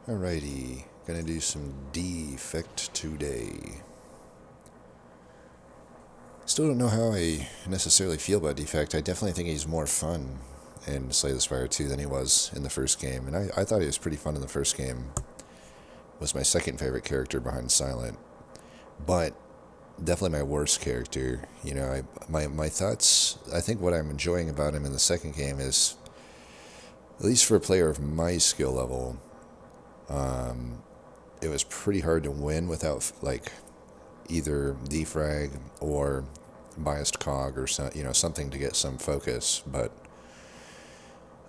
Alrighty, gonna do some Defect today. Still don't know how I necessarily feel about Defect. I definitely think he's more fun in Slay the Spire 2 than he was in the first game. And I thought he was pretty fun in the first game. Was my second favorite character behind Silent. But definitely my worst character. You know, my thoughts, I think what I'm enjoying about him in the second game is, at least for a player of my skill level, it was pretty hard to win without like either defrag or biased cog or something to get some focus. But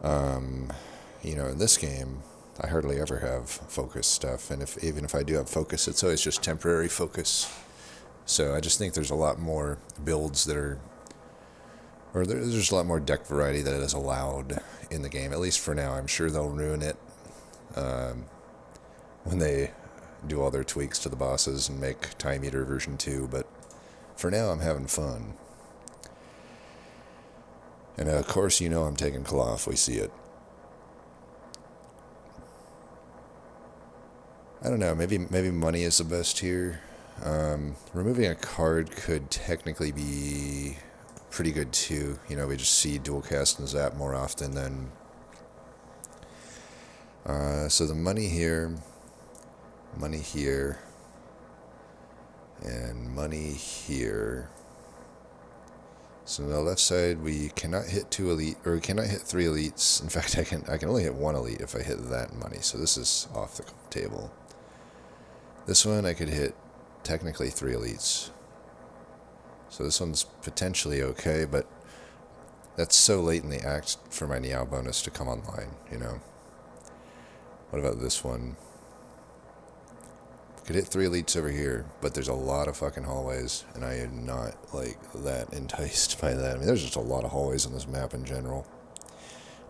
in this game, I hardly ever have focus stuff, and even if I do have focus, it's always just temporary focus. So I just think there's a lot more builds that are, or there's a lot more deck variety that is allowed in the game, at least for now. I'm sure they'll ruin it when they do all their tweaks to the bosses and make Time Eater version 2, but for now I'm having fun. And of course, I'm taking Claw if we see it. I don't know, maybe money is the best here. Removing a card could technically be pretty good too. We just see dual cast and zap more often than... so the money here, and money here. So on the left side, we cannot hit 2 elite, or we cannot hit 3 elites. In fact, I can only hit 1 elite if I hit that money. So this is off the table. This one I could hit technically 3 elites. So this one's potentially okay, but that's so late in the act for my Niao bonus to come online, What about this one? Could hit 3 elites over here, but there's a lot of fucking hallways, and I am not, that enticed by that. I mean, there's just a lot of hallways on this map in general.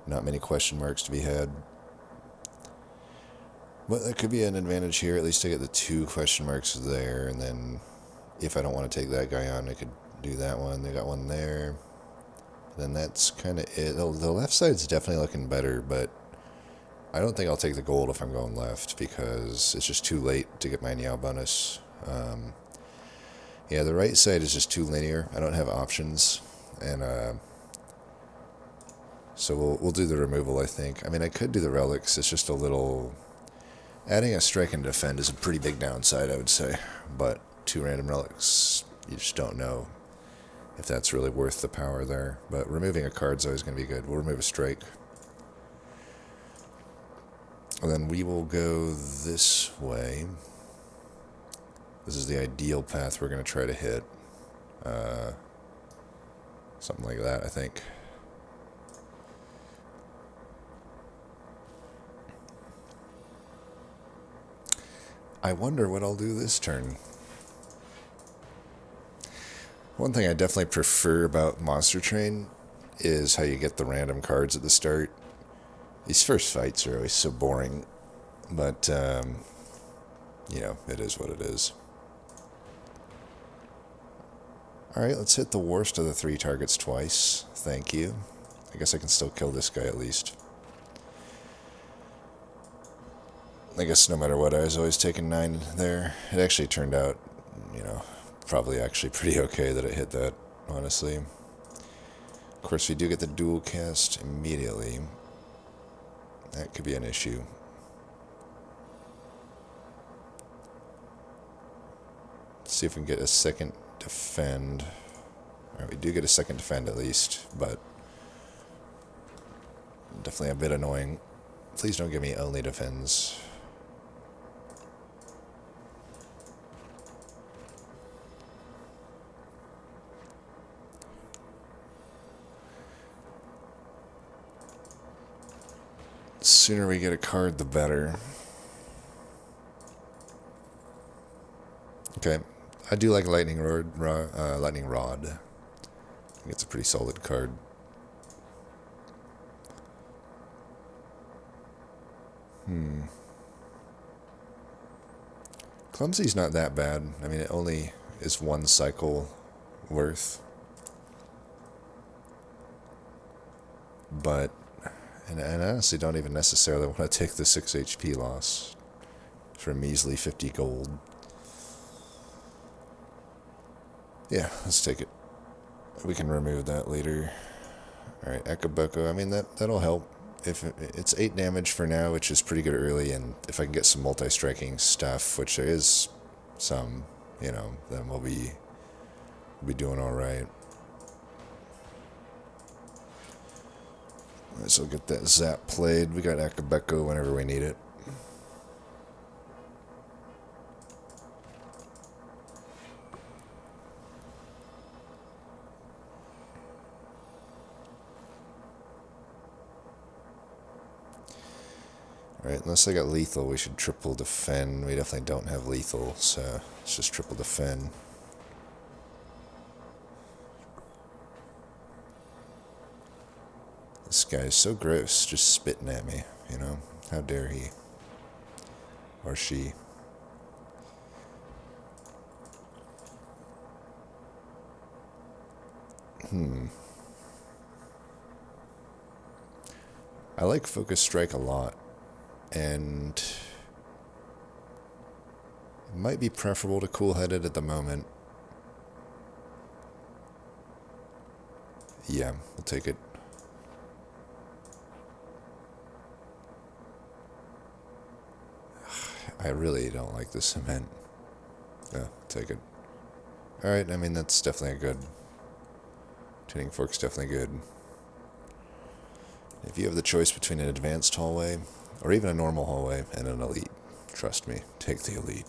Not many question marks to be had. But that could be an advantage here, at least to get the 2 question marks there, and then if I don't want to take that guy on, I could do that one. They got one there. Then that's kind of it. The left side's definitely looking better, but I don't think I'll take the gold if I'm going left, because it's just too late to get my Niao bonus. Yeah, the right side is just too linear. I don't have options, and so we'll do the removal, I think. I mean, I could do the relics. It's just a little... Adding a strike and defend is a pretty big downside, I would say. But 2 random relics, you just don't know if that's really worth the power there. But removing a card's always going to be good. We'll remove a strike. And then we will go this way. This is the ideal path we're going to try to hit. Something like that, I think. I wonder what I'll do this turn. One thing I definitely prefer about Monster Train is how you get the random cards at the start. These first fights are always so boring, but, it is what it is. Alright, let's hit the worst of the 3 targets twice. Thank you. I guess I can still kill this guy at least. I guess no matter what, I was always taking 9 there. It actually turned out, probably actually pretty okay that it hit that, honestly. Of course, we do get the dual cast immediately. That could be an issue. Let's see if we can get a second defend. Alright, we do get a second defend at least, but definitely a bit annoying. Please don't give me only defends. The sooner we get a card, the better. Okay, I do like Lightning Rod. I think it's a pretty solid card. Clumsy's not that bad. I mean, it only is 1 cycle worth. But And I honestly don't even necessarily want to take the 6 HP loss, for a measly 50 gold. Yeah, let's take it. We can remove that later. Alright, Ekaboko, I mean, that'll help. If it's 8 damage for now, which is pretty good early, and if I can get some multi-striking stuff, which there is some, you know, then we'll be doing alright. Alright, so we'll get that zap played. We got Akabeko whenever we need it. Alright, unless I got lethal, we should triple defend. We definitely don't have lethal, so let's just triple defend. This guy's so gross, just spitting at me, you know? How dare he? Or she. I like Focus Strike a lot. And it might be preferable to cool-headed at the moment. Yeah, we'll take it. I really don't like the cement. Yeah, take it. Alright, I mean, that's definitely a good... Tuning Fork's definitely good. If you have the choice between an advanced hallway, or even a normal hallway, and an elite, trust me, take the elite.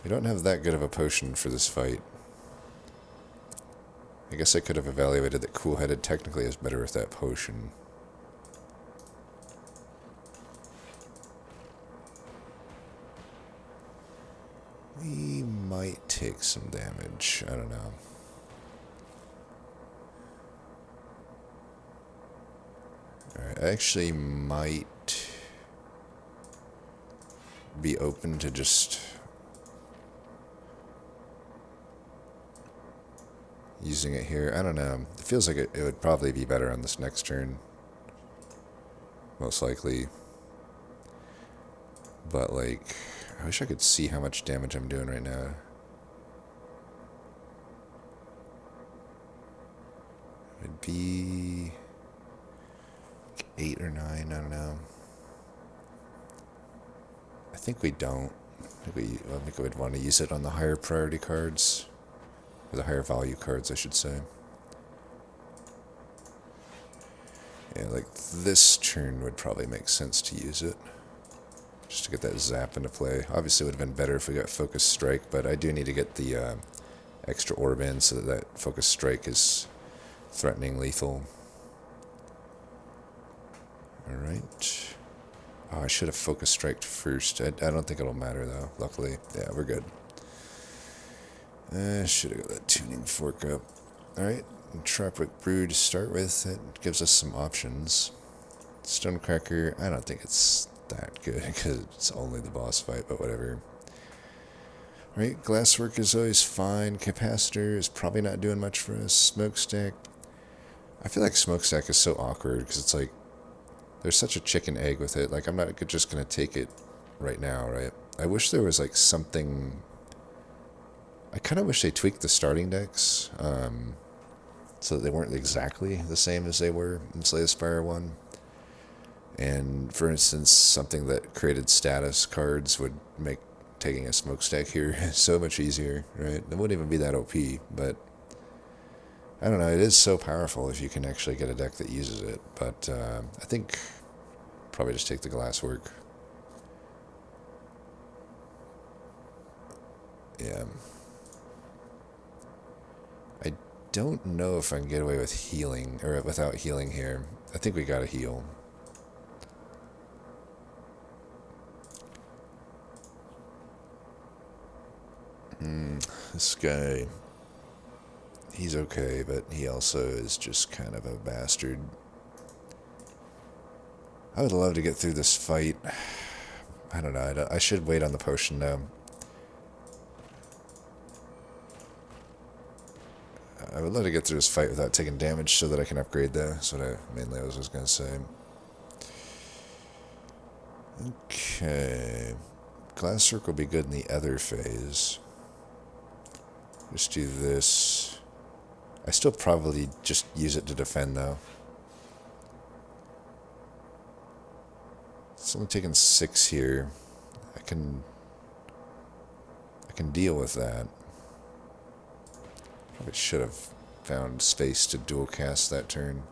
We don't have that good of a potion for this fight. I guess I could have evaluated that cool-headed technically is better with that potion. We might take some damage, I don't know. Alright, I actually might be open to just using it here. I don't know. It feels like it would probably be better on this next turn. Most likely. But, like, I wish I could see how much damage I'm doing right now. It'd be 8 or 9, I don't know. I think we don't. I think we would want to use it on the higher priority cards. Or the higher value cards, I should say. Yeah, like this turn would probably make sense to use it. Just to get that zap into play. Obviously it would have been better if we got Focus Strike, but I do need to get the extra orb in so that Focus Strike is threatening lethal. Alright. Oh, I should have Focus Striked first. I don't think it'll matter though, luckily. Yeah, we're good. Should have got that Tuning Fork up. Alright, Tropic Brew to start with. It gives us some options. Stonecracker, I don't think it's that good because it's only the boss fight, but whatever. Alright, Glasswork is always fine. Capacitor is probably not doing much for us. Smokestack. I feel like Smokestack is so awkward because it's like there's such a chicken egg with it. Like, I'm not just going to take it right now, right? I wish there was, like, something... I kind of wish they tweaked the starting decks so that they weren't exactly the same as they were in Slay the Spire 1. And, for instance, something that created status cards would make taking a Smokestack here so much easier, right? It wouldn't even be that OP, but... I don't know, it is so powerful if you can actually get a deck that uses it, but I think probably just take the Glasswork. Yeah. I don't know if I can get away with healing, or without healing here. I think we gotta heal. This guy... He's okay, but he also is just kind of a bastard. I would love to get through this fight. I don't know. I should wait on the potion now. I would love to get through this fight without taking damage so that I can upgrade though. That's what I mainly was going to say. Okay. Glass Circle will be good in the other phase. Just do this. I still probably just use it to defend, though. It's only taking 6 here. I can deal with that. Probably should have found space to dual cast that turn.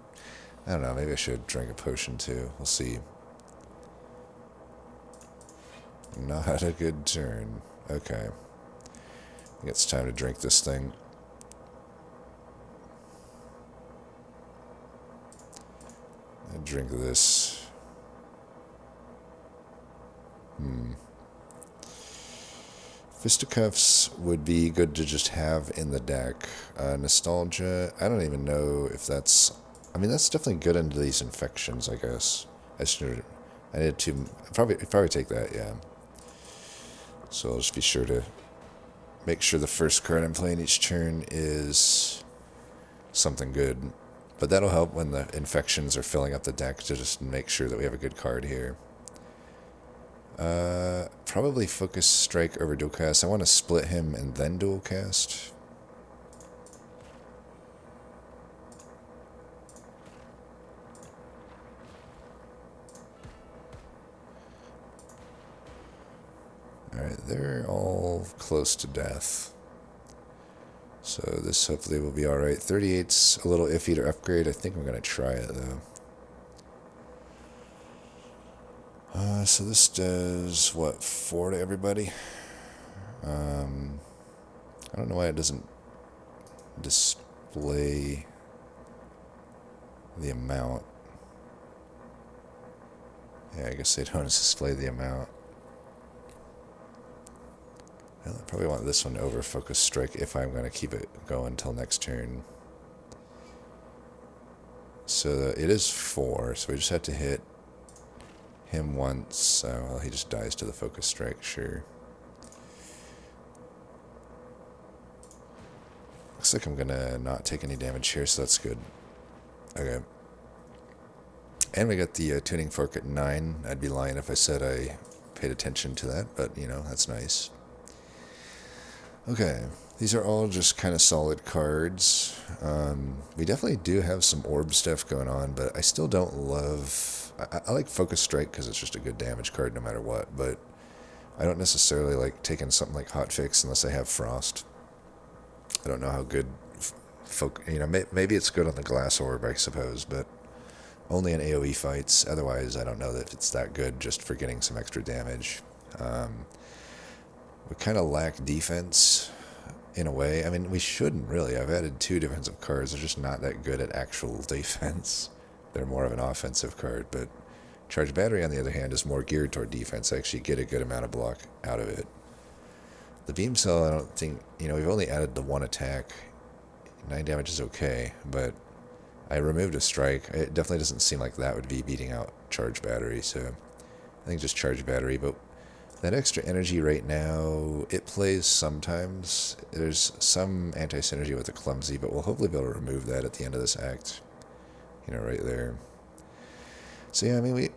I don't know, maybe I should drink a potion too. We'll see. Not a good turn. Okay. I think it's time to drink this thing. I drink this. Fisticuffs would be good to just have in the deck. Nostalgia, I don't even know if that's... I mean, that's definitely good into these infections, I guess. I need to... Probably take that, yeah. So I'll just be sure to make sure the first card I'm playing each turn is something good. But that'll help when the infections are filling up the deck to just make sure that we have a good card here. Probably Focus Strike over Dual Cast. I want to split him and then Dual Cast. Alright, they're all close to death. So this hopefully will be alright. 38's a little iffy to upgrade. I think I'm going to try it, though. So this does, what, 4 to everybody? I don't know why it doesn't display the amount. Yeah, I guess they don't display the amount. Well, I probably want this one over Focus Strike if I'm going to keep it going until next turn. So it is 4, so we just have to hit him once. Well, he just dies to the Focus Strike, sure. Looks like I'm going to not take any damage here, so that's good. Okay. And we got the tuning fork at 9. I'd be lying if I said I paid attention to that, but, you know, that's nice. Okay. These are all just kind of solid cards. We definitely do have some orb stuff going on, but I still don't love... I like Focus Strike because it's just a good damage card no matter what, but I don't necessarily like taking something like Hotfix unless I have Frost. I don't know how good... maybe it's good on the Glass Orb, I suppose, but only in AoE fights. Otherwise, I don't know that it's that good just for getting some extra damage. We kind of lack defense in a way. I mean, we shouldn't really. I've added 2 defensive cards. They're just not that good at actual defense. They're more of an offensive card, but Charge Battery, on the other hand, is more geared toward defense. I actually get a good amount of block out of it. The Beam Cell, I don't think... we've only added the 1 attack. 9 damage is okay, but I removed a strike. It definitely doesn't seem like that would be beating out Charge Battery, so I think just Charge Battery. But that extra energy right now, it plays sometimes. There's some anti-synergy with the Clumsy, but we'll hopefully be able to remove that at the end of this act. Right there. So yeah, I mean, we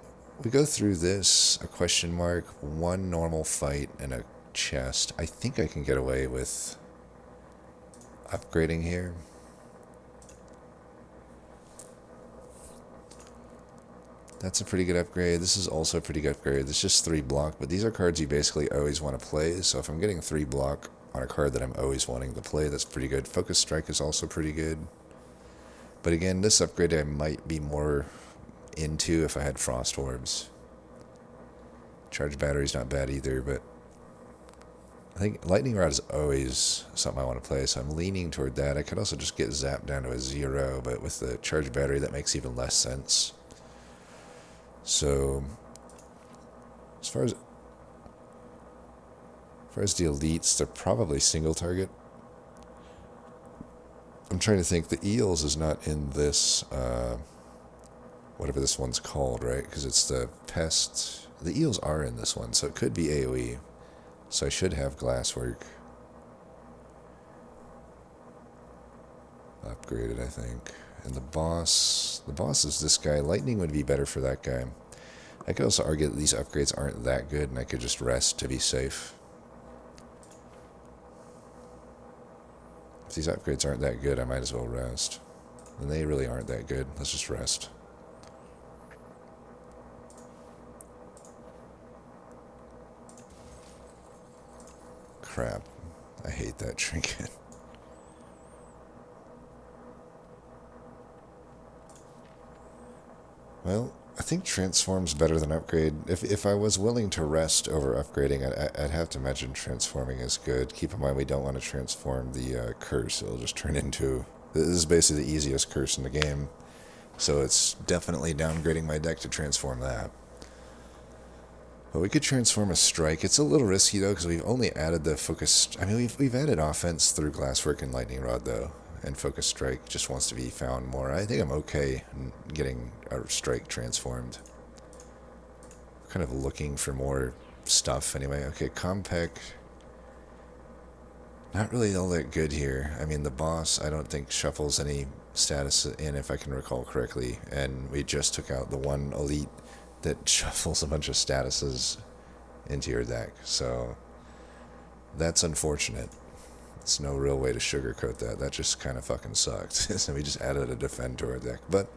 go through this, a question mark, 1 normal fight, and a chest. I think I can get away with upgrading here. That's a pretty good upgrade. This is also a pretty good upgrade. It's just 3 block, but these are cards you basically always want to play, so if I'm getting 3 block on a card that I'm always wanting to play, that's pretty good. Focus Strike is also pretty good. But again, this upgrade I might be more into if I had Frost Orbs. Charge Battery's not bad either, but I think Lightning Rod is always something I want to play, so I'm leaning toward that. I could also just get zapped down to a 0, but with the Charge Battery, that makes even less sense. So, as far as the elites, they're probably single target. I'm trying to think. The Eels is not in this, whatever this one's called, right? Because it's the Pest. The Eels are in this one, so it could be AoE. So I should have Glasswork upgraded, I think. And the boss is this guy. Lightning would be better for that guy. I could also argue that these upgrades aren't that good and I could just rest to be safe. If these upgrades aren't that good, I might as well rest. And they really aren't that good. Let's just rest. Crap. I hate that trinket. Well, I think transform's better than upgrade. If I was willing to rest over upgrading, I'd have to imagine transforming is good. Keep in mind we don't want to transform the curse. It'll just turn into... This is basically the easiest curse in the game. So it's definitely downgrading my deck to transform that. But we could transform a strike. It's a little risky though, because we've only added the focus... I mean, we've added offense through Glasswork and Lightning Rod though. And Focus Strike just wants to be found more. I think I'm okay getting our Strike transformed. Kind of looking for more stuff anyway. Okay, Compact. Not really all that good here. I mean, the boss, I don't think shuffles any status in, if I can recall correctly. And we just took out the one elite that shuffles a bunch of statuses into your deck. So that's unfortunate. There's no real way to sugarcoat that. That just kind of fucking sucked. So we just added a defend to our deck. But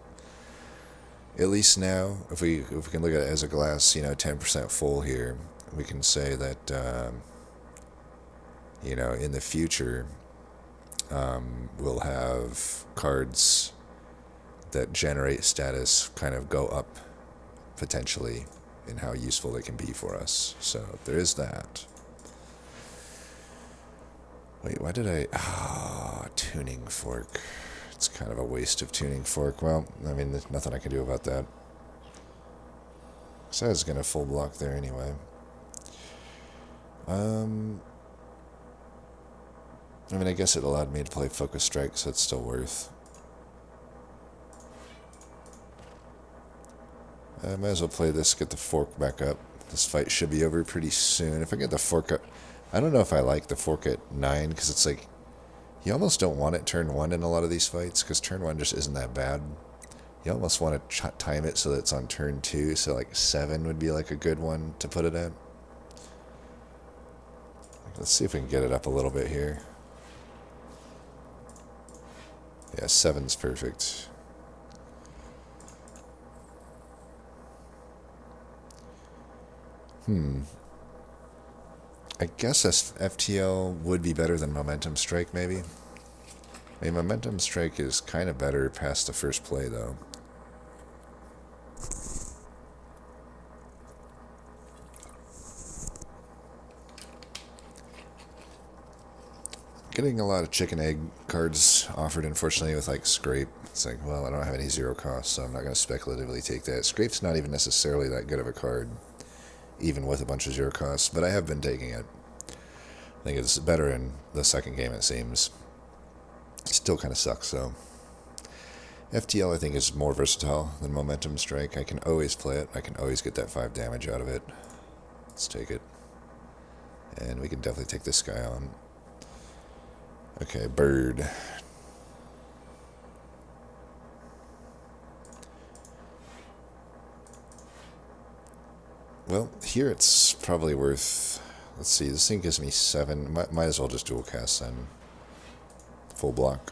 at least now, if we can look at it as a glass, 10% full here, we can say that, in the future, we'll have cards that generate status kind of go up potentially in how useful they can be for us. So there is that. Wait, why did I... Tuning Fork. It's kind of a waste of Tuning Fork. Well, I mean, there's nothing I can do about that. So I was going to full block there anyway. I mean, I guess it allowed me to play Focus Strike, so it's still worth. I might as well play this, get the fork back up. This fight should be over pretty soon. If I get the fork up... I don't know if I like the fork at 9, because it's like, you almost don't want it turn 1 in a lot of these fights, because turn 1 just isn't that bad. You almost want to time it so that it's on turn 2, so like 7 would be like a good one to put it at. Let's see if we can get it up a little bit here. Yeah, 7's perfect. I guess FTL would be better than Momentum Strike, maybe. I mean, Momentum Strike is kind of better past the first play, though. Getting a lot of chicken egg cards offered, unfortunately, with like Scrape. It's like, well, I don't have any 0 cost, so I'm not going to speculatively take that. Scrape's not even necessarily that good of a card, even with a bunch of 0 costs, but I have been taking it. I think it's better in the second game, it seems. It still kind of sucks, though. FTL, I think, is more versatile than Momentum Strike. I can always play it. I can always get that 5 damage out of it. Let's take it. And we can definitely take this guy on. Okay, Bird. Well, here it's probably worth... Let's see, this thing gives me 7. Might as well just dual cast then. Full block.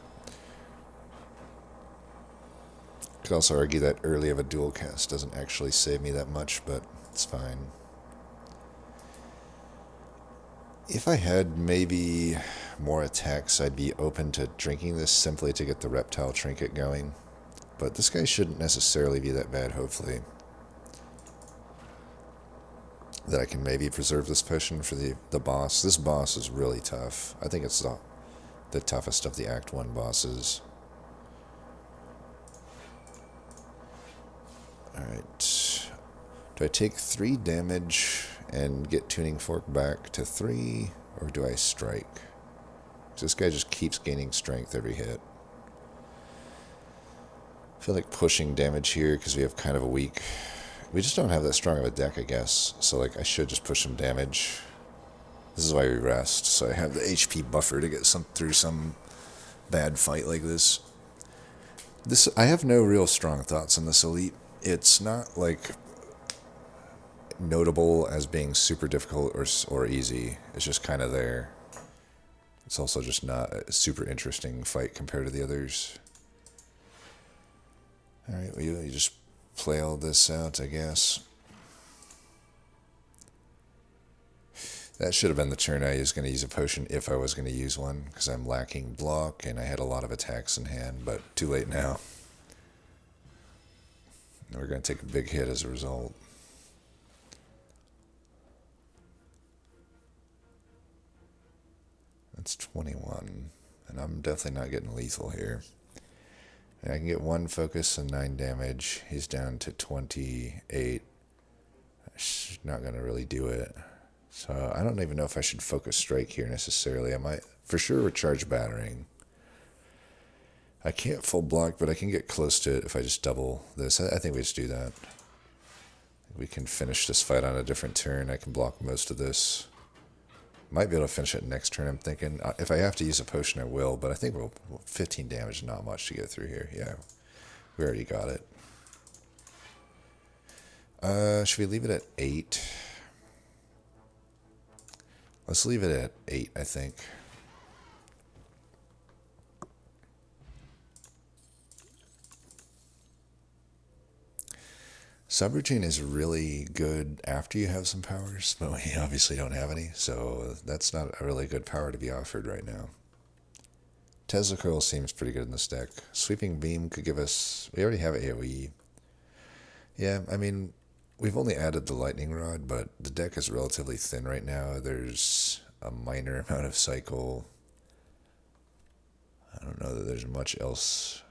Could also argue that early of a dual cast doesn't actually save me that much, but it's fine. If I had maybe more attacks, I'd be open to drinking this simply to get the Reptile Trinket going. But this guy shouldn't necessarily be that bad, hopefully. That I can maybe preserve this potion for the boss. This boss is really tough. I think it's the toughest of the Act 1 bosses. Alright. Do I take 3 damage and get Tuning Fork back to 3? Or do I strike? This guy just keeps gaining strength every hit. I feel like pushing damage here because we have kind of a weak... We just don't have that strong of a deck, I guess. So, like, I should just push some damage. This is why we rest. So I have the HP buffer to get through some bad fight like this. I have no real strong thoughts on this elite. It's not like notable as being super difficult or easy. It's just kind of there. It's also just not a super interesting fight compared to the others. Alright, well, you just play all this out, I guess. That should have been the turn I was going to use a potion if I was going to use one, because I'm lacking block and I had a lot of attacks in hand, but too late now. We're going to take a big hit as a result. That's 21, and I'm definitely not getting lethal here. And I can get 1 focus and 9 damage. He's down to 28. That's not going to really do it. So I don't even know if I should focus strike here necessarily. I might for sure recharge battering. I can't full block, but I can get close to it if I just double this. I think we just do that. We can finish this fight on a different turn. I can block most of this. Might be able to finish it next turn, I'm thinking. If I have to use a potion, I will, but I think 15 damage is not much to get through here. Yeah, we already got it. Should we leave it at 8? Let's leave it at 8, I think. Subroutine is really good after you have some powers, but we obviously don't have any, so that's not a really good power to be offered right now. Tesla Coil seems pretty good in this deck. Sweeping Beam could give us... We already have AoE. Yeah, I mean, we've only added the Lightning Rod, but the deck is relatively thin right now. There's a minor amount of cycle. I don't know that there's much else.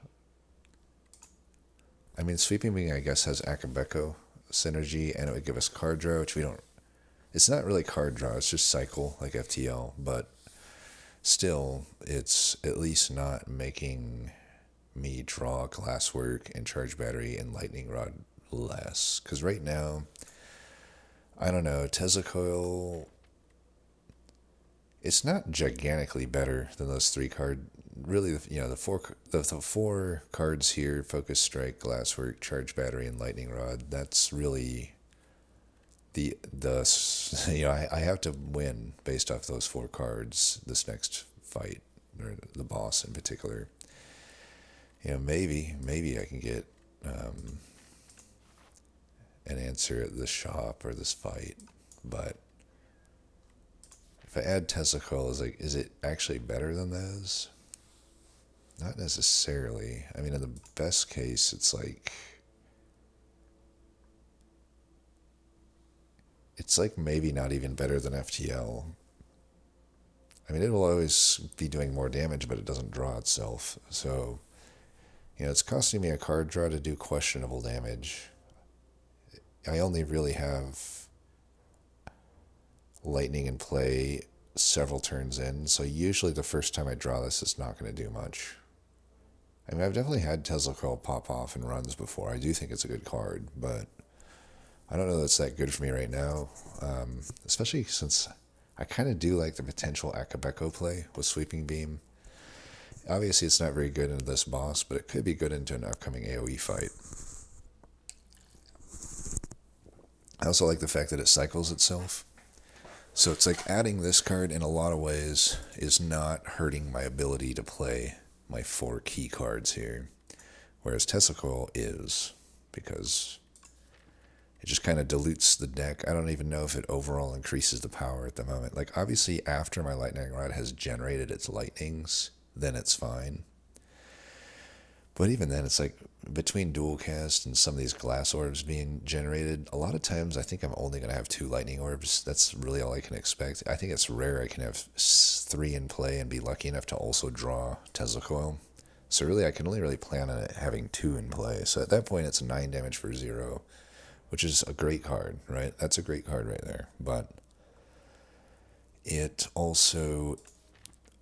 I mean, Sweeping Beam, I guess, has Akabeko synergy, and it would give us card draw, which we don't... It's not really card draw, it's just cycle, like FTL, but still, it's at least not making me draw Glasswork and Charge Battery and Lightning Rod less. Because right now, I don't know, Tesla Coil... It's not gigantically better than those 3 cards. Really, you know, the four cards here: Focus, Strike, Glasswork, Charge Battery, and Lightning Rod. That's really the you know, I have to win based off those 4 cards this next fight, or the boss in particular. You know, maybe I can get an answer at this shop or this fight, but if I add Tesla Coil, is it actually better than those? Not necessarily. I mean, in the best case, it's like maybe not even better than FTL. I mean, it will always be doing more damage, but it doesn't draw itself. So, you know, it's costing me a card draw to do questionable damage. I only really have Lightning in play several turns in, so usually the first time I draw this, it's not going to do much. I mean, I've definitely had Tesla Coil pop off in runs before. I do think it's a good card, but I don't know that it's that good for me right now, especially since I kind of do like the potential Akabeko play with Sweeping Beam. Obviously, it's not very good into this boss, but it could be good into an upcoming AoE fight. I also like the fact that it cycles itself. So it's like adding this card in a lot of ways is not hurting my ability to play my 4 key cards here, whereas Tesla Coil is, because it just kind of dilutes the deck. I don't even know if it overall increases the power at the moment. Like, obviously, after my Lightning Rod has generated its lightnings, then it's fine. But even then, it's like, between dual cast and some of these glass orbs being generated, a lot of times I think I'm only going to have 2 lightning orbs. That's really all I can expect. I think it's rare I can have 3 in play and be lucky enough to also draw Tesla Coil. So really, I can only really plan on it having 2 in play. So at that point, it's 9 damage for 0, which is a great card, right? That's a great card right there. But it also...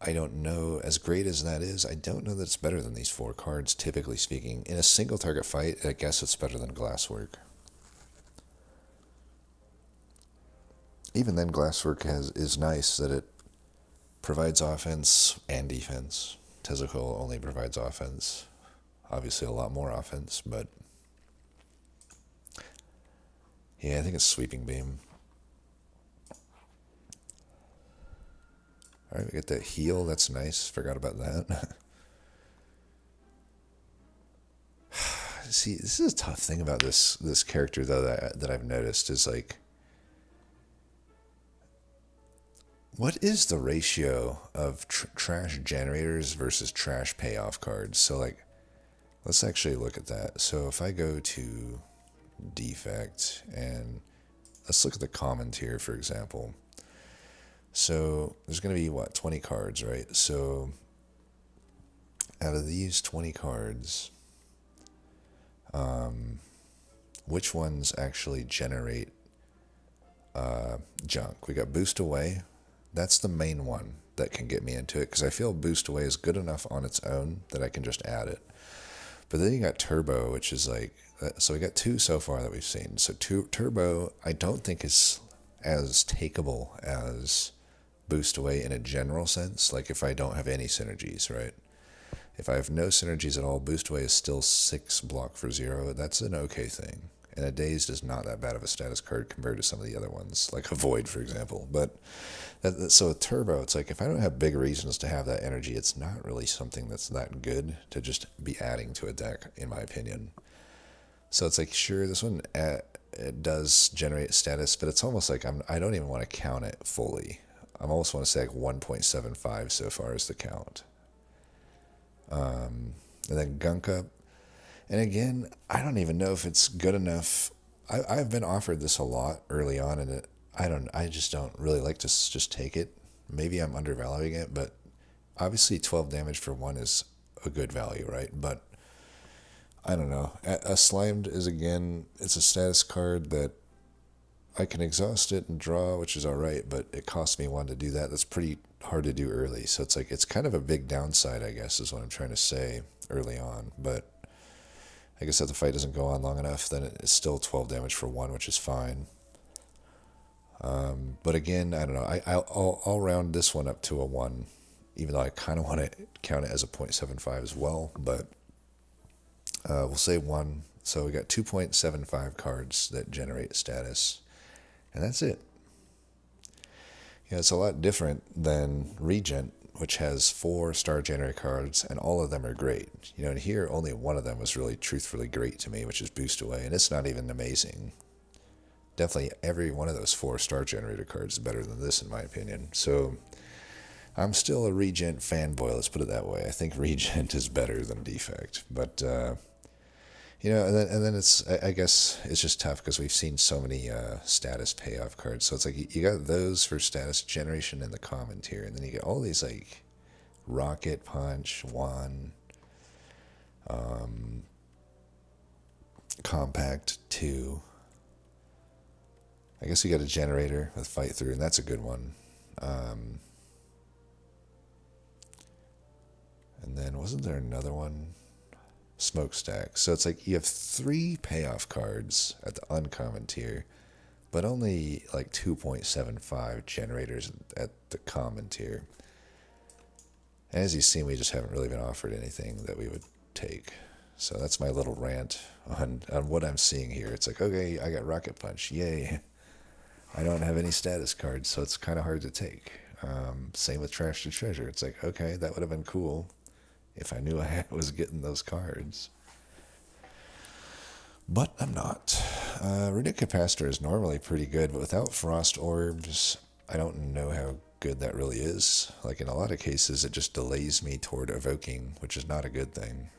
I don't know, as great as that is, I don't know that it's better than these 4 cards, typically speaking. In a single target fight, I guess it's better than Glasswork. Even then, Glasswork is nice that it provides offense and defense. Tesla Coil only provides offense. Obviously a lot more offense, but Yeah, I think it's Sweeping Beam. Alright, we get that heal. That's nice. Forgot about that. See, this is a tough thing about this character, though, that I've noticed is, like, what is the ratio of trash generators versus trash payoff cards? So, like, let's actually look at that. So if I go to Defect and let's look at the common tier, for example. So there's going to be, what, 20 cards, right? So out of these 20 cards, which ones actually generate junk? We got Boost Away. That's the main one that can get me into it, because I feel Boost Away is good enough on its own that I can just add it. But then you got Turbo, which is like, so we got two so far that we've seen. So Turbo, I don't think is as takeable as Boost Away in a general sense. Like if I don't have any synergies, right? If I have no synergies at all, Boost Away is still 6 block for 0. That's an okay thing. And a Dazed is not that bad of a status card compared to some of the other ones, like a Void, for example. But so with Turbo, it's like if I don't have big reasons to have that energy, it's not really something that's that good to just be adding to a deck, in my opinion. So it's like, sure, this one it does generate status, but it's almost like I don't even want to count it fully. I almost want to say like 1.75 so far as the count. And then Gunk Up. And again, I don't even know if it's good enough. I've been offered this a lot early on, and I just don't really like to just take it. Maybe I'm undervaluing it, but obviously 12 damage for 1 is a good value, right? But I don't know. A Slimed is, again, it's a status card that I can exhaust it and draw, which is alright, but it costs me 1 to do that. That's pretty hard to do early. So it's like, it's kind of a big downside, I guess, is what I'm trying to say early on. But I guess if the fight doesn't go on long enough, then it's still 12 damage for 1, which is fine. But again, I don't know. I'll round this one up to a 1, even though I kind of want to count it as a 0.75 as well. But we'll say 1. So we got 2.75 cards that generate status, and that's it. It's a lot different than Regent, which has 4 star generator cards, and all of them are great. And here only one of them was really truthfully great to me, which is Boost Away, and it's not even amazing. Definitely every one of those 4 star generator cards is better than this, in my opinion. So I'm still a Regent fanboy, let's put it that way. I think Regent is better than Defect, but and then it's, I guess it's just tough because we've seen so many status payoff cards. So it's like you got those for status generation in the common tier, and then you get all these like Rocket Punch 1, Compact 2. I guess you got a generator with Fight Through, and that's a good one. And then wasn't there another one? Smokestack. So it's like you have 3 payoff cards at the uncommon tier, but only like 2.75 generators at the common tier. And as you've seen, we just haven't really been offered anything that we would take. So that's my little rant on what I'm seeing here. It's like, okay, I got Rocket Punch. Yay. I don't have any status cards, so it's kind of hard to take. Same with Trash to Treasure. It's like, okay, that would have been cool if I knew I was getting those cards. But I'm not. Runic Capacitor is normally pretty good, but without Frost Orbs, I don't know how good that really is. Like in a lot of cases, it just delays me toward evoking, which is not a good thing.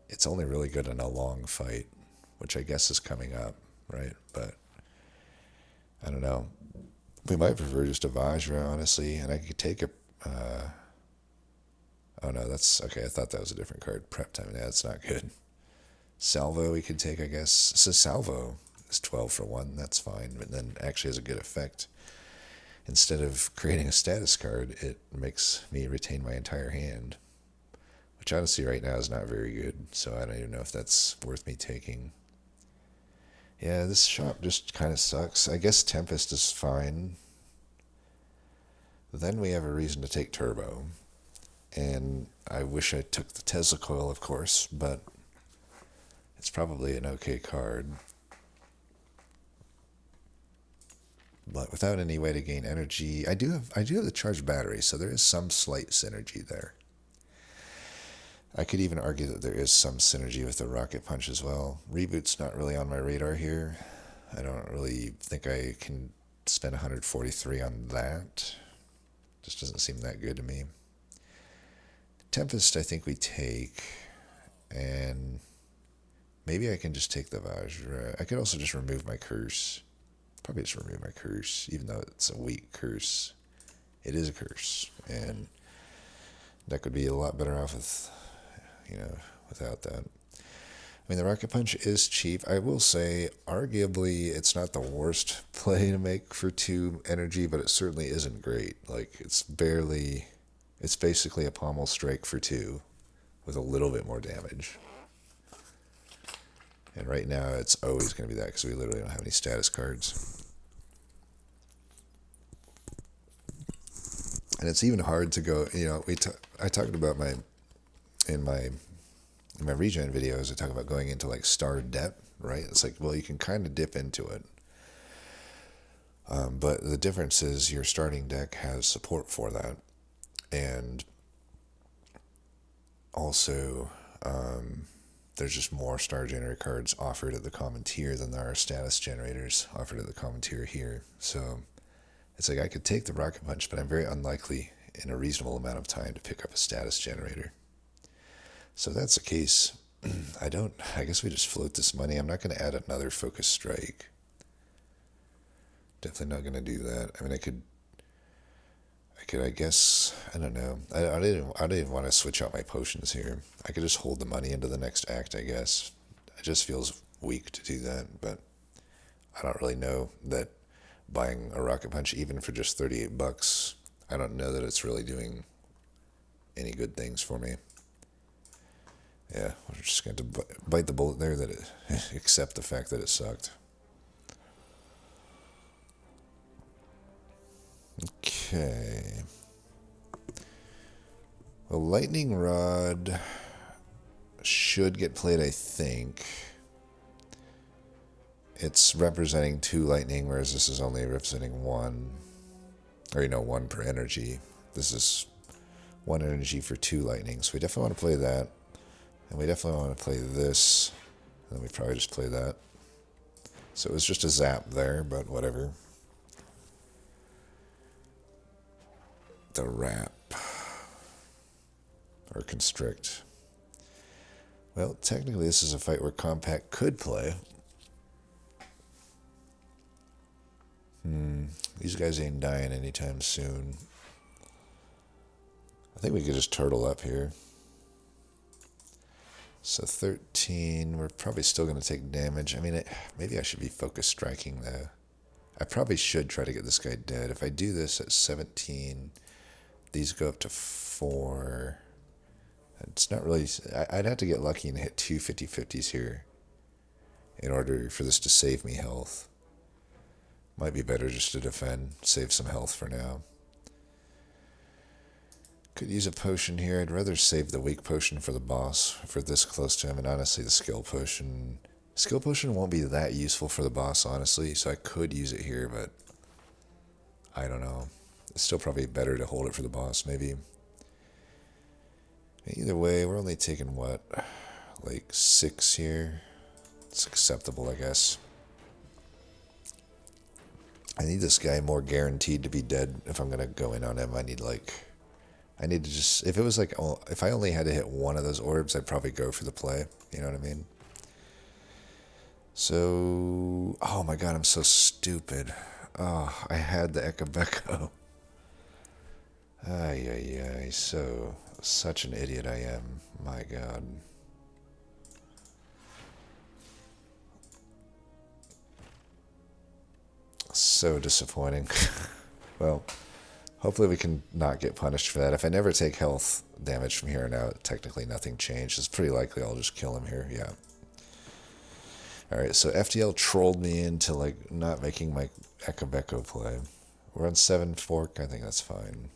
It's only really good in a long fight, which I guess is coming up, right? But I don't know. We might prefer just a Vajra, honestly, and I could take a... oh no, that's... Okay, I thought that was a different card. Prep Time, yeah, that's not good. Salvo we could take, I guess. So Salvo is 12 for 1, that's fine, but then actually has a good effect. Instead of creating a status card, it makes me retain my entire hand, which honestly right now is not very good, so I don't even know if that's worth me taking. Yeah, this shop just kind of sucks. I guess Tempest is fine. Then we have a reason to take Turbo. And I wish I took the Tesla Coil, of course, but it's probably an okay card. but without any way to gain energy. I do have the charged battery, so there is some slight synergy there. I could even argue that there is some synergy with the rocket punch as well. Reboot's not really on my radar here. I don't really think I can spend 143 on that. Just doesn't seem that good to me. Tempest I think we take, and maybe I can just take the Vajra. I could also just remove my curse. Probably just remove my curse, even though it's a weak curse. It is a curse, and that could be a lot better off with, without that. I mean, the Rocket Punch is cheap. I will say, arguably, it's not the worst play to make for 2 energy, but it certainly isn't great. Like, it's basically a pommel strike for 2 with a little bit more damage. And right now, it's always going to be that because we literally don't have any status cards. And it's even hard to go, I talked about in my regen videos, I talk about going into like star debt, right? It's like, well, you can kind of dip into it. But the difference is your starting deck has support for that. And also, there's just more star generator cards offered at the common tier than there are status generators offered at the common tier here. So it's like I could take the Rocket Punch, but I'm very unlikely in a reasonable amount of time to pick up a status generator. So if that's the case, I guess we just float this money. I'm not going to add another Focus Strike. Definitely not going to do that. I mean, I could, I guess, I don't know. I didn't even want to switch out my potions here. I could just hold the money into the next act, I guess. It just feels weak to do that, but I don't really know that buying a Rocket Punch, even for just $38, I don't know that it's really doing any good things for me. Yeah, we're just going to bite the bullet there, accept the fact that it sucked. Okay. Well, Lightning Rod should get played, I think. It's representing 2 lightning, whereas this is only representing 1. Or, 1 per energy. This is 1 energy for 2 lightning. So we definitely want to play that. And we definitely want to play this. And then we probably just play that. So it was just a zap there, but whatever. The wrap. Or constrict. Well, technically this is a fight where Compact could play. These guys ain't dying anytime soon. I think we could just turtle up here. So 13, we're probably still going to take damage. I mean, maybe I should be focus striking though. I probably should try to get this guy dead. If I do this at 17, these go up to 4. It's not really, I'd have to get lucky and hit 2 50-50s here in order for this to save me health. Might be better just to defend, save some health for now. Could use a potion here. I'd rather save the weak potion for the boss if we're this close to him, and honestly the skill potion won't be that useful for the boss, honestly, so I could use it here, but I don't know. It's still probably better to hold it for the boss, maybe. Either way, we're only taking what, like 6 here? It's acceptable, I guess. I need this guy more guaranteed to be dead if I'm going to go in on him. I need to just, if it was like, if I only had to hit 1 of those orbs, I'd probably go for the play. You know what I mean? So, oh my god, I'm so stupid. Oh, I had the Ekabeko. Ay, such an idiot I am. My god. So disappointing. Well, hopefully we can not get punished for that. If I never take health damage from here on out, technically nothing changed. It's pretty likely I'll just kill him here, yeah. Alright, so FTL trolled me into, like, not making my Ekabeko play. We're on 7 fork, I think that's fine.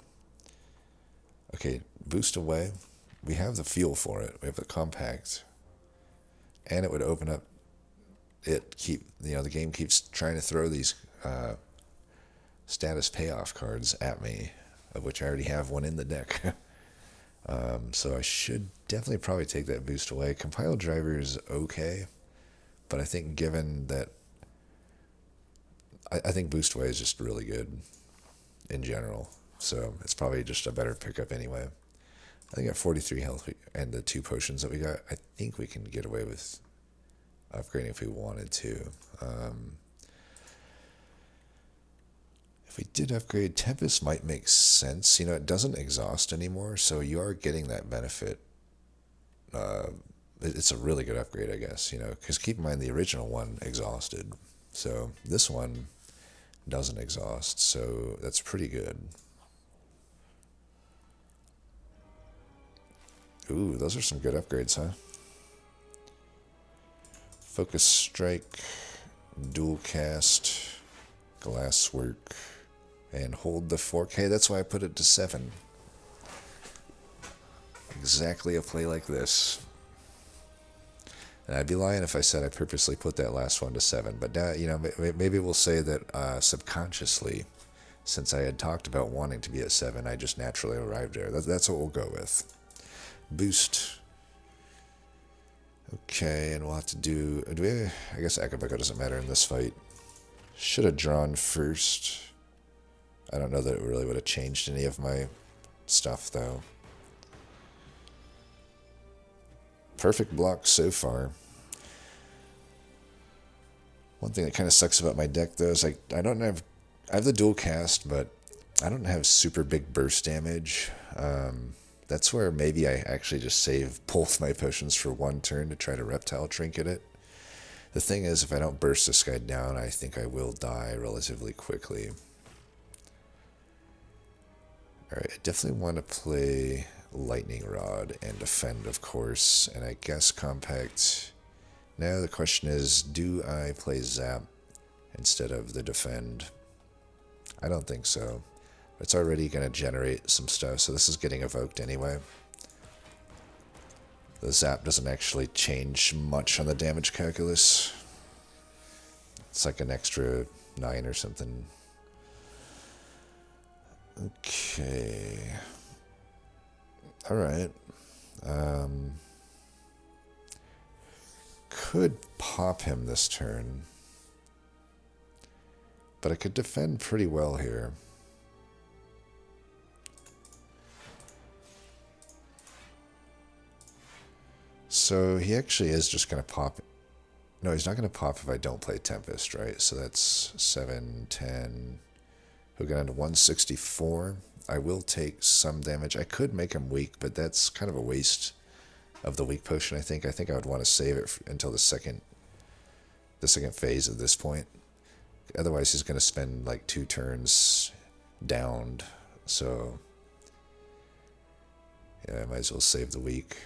Okay, boost away. We have the fuel for it. We have the compact. And it would open up, the game keeps trying to throw these status payoff cards at me, of which I already have one in the deck. So I should definitely probably take that boost away. Compile driver is okay, but I think given that, I think boost away is just really good in general. So it's probably just a better pickup anyway. I think at 43 health and the 2 potions that we got, I think we can get away with upgrading if we wanted to. If we did upgrade, Tempest might make sense. You know, it doesn't exhaust anymore, so you are getting that benefit. It's a really good upgrade, I guess, you know, because keep in mind the original one exhausted. So this one doesn't exhaust, so that's pretty good. Ooh, those are some good upgrades, huh? Focus Strike, Dual Cast, Glasswork, and hold the fork. Hey, that's why I put it to 7. Exactly a play like this. And I'd be lying if I said I purposely put that last one to 7. But now, you know, maybe we'll say that subconsciously, since I had talked about wanting to be at 7, I just naturally arrived there. That's what we'll go with. Boost. Okay, and we'll have to do we, I guess Akabeko doesn't matter in this fight. Should have drawn first. I don't know that it really would have changed any of my stuff, though. Perfect block so far. One thing that kind of sucks about my deck, though, is I have the dual cast, but I don't have super big burst damage. That's where maybe I actually just save both my potions for 1 turn to try to reptile trinket it. The thing is, if I don't burst this guy down, I think I will die relatively quickly. Alright, I definitely want to play Lightning Rod and Defend, of course, and I guess Compact. Now the question is, do I play Zap instead of the Defend? I don't think so. It's already going to generate some stuff, so this is getting evoked anyway. The Zap doesn't actually change much on the damage calculus. It's like an extra 9 or something. Okay. Alright. Could pop him this turn. But I could defend pretty well here. So he actually is just going to pop. No, he's not going to pop if I don't play Tempest, right? So that's 7, 10. He'll get down to 164. I will take some damage. I could make him weak, but that's kind of a waste of the weak potion, I think. I think I would want to save it until the second phase at this point. Otherwise, he's going to spend like 2 turns downed. So, yeah, I might as well save the weak.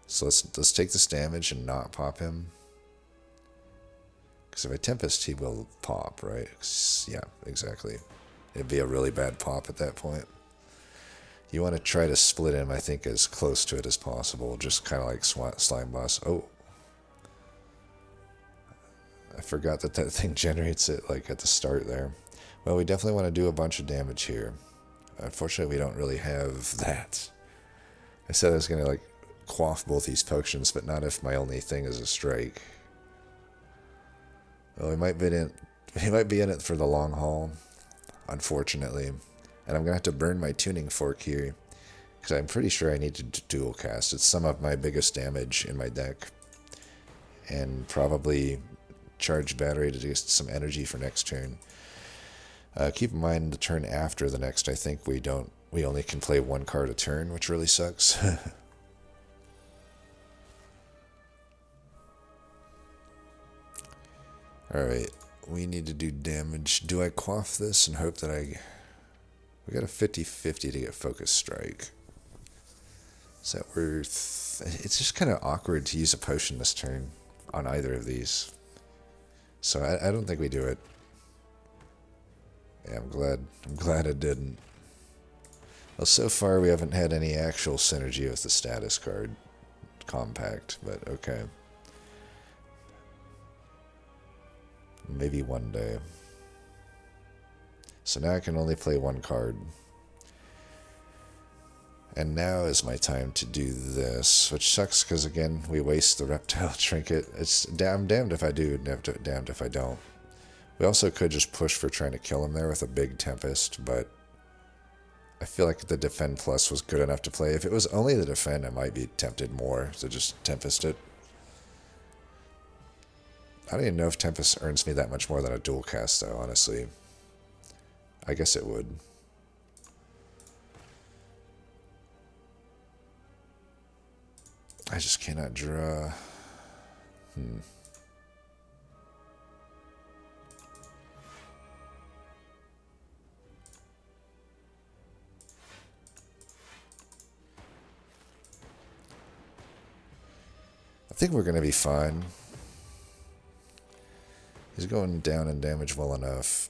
So let's take this damage and not pop him. Because if I Tempest, he will pop, right? Yeah, exactly. It'd be a really bad pop at that point. You want to try to split him, I think, as close to it as possible. Just kind of like Slime Boss. Oh. I forgot that thing generates it like at the start there. Well, we definitely want to do a bunch of damage here. Unfortunately, we don't really have that. I said I was going to like quaff both these potions, but not if my only thing is a strike. Well, he might be in it for the long haul, unfortunately. And I'm going to have to burn my tuning fork here, because I'm pretty sure I need to dual cast. It's some of my biggest damage in my deck. And probably charge battery to get some energy for next turn. Keep in mind the turn after the next, I think we only can play 1 card a turn, which really sucks. Alright, we need to do damage. Do I quaff this and hope that we got a 50-50 to get Focus Strike. Is that worth... It's just kind of awkward to use a potion this turn on either of these. So I don't think we do it. Yeah, I'm glad I didn't. Well, so far we haven't had any actual synergy with the status card compact, but okay. Maybe one day. So now I can only play one card. And now is my time to do this, which sucks because, again, we waste the reptile trinket. I'm damned if I do, damned if I don't. We also could just push for trying to kill him there with a big Tempest, but I feel like the Defend Plus was good enough to play. If it was only the Defend, I might be tempted more to just Tempest it. I don't even know if Tempest earns me that much more than a dual cast, though, honestly. I guess it would. I just cannot draw. I think we're going to be fine. He's going down in damage well enough.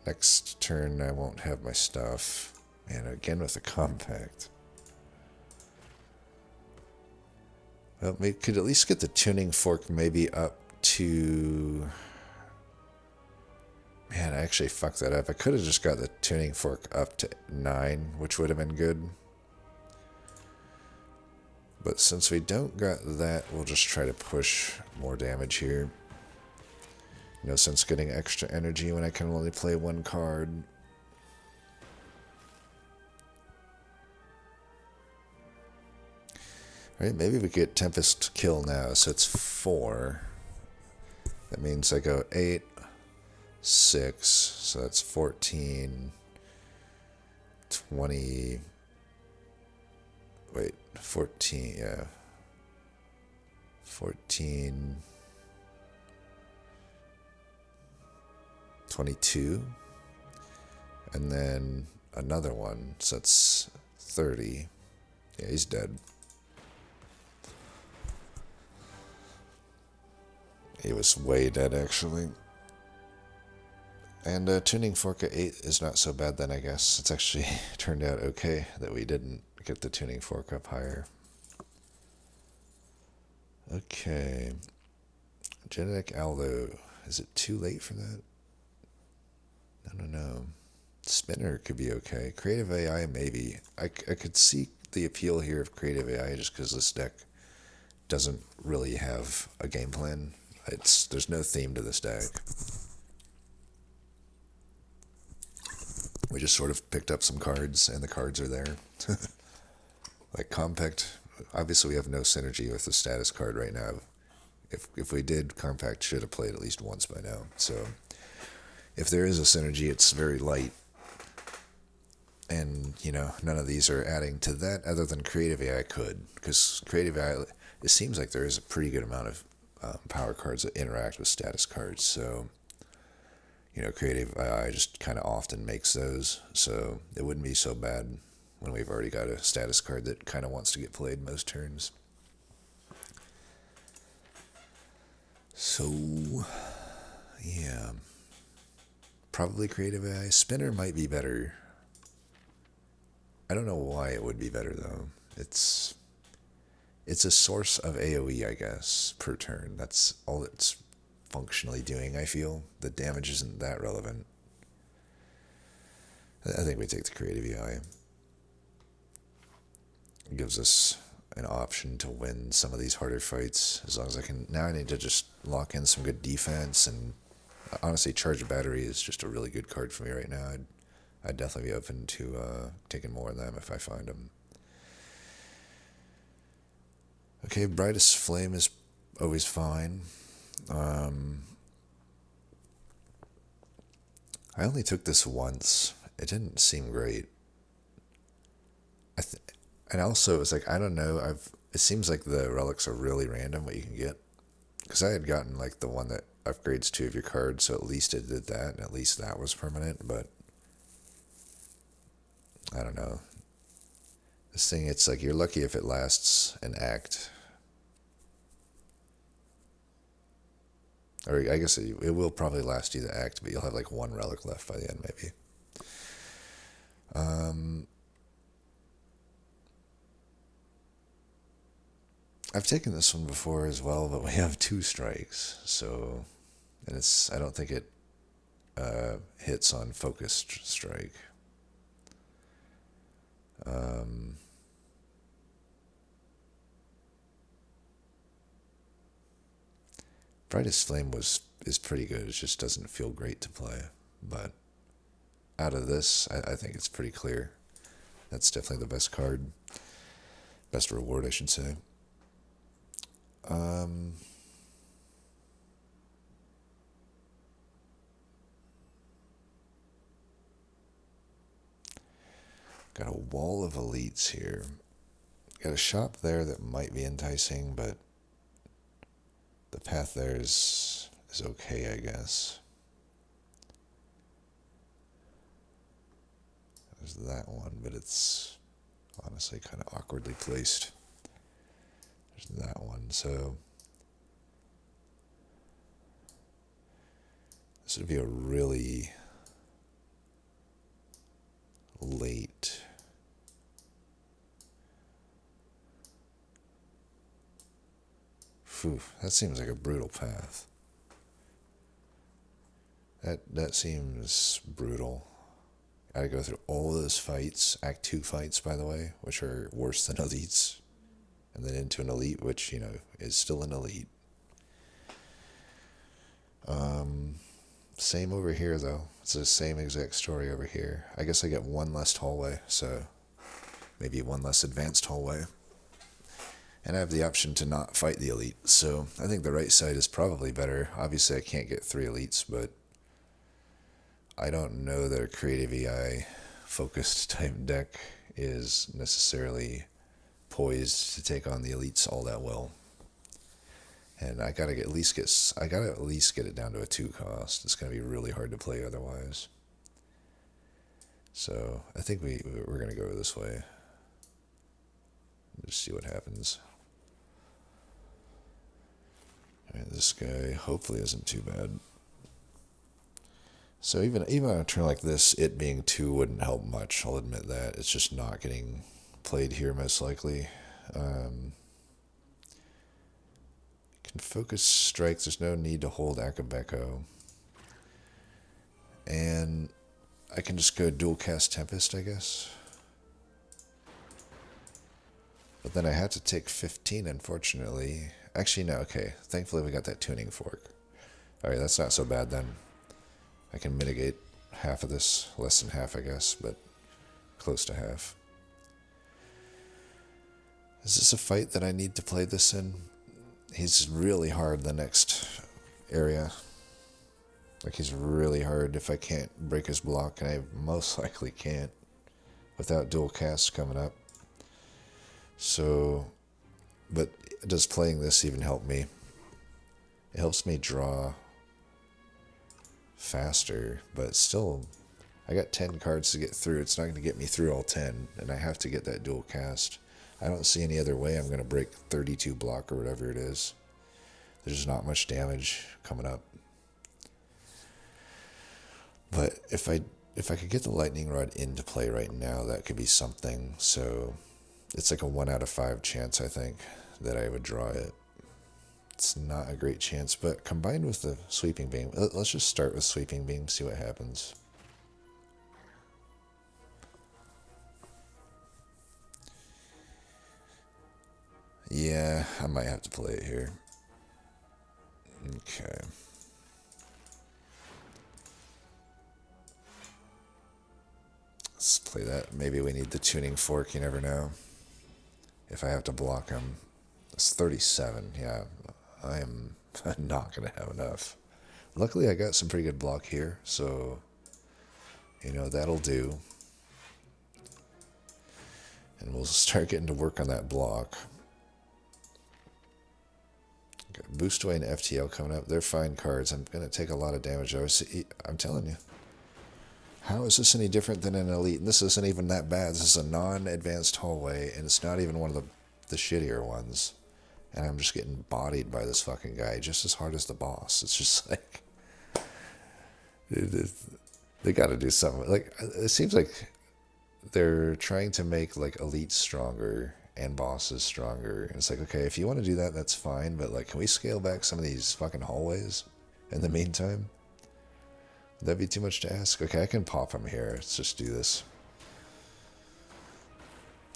Next turn, I won't have my stuff. And again with the compact. Well, we could at least get the tuning fork maybe up to... Man, I actually fucked that up. I could have just got the tuning fork up to 9, which would have been good. But since we don't got that, we'll just try to push more damage here. No sense getting extra energy when I can only play one card. Alright, maybe we get Tempest kill now, so it's 4. That means I go 8, 6, so that's 14, 20, wait, 14, yeah, 14, 22, and then another one, so that's 30. Yeah, he's dead. He was way dead, actually. And tuning fork at 8 is not so bad then, I guess. It's actually turned out okay that we didn't get the tuning fork up higher. Okay. Genetic Aldo. Is it too late for that? No. Spinner could be okay. Creative AI, maybe. I could see the appeal here of Creative AI just because this deck doesn't really have a game plan. There's no theme to this deck. We just sort of picked up some cards, and the cards are there. Like Compact, obviously we have no synergy with the status card right now. If we did, Compact should have played at least once by now. So if there is a synergy, it's very light. And, none of these are adding to that other than Creative AI could. Because Creative AI, it seems like there is a pretty good amount of power cards that interact with status cards. So, Creative AI just kind of often makes those. So it wouldn't be so bad when we've already got a status card that kind of wants to get played most turns. So, yeah. Probably Creative AI. Spinner might be better. I don't know why it would be better, though. It's a source of AoE, I guess, per turn. That's all it's functionally doing, I feel. The damage isn't that relevant. I think we take the Creative AI. It gives us an option to win some of these harder fights, as long as I can. Now I need to just lock in some good defense, and honestly, Charge Battery is just a really good card for me right now. I'd definitely be open to taking more of them if I find them. Okay, Brightest Flame is always fine. I only took this once. It didn't seem great. And also, it was like, I don't know, it seems like the relics are really random what you can get. Because I had gotten like the one that upgrades 2 of your cards, so at least it did that, and at least that was permanent, but I don't know. This thing, it's like you're lucky if it lasts an act. Or I guess it will probably last you the act, but you'll have like 1 relic left by the end, maybe. I've taken this one before as well, but we have 2 strikes, so, and I don't think it hits on focused strike. Brightest Flame is pretty good. It just doesn't feel great to play. But out of this, I think it's pretty clear. That's definitely the best card. Best reward, I should say. Got a wall of elites here. Got a shop there that might be enticing, but the path there is okay, I guess. There's that one, but it's honestly kind of awkwardly placed. There's that one, so this would be a really late that seems like a brutal path. That seems brutal. I gotta go through all those fights, Act 2 fights, by the way, which are worse than elites, and then into an elite, which, you know, is still an elite. Same over here, though. It's the same exact story over here. I guess I get one less hallway, so maybe one less advanced hallway. And I have the option to not fight the elite, so I think the right side is probably better. Obviously, I can't get 3 elites, but I don't know that a creative EI focused type deck is necessarily poised to take on the elites all that well. And I gotta at least get it down to a 2 cost. It's gonna be really hard to play otherwise. So I think we're gonna go this way. Just see what happens. Alright, this guy hopefully isn't too bad. So even on a turn like this, it being 2 wouldn't help much. I'll admit that. It's just not getting played here most likely. Can focus strike. There's no need to hold Akabeko. And I can just go dual cast Tempest, I guess. But then I have to take 15, unfortunately. Actually, no, okay. Thankfully, we got that tuning fork. Alright, that's not so bad then. I can mitigate half of this. Less than half, I guess, but close to half. Is this a fight that I need to play this in? He's really hard the next area. Like, he's really hard if I can't break his block, and I most likely can't without dual casts coming up. So, but does playing this even help me? It helps me draw faster, but still, I got 10 cards to get through. It's not going to get me through all 10, and I have to get that dual cast. I don't see any other way I'm going to break 32 block or whatever it is. There's not much damage coming up. But if I could get the lightning rod into play right now, that could be something. So it's like a 1 out of 5 chance, I think, that I would draw it. It's not a great chance, but combined with the sweeping beam, let's just start with sweeping beam, see what happens. Yeah, I might have to play it here. Okay. Let's play that. Maybe we need the tuning fork, you never know. If I have to block him. It's 37, yeah. I am not going to have enough. Luckily, I got some pretty good block here, so, you know, that'll do. And we'll start getting to work on that block. Okay, boost away and FTL coming up. They're fine cards. I'm going to take a lot of damage. I'm telling you. How is this any different than an elite? And this isn't even that bad. This is a non-advanced hallway, and it's not even one of the shittier ones. And I'm just getting bodied by this fucking guy just as hard as the boss. It's just like, they got to do something. Like, it seems like they're trying to make like elites stronger and bosses stronger. And it's like, okay, if you want to do that, that's fine. But like, can we scale back some of these fucking hallways in the meantime? That'd be too much to ask. Okay, I can pop him here. Let's just do this.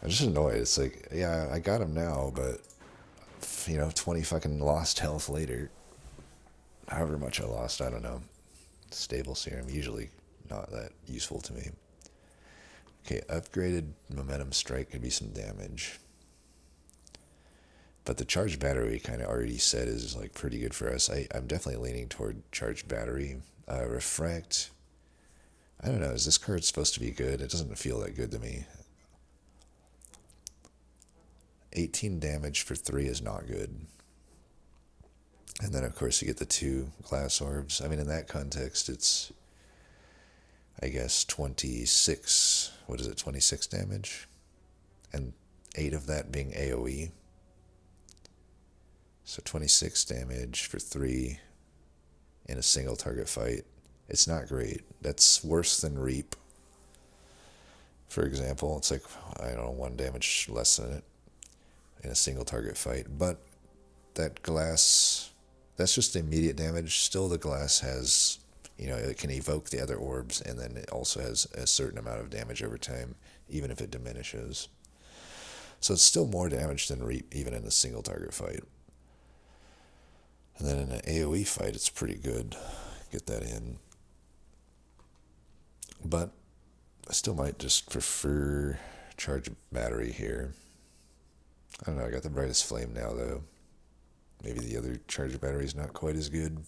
I'm just annoyed. It's like, yeah, I got him now, but, 20 fucking lost health later. However much I lost, I don't know. Stable serum, usually not that useful to me. Okay, upgraded momentum strike could be some damage. But the charged battery kind of already said is like pretty good for us. I'm definitely leaning toward charged battery. Refract. I don't know, is this card supposed to be good? It doesn't feel that good to me. 18 damage for 3 is not good. And then, of course, you get the 2 glass orbs. I mean, in that context, it's, I guess, 26, 26 damage? And 8 of that being AoE. So 26 damage for 3 in a single target fight. It's not great. That's worse than Reap. For example, it's like, I don't know, 1 damage less than it in a single target fight. But that glass, that's just immediate damage. Still, the glass has, it can evoke the other orbs, and then it also has a certain amount of damage over time, even if it diminishes. So it's still more damage than Reap, even in a single target fight. And then in an AoE fight, it's pretty good. Get that in. But I still might just prefer charge battery here. I don't know, I got the brightest flame now, though. Maybe the other charge battery is not quite as good.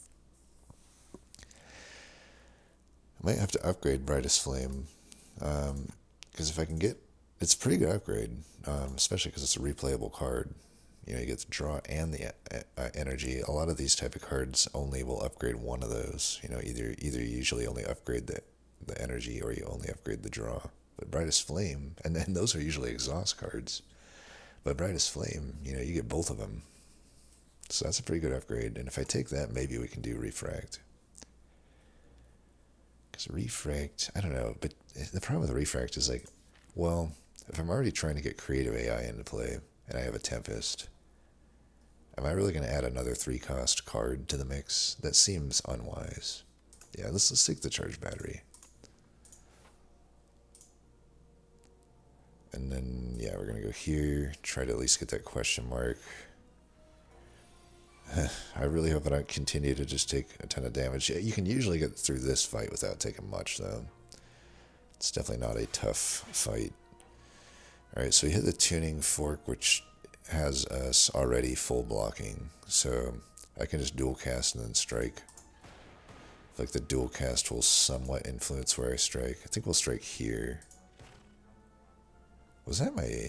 I might have to upgrade brightest flame. Because if I can get... It's a pretty good upgrade, especially because it's a replayable card. You get the draw and the energy. A lot of these type of cards only will upgrade one of those. Either you usually only upgrade the energy or you only upgrade the draw. But brightest flame, and then those are usually exhaust cards. But brightest flame, you get both of them. So that's a pretty good upgrade. And if I take that, maybe we can do refract. Because refract, I don't know. But the problem with refract is like, well, if I'm already trying to get creative AI into play, and I have a Tempest, am I really going to add another 3-cost card to the mix? That seems unwise. Yeah, let's take the charge battery. And then, yeah, we're going to go here, try to at least get that question mark. I really hope I don't continue to just take a ton of damage. You can usually get through this fight without taking much, though. It's definitely not a tough fight. Alright, so we hit the tuning fork, which has us already full blocking. So I can just dual cast and then strike. I feel like the dual cast will somewhat influence where I strike. I think we'll strike here. Was that my...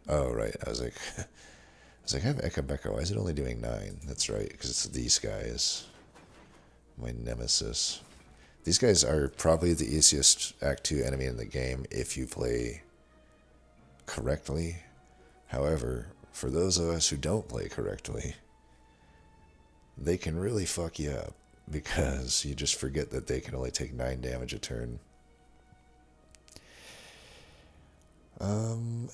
Oh, right. I was like, I have Eka. Why is it only doing 9? That's right, because it's these guys. My nemesis. These guys are probably the easiest Act 2 enemy in the game if you play correctly. However, for those of us who don't play correctly, they can really fuck you up because you just forget that they can only take 9 damage a turn.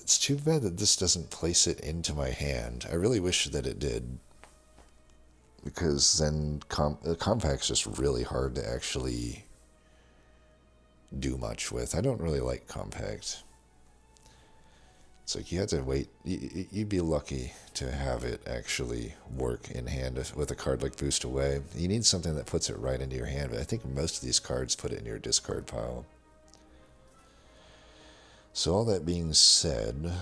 It's too bad that this doesn't place it into my hand. I really wish that it did. Because then Compact's just really hard to actually do much with. I don't really like Compact. It's like you have to wait. You'd be lucky to have it actually work in hand with a card like Boost Away. You need something that puts it right into your hand, but I think most of these cards put it in your discard pile. So all that being said,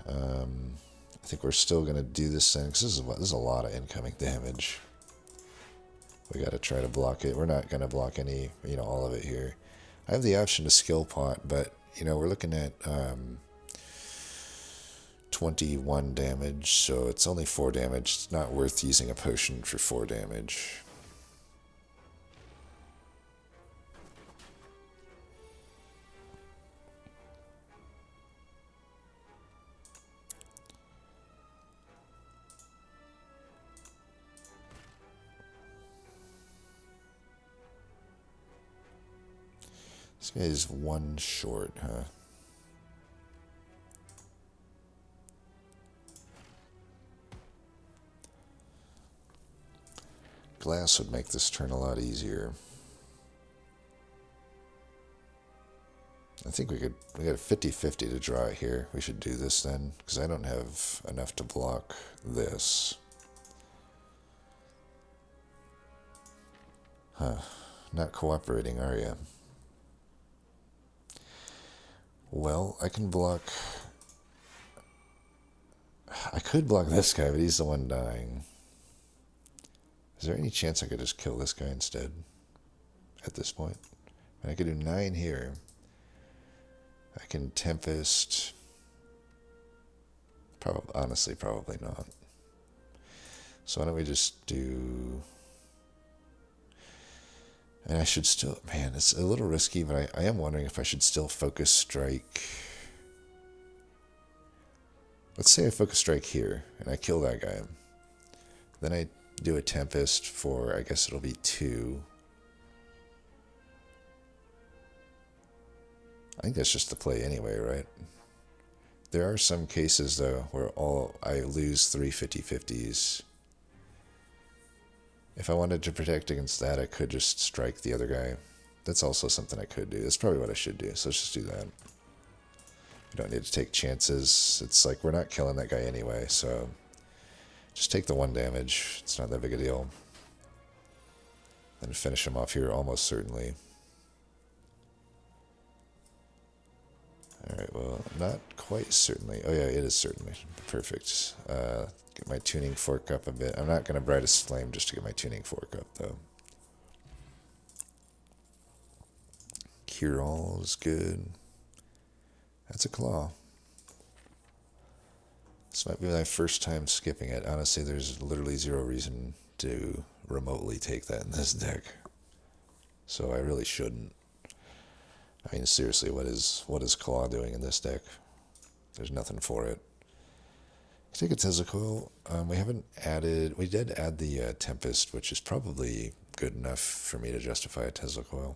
I think we're still going to do this thing, because this is a lot of incoming damage. We got to try to block it. We're not going to block any, all of it here. I have the option to skill pot, but, we're looking at 21 damage, so it's only 4 damage. It's not worth using a potion for 4 damage. This guy is 1 short, huh? glass would make this turn a lot easier. I think we got a 50-50 to draw it here. We should do this then, because I don't have enough to block this. Huh. Not cooperating, are you? Well, I can block... I could block this guy, but he's the one dying. Is there any chance I could just kill this guy instead? At this point? And I could do 9 here. I can Tempest. Honestly, probably not. So why don't we just do... And I should still... Man, it's a little risky, but I am wondering if I should still Focus Strike. Let's say I Focus Strike here, and I kill that guy. Then I do a Tempest for, I guess it'll be 2. I think that's just the play anyway, right? There are some cases, though, where I lose 3 50-50s. If I wanted to protect against that, I could just strike the other guy. That's also something I could do. That's probably what I should do, so let's just do that. We don't need to take chances. It's like we're not killing that guy anyway, so just take the 1 damage. It's not that big a deal. Then finish him off here almost certainly. Alright, well, not quite certainly. Oh yeah, it is certainly. Perfect. Get my tuning fork up a bit. I'm not going to Brightest Flame just to get my tuning fork up, though. Cure All is good. That's a claw. This might be my first time skipping it. Honestly, there's literally 0 reason to remotely take that in this deck. So I really shouldn't. I mean, seriously, what is Claw doing in this deck? There's nothing for it. Take a Tezuko. We haven't added... We did add the Tempest, which is probably good enough for me to justify a Tezuko.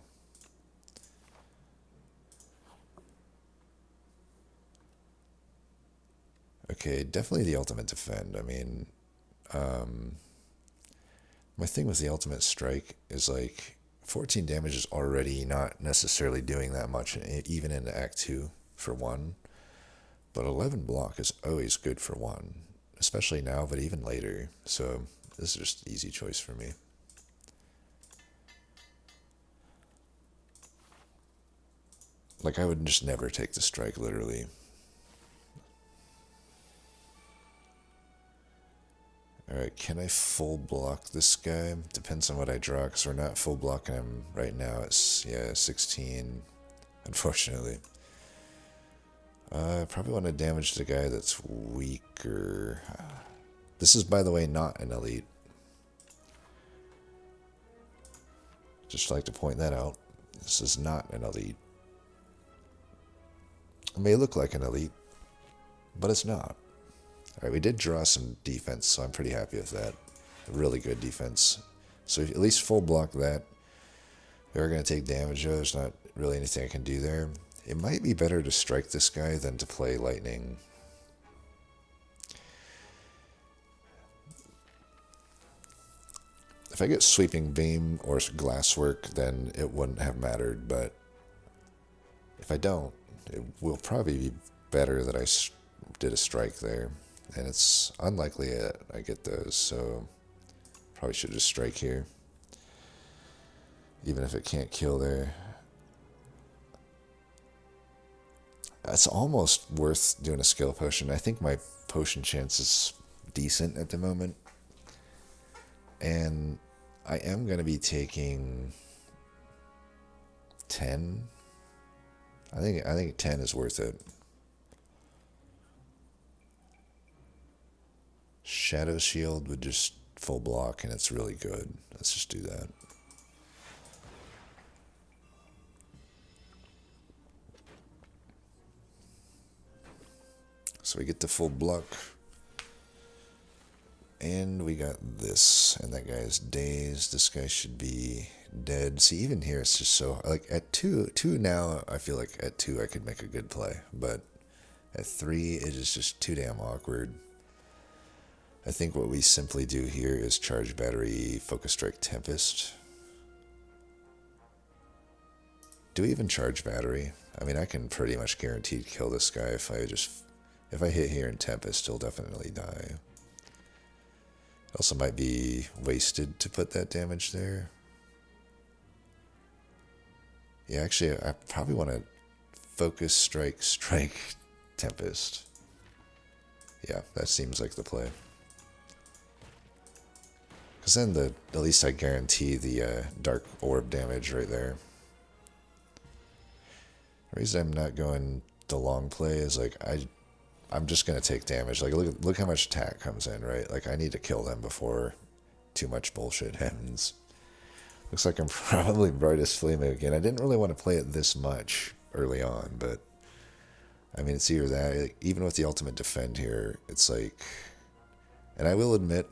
Okay, definitely the Ultimate Defend. I mean, my thing with the Ultimate Strike is like 14 damage is already not necessarily doing that much, even in Act 2 for 1. But 11 block is always good for 1, especially now, but even later. So this is just an easy choice for me. Like, I would just never take the strike, literally. Alright, can I full block this guy? Depends on what I draw, because we're not full blocking him right now. It's, yeah, 16, unfortunately. I probably want to damage the guy that's weaker. This is, by the way, not an elite. Just like to point that out. This is not an elite. It may look like an elite, but it's not. Alright, we did draw some defense, so I'm pretty happy with that. Really good defense. So at least full block that. We are going to take damage, though. There's not really anything I can do there. It might be better to strike this guy than to play lightning. If I get sweeping beam or glasswork, then it wouldn't have mattered, but if I don't, it will probably be better that I did a strike there. And it's unlikely that I get those, so probably should just strike here. Even if it can't kill there. It's almost worth doing a skill potion. I think my potion chance is decent at the moment. And I am going to be taking 10. I think 10 is worth it. Shadow Shield would just full block, and it's really good. Let's just do that. So we get the full block. And we got this. And that guy is dazed. This guy should be dead. See, even here, it's just so... Like, at 2 now, I feel like at 2 I could make a good play. But at 3, it is just too damn awkward. I think what we simply do here is charge battery, focus strike, tempest. Do we even charge battery? I mean, I can pretty much guaranteed kill this guy if I hit here in tempest, he'll definitely die. Also might be wasted to put that damage there. Yeah, actually, I probably want to focus strike, tempest. Yeah, that seems like the play. Because then at least I guarantee the dark orb damage right there. The reason I'm not going the long play is like I'm just gonna take damage. Like look how much attack comes in, right? Like I need to kill them before too much bullshit happens. Looks like I'm probably brightest flame again. I didn't really want to play it this much early on, but I mean it's either that. Even with the ultimate defend here, it's like, and I will admit,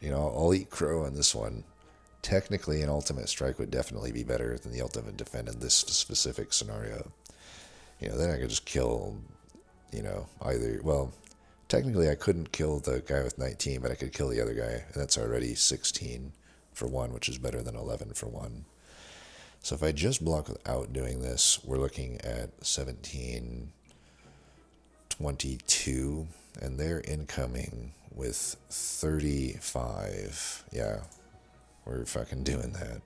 you know, I'll eat crow on this one. Technically, an ultimate strike would definitely be better than the ultimate defend in this specific scenario. You know, then I could just kill, you know, either, well, technically I couldn't kill the guy with 19, but I could kill the other guy, and that's already 16 for 1, which is better than 11 for 1. So if I just block without doing this, we're looking at 17, 22, and they're incoming with 35. Yeah, we're fucking doing that.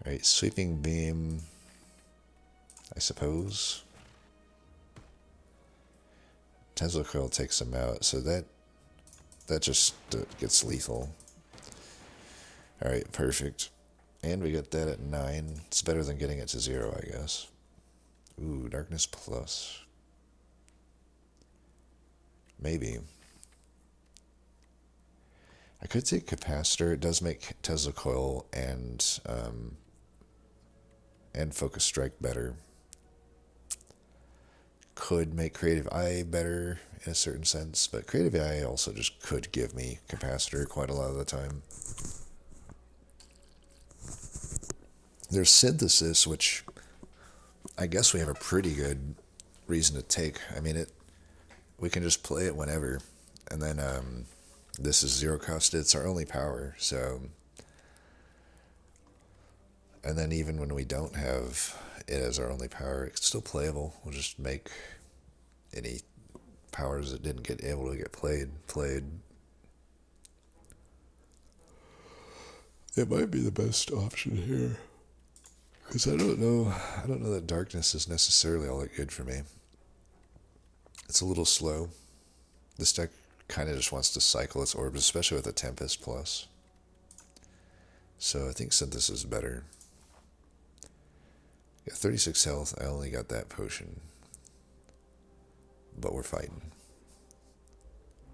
All right, sweeping beam, I suppose. Tesla coil takes him out, so that just gets lethal. Alright, perfect. And we got that at 9. It's better than getting it to 0, I guess. Ooh, darkness plus. Maybe. I could take capacitor. It does make Tesla coil and focus strike better. Could make creative eye better in a certain sense, but creative eye also just could give me capacitor quite a lot of the time. There's synthesis, which I guess we have a pretty good reason to take. I mean, we can just play it whenever, and then this is zero cost. It's our only power, so. And then even when we don't have it as our only power, it's still playable. We'll just make any powers that didn't get able to get played. It might be the best option here. Because I don't know that darkness is necessarily all that good for me. It's a little slow. This deck kind of just wants to cycle its orbs, especially with a Tempest Plus. So I think Synthesis is better. Got 36 health. I only got that potion. But we're fighting.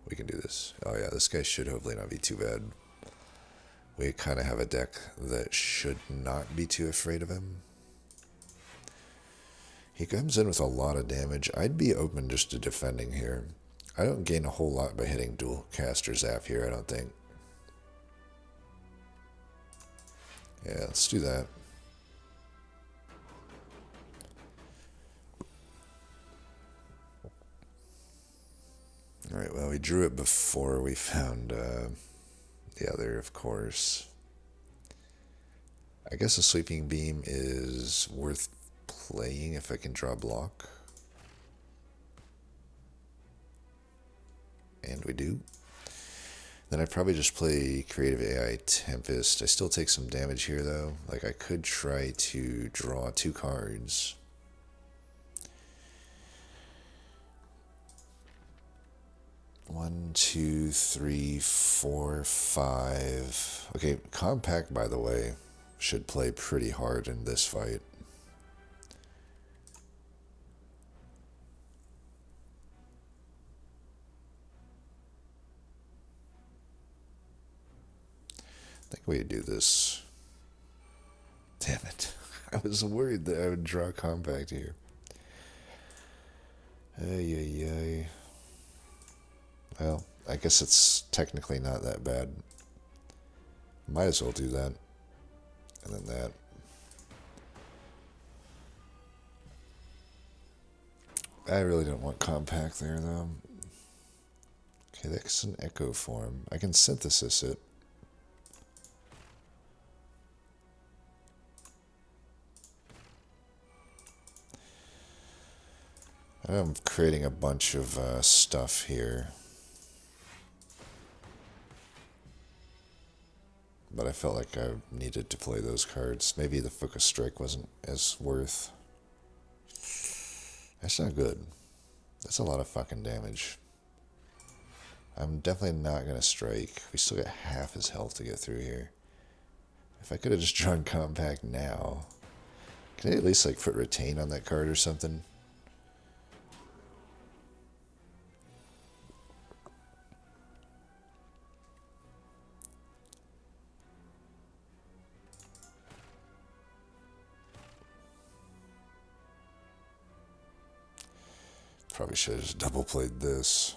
We can do this. Oh yeah, this guy should hopefully not be too bad. We kind of have a deck that should not be too afraid of him. He comes in with a lot of damage. I'd be open just to defending here. I don't gain a whole lot by hitting dual caster zap here, I don't think. Yeah, let's do that. Alright, well, we drew it before we found the other, of course. I guess a Sweeping Beam is worth playing if I can draw block. And we do. Then I'd probably just play Creative AI Tempest. I still take some damage here, though. Like, I could try to draw 2 cards. One, two, three, four, 5. Okay, Compact, by the way, should play pretty hard in this fight. I think we do this. Damn it. I was worried that I would draw Compact here. Ay. Well, I guess it's technically not that bad. Might as well do that. And then that. I really don't want Compact there, though. Okay, that's an echo form. I can synthesis it. I'm creating a bunch of stuff here. But I felt like I needed to play those cards. Maybe the Focus Strike wasn't as worth. That's not good. That's a lot of fucking damage. I'm definitely not going to strike. We still got half his health to get through here. If I could have just drawn Compact now. Can I at least like put Retain on that card or something? Probably should have just double played this.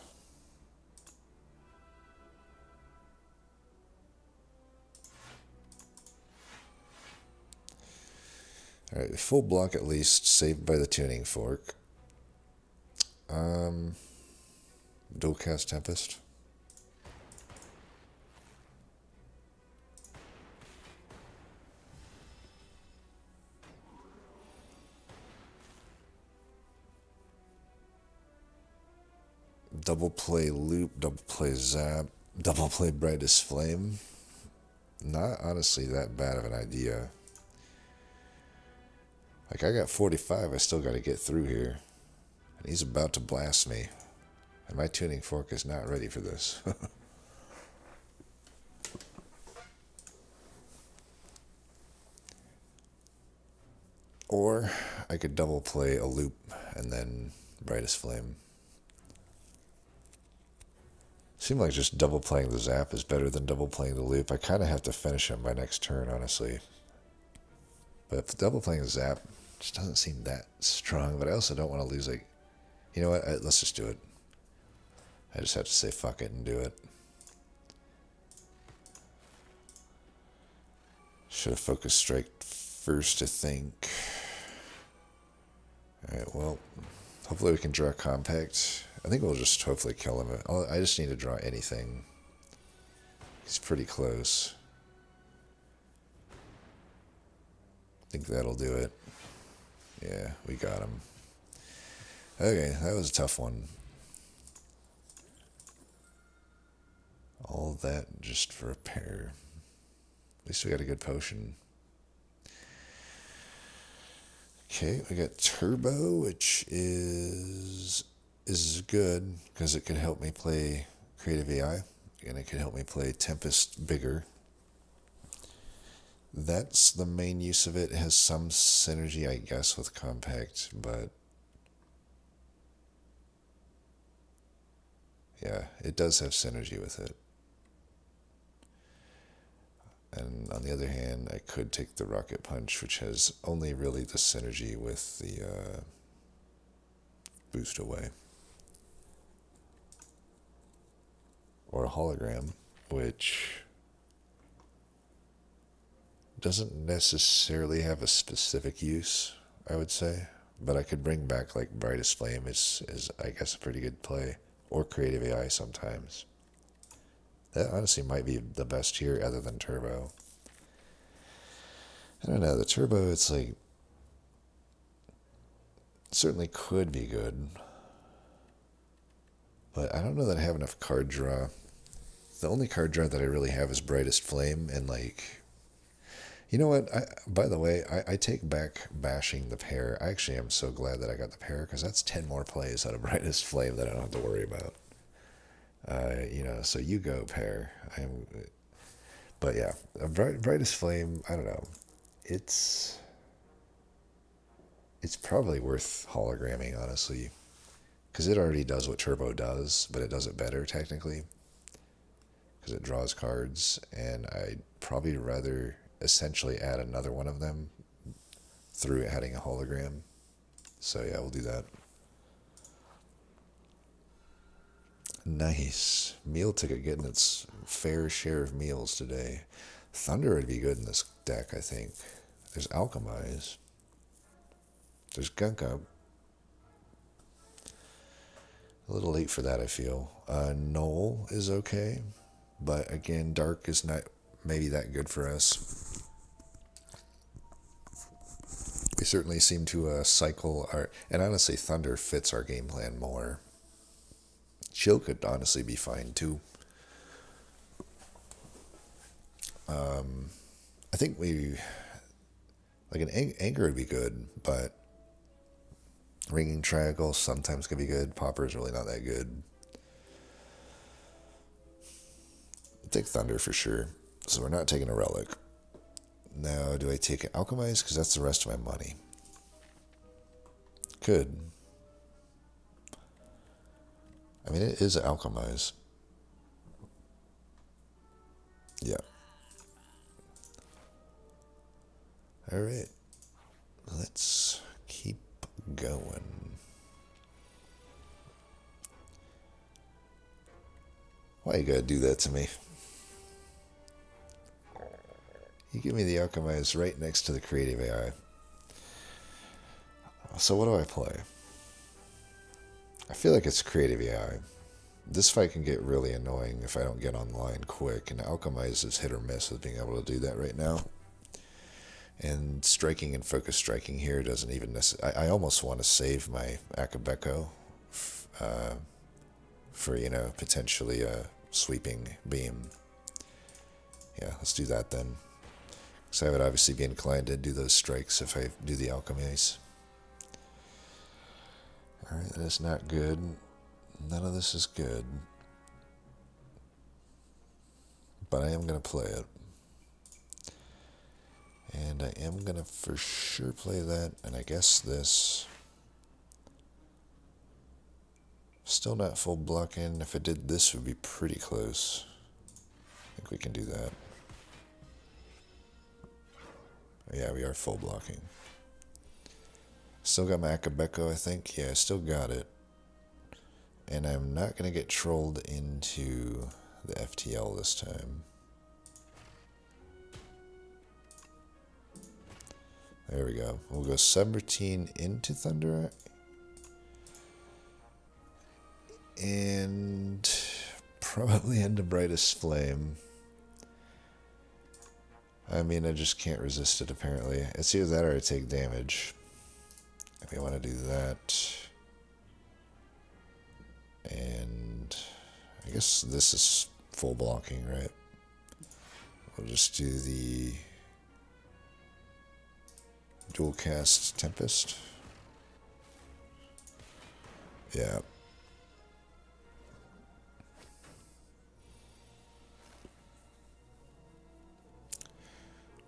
Alright, full block at least, saved by the tuning fork. Dual cast Tempest. Double play Loop, double play Zap, double play Brightest Flame. Not honestly that bad of an idea. Like, I got 45, I still got to get through here. And he's about to blast me. And my tuning fork is not ready for this. Or I could double play a Loop and then Brightest Flame. Seemed like just double playing the Zap is better than double playing the Loop. I kind of have to finish him by next turn, honestly. But double playing the Zap just doesn't seem that strong. But I also don't want to lose, like... You know what? Let's just do it. I just have to say fuck it and do it. Should have Focus Strike first, I think. Alright, well, hopefully we can draw Compact. I think we'll just hopefully kill him. I just need to draw anything. He's pretty close. I think that'll do it. Yeah, we got him. Okay, that was a tough one. All that just for a pair. At least we got a good potion. Okay, we got Turbo, which is good because it can help me play Creative AI, and it can help me play Tempest bigger. That's the main use of it. It has some synergy, I guess, with Compact, but yeah, it does have synergy with it. And on the other hand, I could take the Rocket Punch, which has only really the synergy with the boost away. Or a Hologram, which doesn't necessarily have a specific use, I would say. But I could bring back, like, Brightest Flame is I guess, a pretty good play. Or Creative AI sometimes. That honestly might be the best here other than Turbo. I don't know, the Turbo, it's like... It certainly could be good. But I don't know that I have enough card draw. The only card draw that I really have is Brightest Flame, and like... You know what? By the way, I take back bashing the pair. I actually am so glad that I got the pair, because that's 10 more plays out of Brightest Flame that I don't have to worry about. You know, so you go, pair. But yeah, Brightest Flame, I don't know. It's probably worth hologramming, honestly. Because it already does what Turbo does, but it does it better, technically. Because it draws cards, and I'd probably rather essentially add another one of them through adding a hologram. So yeah, we'll do that. Nice. Meal ticket getting its fair share of meals today. Thunder would be good in this deck, I think. There's Alchemize. There's Gunk Up. A little late for that, I feel. Null is okay, but again, dark is not maybe that good for us. We certainly seem to cycle our... And honestly, Thunder fits our game plan more. Chill could honestly be fine, too. I think we... Like an Anchor would be good, but... Ringing Triangle sometimes can be good. Popper is really not that good. I'll take Thunder for sure. So we're not taking a Relic. Now, do I take an Alchemize? Because that's the rest of my money. Could. I mean, it is an Alchemize. Yeah. Alright. Let's keep going. Why you gotta do that to me? You give me the Alchemize right next to the Creative AI. So what do I play? I feel like it's Creative AI. This fight can get really annoying if I don't get online quick, and Alchemize is hit or miss with being able to do that right now. And striking and focus striking here doesn't even necessarily... I almost want to save my Akabeko for, potentially a sweeping beam. Yeah, let's do that then. Because I would obviously be inclined to do those strikes if I do the Alchemies. Alright, that is not good. None of this is good. But I am going to play it. And I am going to for sure play that. And I guess this. Still not full blocking. If I did this, it would be pretty close. I think we can do that. Yeah, we are full blocking. Still got my Akabeko, I think. Yeah, I still got it. And I'm not going to get trolled into the FTL this time. There we go. We'll go Subroutine into Thunder. And probably into Brightest Flame. I mean, I just can't resist it, apparently. It's either that or I take damage. If we want to do that. And I guess this is full blocking, right? We'll just do the dual cast Tempest. Yeah.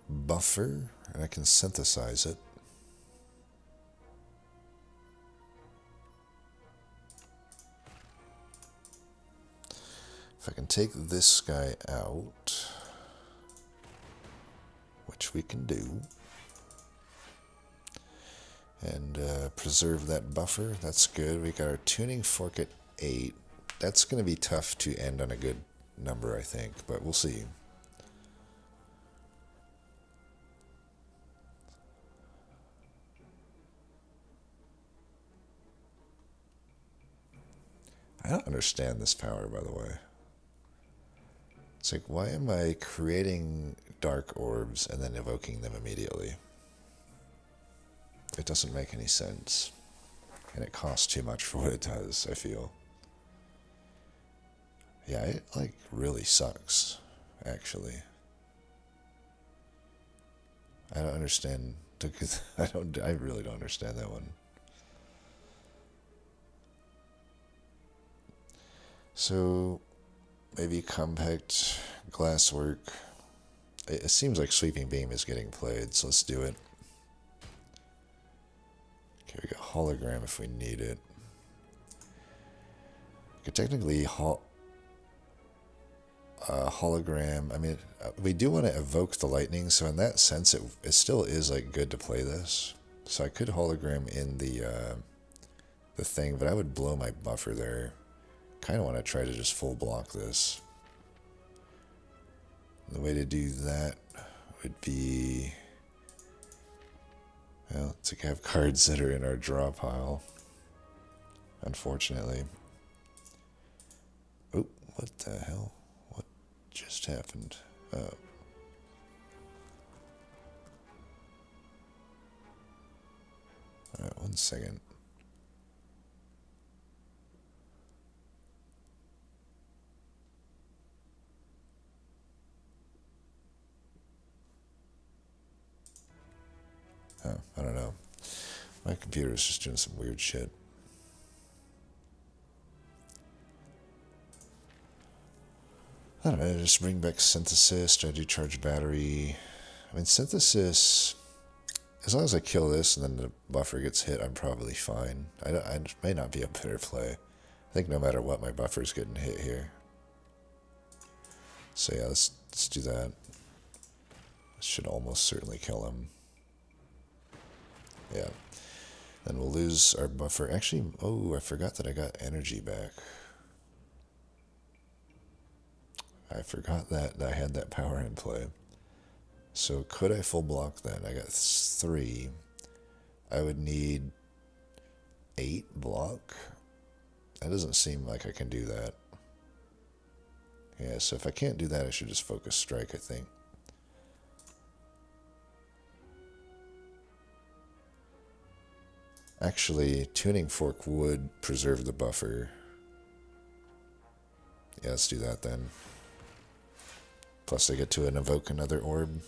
Buffer, and I can synthesize it. If I can take this guy out, which we can do, and preserve that buffer, that's good. We got our tuning fork at 8. That's going to be tough to end on a good number, I think, but we'll see. I don't understand this power, by the way. It's like, why am I creating dark orbs and then evoking them immediately? It doesn't make any sense. And it costs too much for what it does, I feel. Yeah, it, like, really sucks, actually. I don't understand. I really don't understand that one. So, maybe compact glasswork. It seems like Sweeping Beam is getting played, so let's do it. Okay, we got hologram if we need it. We could technically hologram. I mean, we do want to evoke the lightning, so in that sense, it still is like good to play this. So I could hologram in the thing, but I would blow my buffer there. Kind of want to try to just full block this. The way to do that would be, well, to have cards that are in our draw pile, unfortunately. What the hell? What just happened? Alright, 1 second. Oh, I don't know. My computer is just doing some weird shit. I don't know, just bring back synthesis, try to charge battery. I mean, synthesis, as long as I kill this and then the buffer gets hit, I'm probably fine. I may not be a better play. I think no matter what, my buffer's getting hit here. So yeah, let's do that. This should almost certainly kill him. Yeah. Then we'll lose our buffer. Actually, oh, I forgot that I got energy back. I forgot that I had that power in play. So could I full block then? I got 3. I would need 8 block. That doesn't seem like I can do that. Yeah, so if I can't do that, I should just focus strike, I think. Actually, tuning fork would preserve the buffer. Yeah, let's do that then. Plus I get to invoke another orb.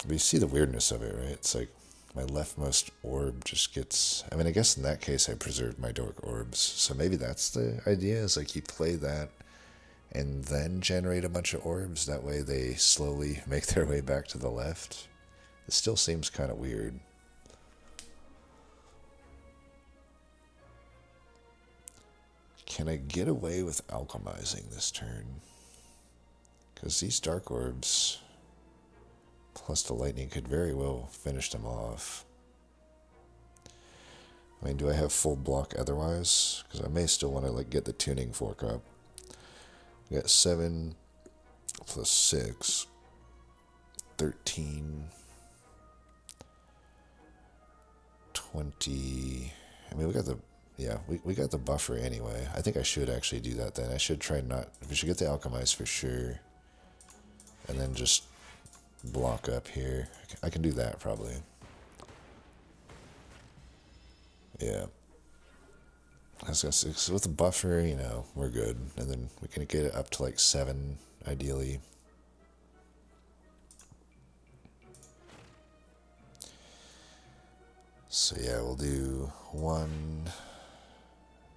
But you see the weirdness of it, right? It's like my leftmost orb just gets... I mean, I guess in that case I preserved my dork orbs. So maybe that's the idea, is like you play that and then generate a bunch of orbs. That way they slowly make their way back to the left. It still seems kind of weird. Can I get away with alchemizing this turn? Because these dark orbs, plus the lightning, could very well finish them off. I mean, do I have full block otherwise? Because I may still want to like get the tuning fork up. We got 7 plus 6, 13, 20. I mean, we got the... Yeah, we got the buffer anyway. I think I should actually do that then. I should try not... We should get the alchemize for sure. And then just block up here. I can do that probably. Yeah. I was gonna say, so with the buffer, you know, we're good. And then we can get it up to like 7, ideally. So yeah, we'll do 1...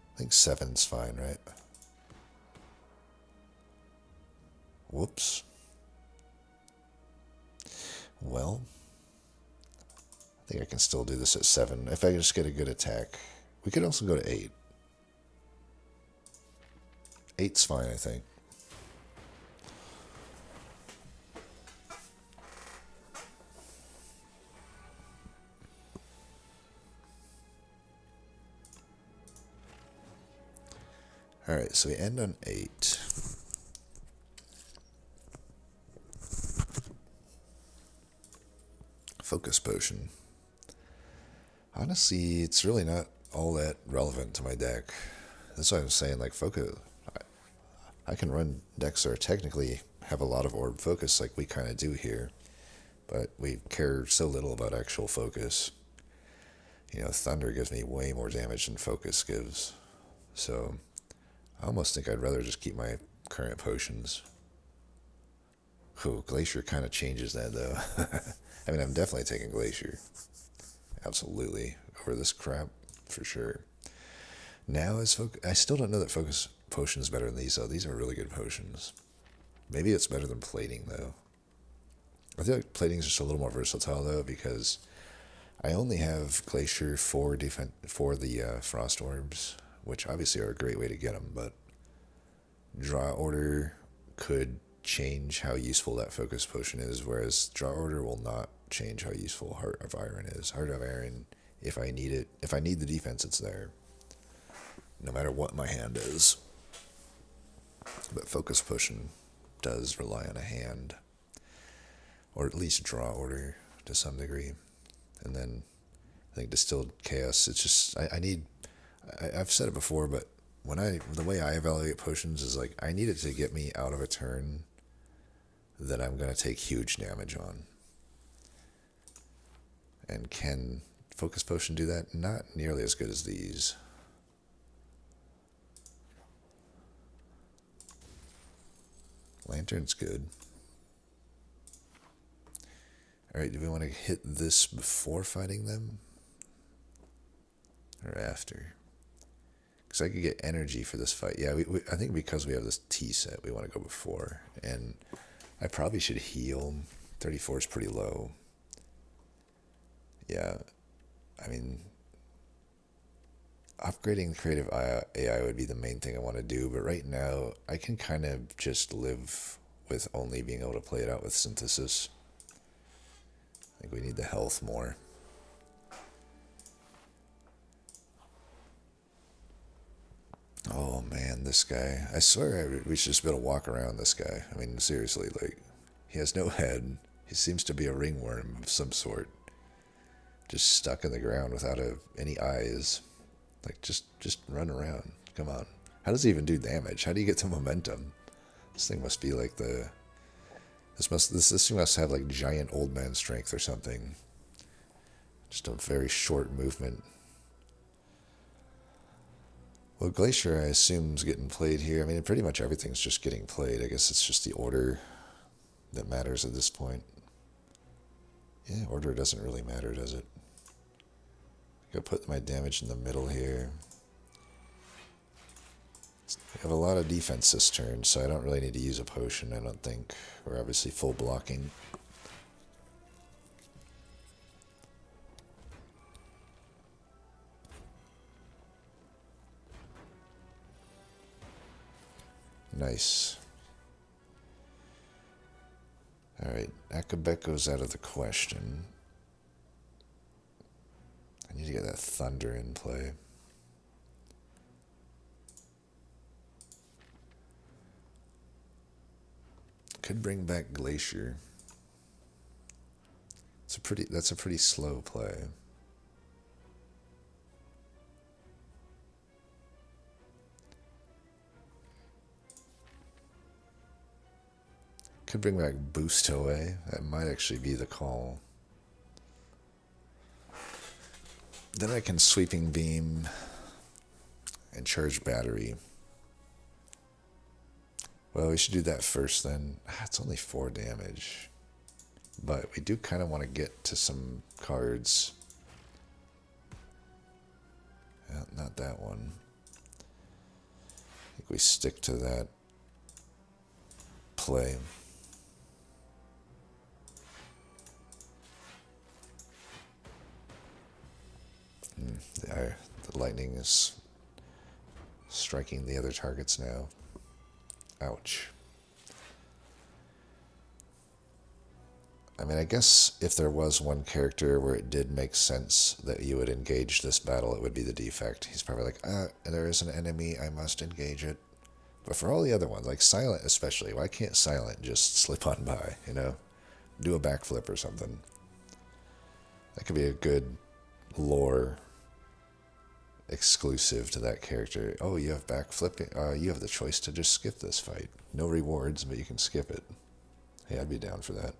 I think 7's fine, right? Whoops. Well, I think I can still do this at 7. If I just get a good attack. We could also go to 8. 8's fine, I think. Alright, so we end on 8. Focus potion. Honestly, it's really not all that relevant to my deck. That's why I'm saying, like, focus. I can run decks that are technically have a lot of orb focus like we kind of do here, but we care so little about actual focus. You know, Thunder gives me way more damage than focus gives. So I almost think I'd rather just keep my current potions. Ooh, Glacier kind of changes that, though. I mean, I'm definitely taking Glacier. Absolutely. Over this crap, for sure. Now is focus... I still don't know that focus potion's better than these, though. These are really good potions. Maybe it's better than plating, though. I feel like plating's just a little more versatile, though, because I only have Glacier for the Frost Orbs, which obviously are a great way to get them, but Draw Order could change how useful that focus potion is, whereas Draw Order will not change how useful Heart of Iron is. Heart of Iron, if I need it, if I need the defense, it's there, no matter what my hand is. But focus potion does rely on a hand, or at least Draw Order to some degree. And then I think Distilled Chaos, it's just, I need I've said it before, but the way I evaluate potions is like I need it to get me out of a turn that I'm gonna take huge damage on. And can Focus Potion do that? Not nearly as good as these. Lantern's good. Alright, do we want to hit this before fighting them? Or after? Because I could get energy for this fight. Yeah, I think because we have this T set, we want to go before. And I probably should heal. 34 is pretty low. Yeah, I mean, upgrading creative AI would be the main thing I want to do, but right now I can kind of just live with only being able to play it out with synthesis. I think we need the health more. Oh man, this guy. I swear we should just be able to walk around this guy. I mean, seriously, like, he has no head. He seems to be a ringworm of some sort. Just stuck in the ground without any eyes. Like, just run around. Come on. How does he even do damage? How do you get to momentum? This thing must be like this thing must have like giant old man strength or something. Just a very short movement. Well, Glacier, I assume, is getting played here. I mean, pretty much everything's just getting played. I guess it's just the order that matters at this point. Yeah, order doesn't really matter, does it? I'll put my damage in the middle here. I have a lot of defense this turn, so I don't really need to use a potion, I don't think. We're obviously full blocking. Nice. Alright, Akabeko's out of the question. I need to get that thunder in play. Could bring back Glacier. That's a pretty slow play. Could bring back Boost away. That might actually be the call. Then I can Sweeping Beam and Charge Battery. Well, we should do that first then. It's only 4 damage. But we do kind of want to get to some cards. Not that one. I think we stick to that play. The lightning is striking the other targets now. Ouch. I mean, I guess if there was one character where it did make sense that you would engage this battle, it would be the Defect. He's probably like, there is an enemy, I must engage it. But for all the other ones, like Silent especially, why can't Silent just slip on by, you know? Do a backflip or something. That could be a good lore exclusive to that character. Oh, you have backflipping? You have the choice to just skip this fight. No rewards, but you can skip it. Hey, I'd be down for that.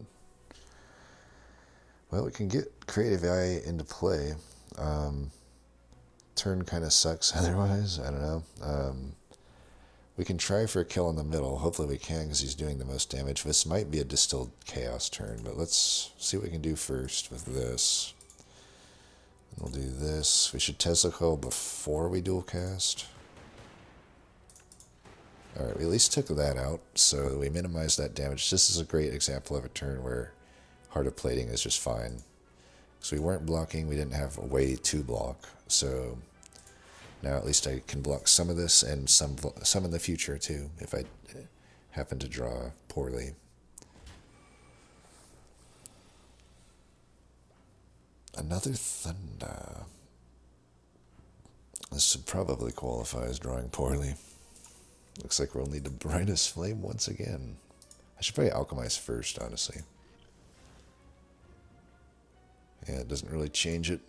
Well, we can get creative AI into play. Turn kind of sucks otherwise. I don't know. We can try for a kill in the middle. Hopefully we can because he's doing the most damage. This might be a Distilled Chaos turn, but let's see what we can do first with this. We'll do this. We should Tesla Coil before we dual cast. Alright, we at least took that out, so we minimized that damage. This is a great example of a turn where Heart of Plating is just fine. So we weren't blocking, we didn't have a way to block, so now at least I can block some of this and some in the future too, if I happen to draw poorly. Another Thunder. This probably qualifies drawing poorly. Looks like we'll need to Brightest Flame once again. I should probably Alchemize first, honestly. Yeah, it doesn't really change it.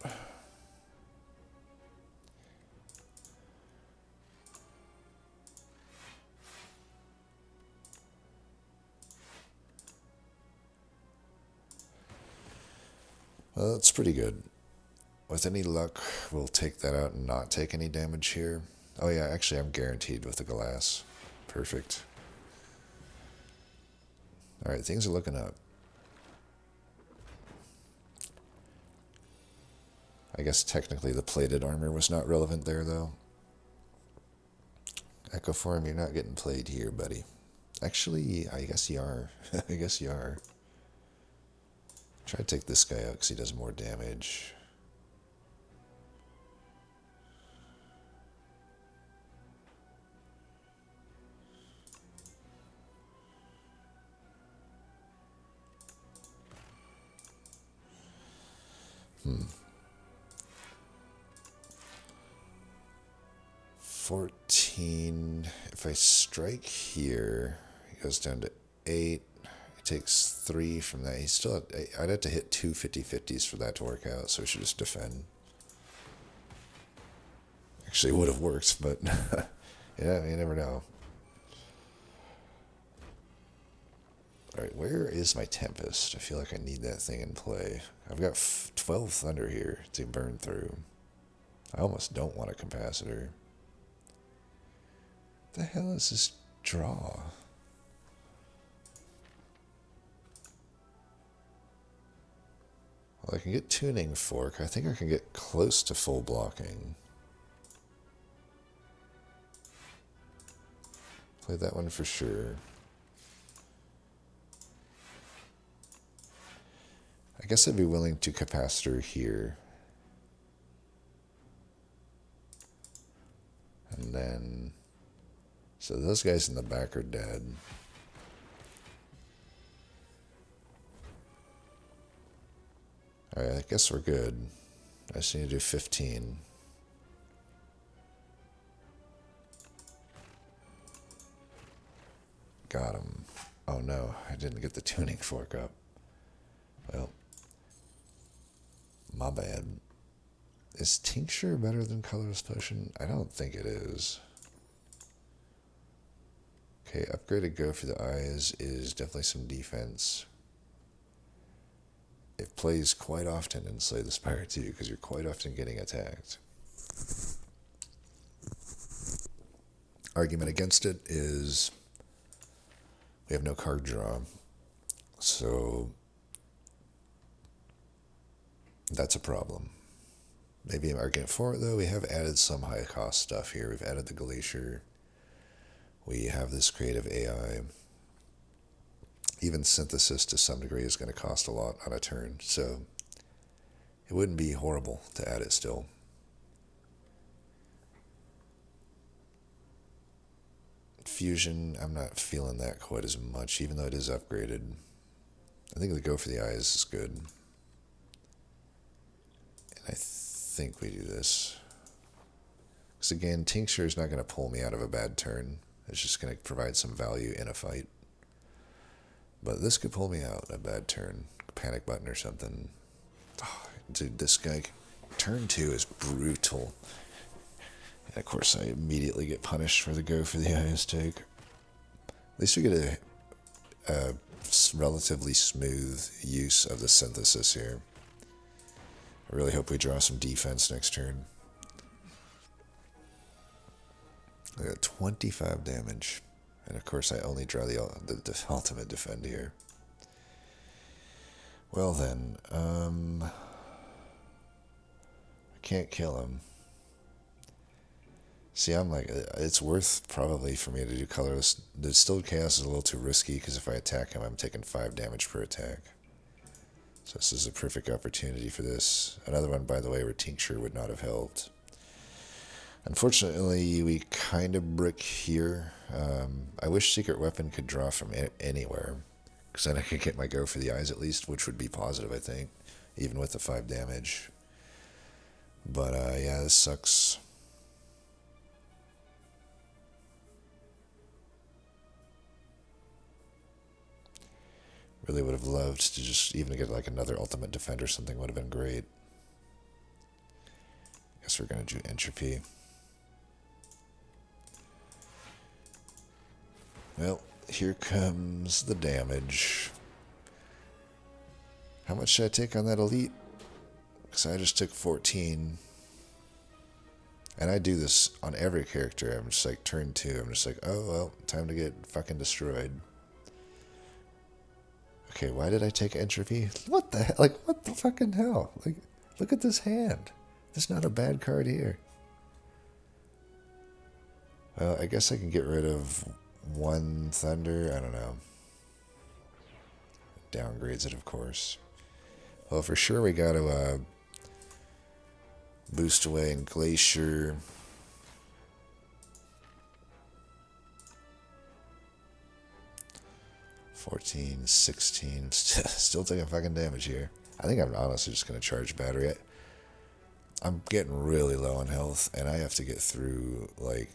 Well, that's pretty good. With any luck, we'll take that out and not take any damage here. Oh yeah, actually I'm guaranteed with the glass. Perfect. Alright, things are looking up. I guess technically the plated armor was not relevant there, though. Echo Form, you're not getting played here, buddy. Actually, I guess you are. I guess you are. Try to take this guy out because he does more damage. Hmm. 14. If I strike here, he goes down to 8. He takes 3 from that. He's still at, I'd have to hit two 50-50s for that to work out, so we should just defend. Actually, it would have worked, but yeah, you never know. Alright, where is my Tempest? I feel like I need that thing in play. I've got 12 Thunder here to burn through. I almost don't want a Capacitor. What the hell is this draw? Well, I can get Tuning Fork. I think I can get close to full blocking. Play that one for sure. I guess I'd be willing to Capacitor here. And then... So those guys in the back are dead. Alright, I guess we're good. I just need to do 15. Got him. Oh no, I didn't get the Tuning Fork up. Well, my bad. Is Tincture better than Colorless Potion? I don't think it is. Okay, upgraded Go for the Eyes is definitely some defense. It plays quite often in Slay the Spire too, because you're quite often getting attacked. Argument against it is we have no card draw. So that's a problem. Maybe an argument for it, though. We have added some high cost stuff here. We've added the Glacier. We have this creative AI. Even Synthesis to some degree is going to cost a lot on a turn, so it wouldn't be horrible to add it still. Fusion, I'm not feeling that quite as much, even though it is upgraded. I think the Go for the Eyes is good. And I think we do this. Because again, Tincture is not going to pull me out of a bad turn. It's just going to provide some value in a fight. But this could pull me out a bad turn. Panic button or something. Oh, dude, this guy, turn 2 is brutal. And of course I immediately get punished for the Go for the Eyes take. At least we get a relatively smooth use of the Synthesis here. I really hope we draw some defense next turn. I got 25 damage. And of course I only draw the ultimate defend here. Well then, I can't kill him. See, I'm like, it's worth probably for me to do Colorless. The Distilled Chaos is a little too risky because if I attack him, I'm taking 5 damage per attack. So this is a perfect opportunity for this. Another one, by the way, where Tincture would not have helped. Unfortunately, we kind of brick here. I wish Secret Weapon could draw from anywhere, because then I could get my Go for the Eyes at least, which would be positive, I think, even with the 5 damage. But yeah, this sucks. Really would have loved to just even get like another Ultimate Defend or something would have been great. Guess we're going to do Entropy. Well, here comes the damage. How much should I take on that Elite? Because I just took 14. And I do this on every character. I'm just like, turn 2. I'm just like, oh, well, time to get fucking destroyed. Okay, why did I take entropy? What the hell? Like, what the fucking hell? Like, look at this hand. There's not a bad card here. Well, I guess I can get rid of 1 thunder. I don't know. Downgrades it, of course. Well, for sure we got to boost away in Glacier. $14, $16. Still taking fucking damage here. I think I'm honestly just going to charge battery. I'm getting really low on health, and I have to get through, like,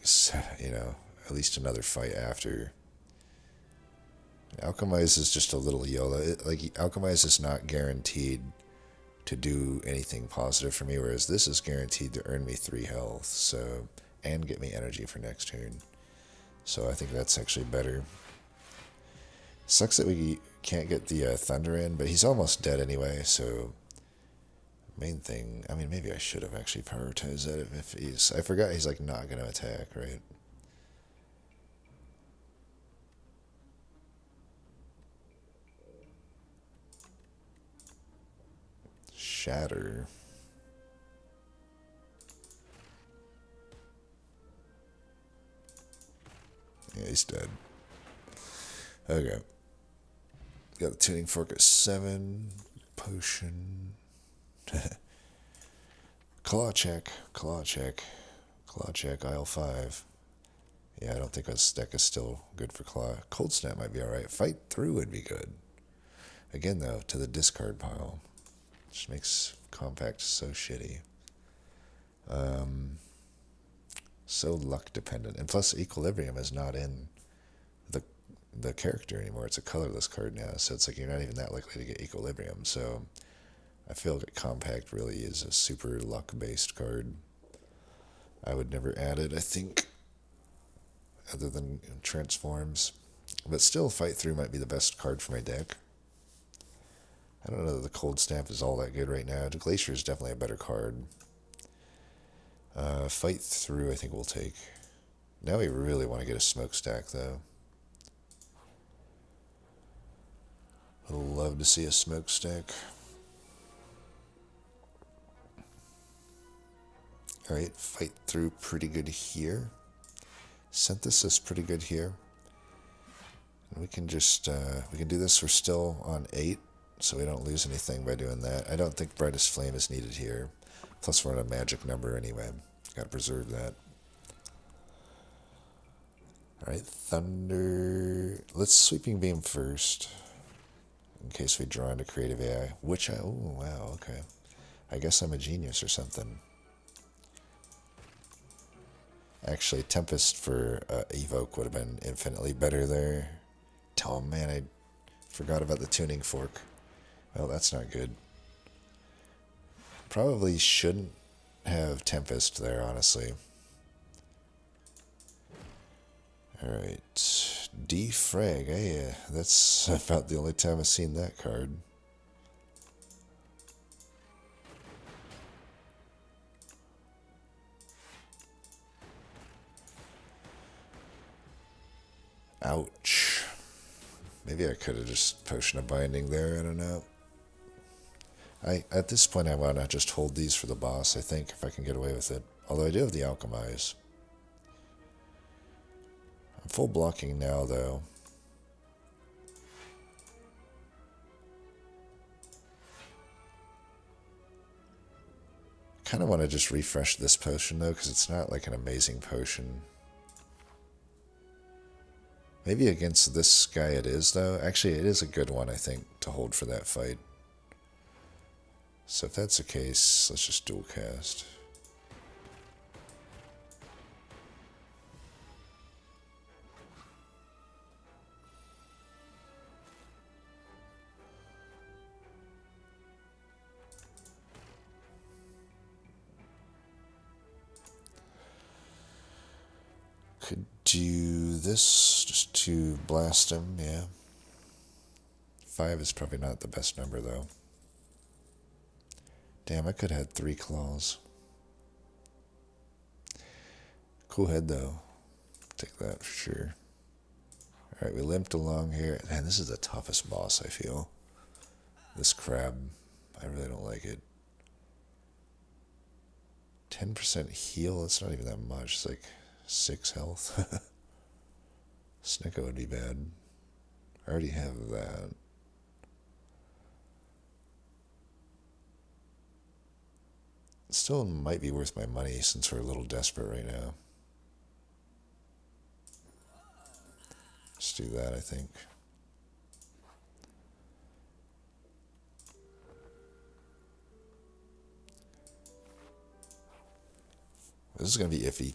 you know, at least another fight after. Alchemize is just a little YOLO. Alchemize is not guaranteed to do anything positive for me, whereas this is guaranteed to earn me 3 health, so, and get me energy for next turn. So I think that's actually better. Sucks that we can't get the thunder in, but he's almost dead anyway, so main thing, I mean, maybe I should have actually prioritized that if he's, I forgot he's like not going to attack, right? Shatter. Yeah, he's dead. Okay. Got the tuning fork at 7. Potion. Claw check. Claw check. Claw check, aisle 5. Yeah, I don't think this deck is still good for claw. Cold snap might be alright. Fight through would be good. Again, though, to the discard pile. Which makes compact so shitty. So luck dependent. And plus, Equilibrium is not in the character anymore. It's a colorless card now, so it's like you're not even that likely to get Equilibrium. So I feel like Compact really is a super luck-based card. I would never add it, I think, other than Transforms. But still, Fight Through might be the best card for my deck. I don't know that the Cold Snap is all that good right now. The Glacier is definitely a better card. Fight Through, I think we'll take. Now we really want to get a Smokestack, though. I'd love to see a Smokestack. Alright, Fight Through pretty good here. Synthesis pretty good here. And we can just, we can do this. We're still on 8, so we don't lose anything by doing that. I don't think Brightest Flame is needed here. Plus we're on a magic number anyway. Gotta preserve that. Alright, Thunder. Let's Sweeping Beam first. In case we draw into Creative AI. Which I, oh wow, okay. I guess I'm a genius or something. Actually, Tempest for Evoke would have been infinitely better there. Oh man, I forgot about the tuning fork. Well, that's not good. Probably shouldn't have Tempest there, honestly. Alright. Defrag. Hey, that's about the only time I've seen that card. Ouch. Maybe I could have just Potion of Binding there, I don't know. At this point I want to just hold these for the boss, I think, if I can get away with it. Although I do have the Alchemize. I'm full blocking now, though. Kind of want to just refresh this potion, though, because it's not like an amazing potion. Maybe against this guy it is, though. Actually, it is a good one, I think, to hold for that fight. So if that's the case, let's just dual cast. Could do this just to blast him, yeah. 5 is probably not the best number, though. Damn, I could have had 3 claws. Cool head, though. Take that for sure. Alright, we limped along here. Man, this is the toughest boss, I feel. This crab. I really don't like it. 10% heal? It's not even that much. It's like 6 health. Snicko would be bad. I already have that. Still might be worth my money since we're a little desperate right now. Let's do that, I think. This is going to be iffy.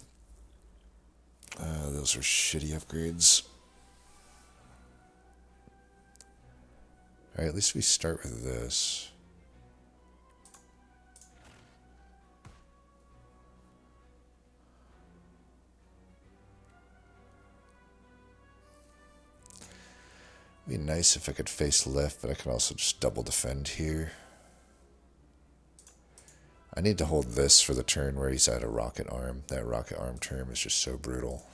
Those are shitty upgrades. Alright, at least we start with this. It'd be nice if I could face left, but I can also just double defend here. I need to hold this for the turn where he's at a rocket arm. That rocket arm term is just so brutal.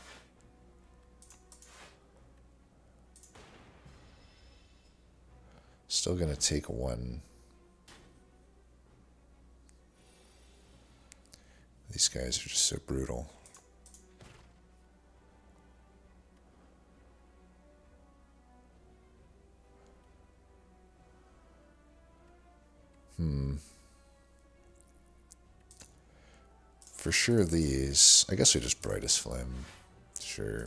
Still gonna take 1. These guys are just so brutal. For sure these. I guess we just brightest flame. Sure.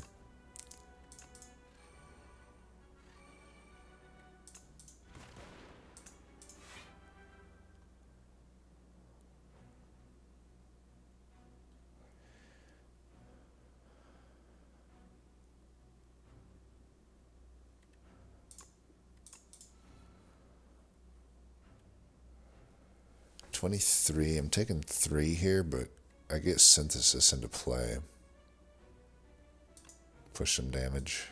$23. I'm taking 3 here, but I get synthesis into play. Push some damage.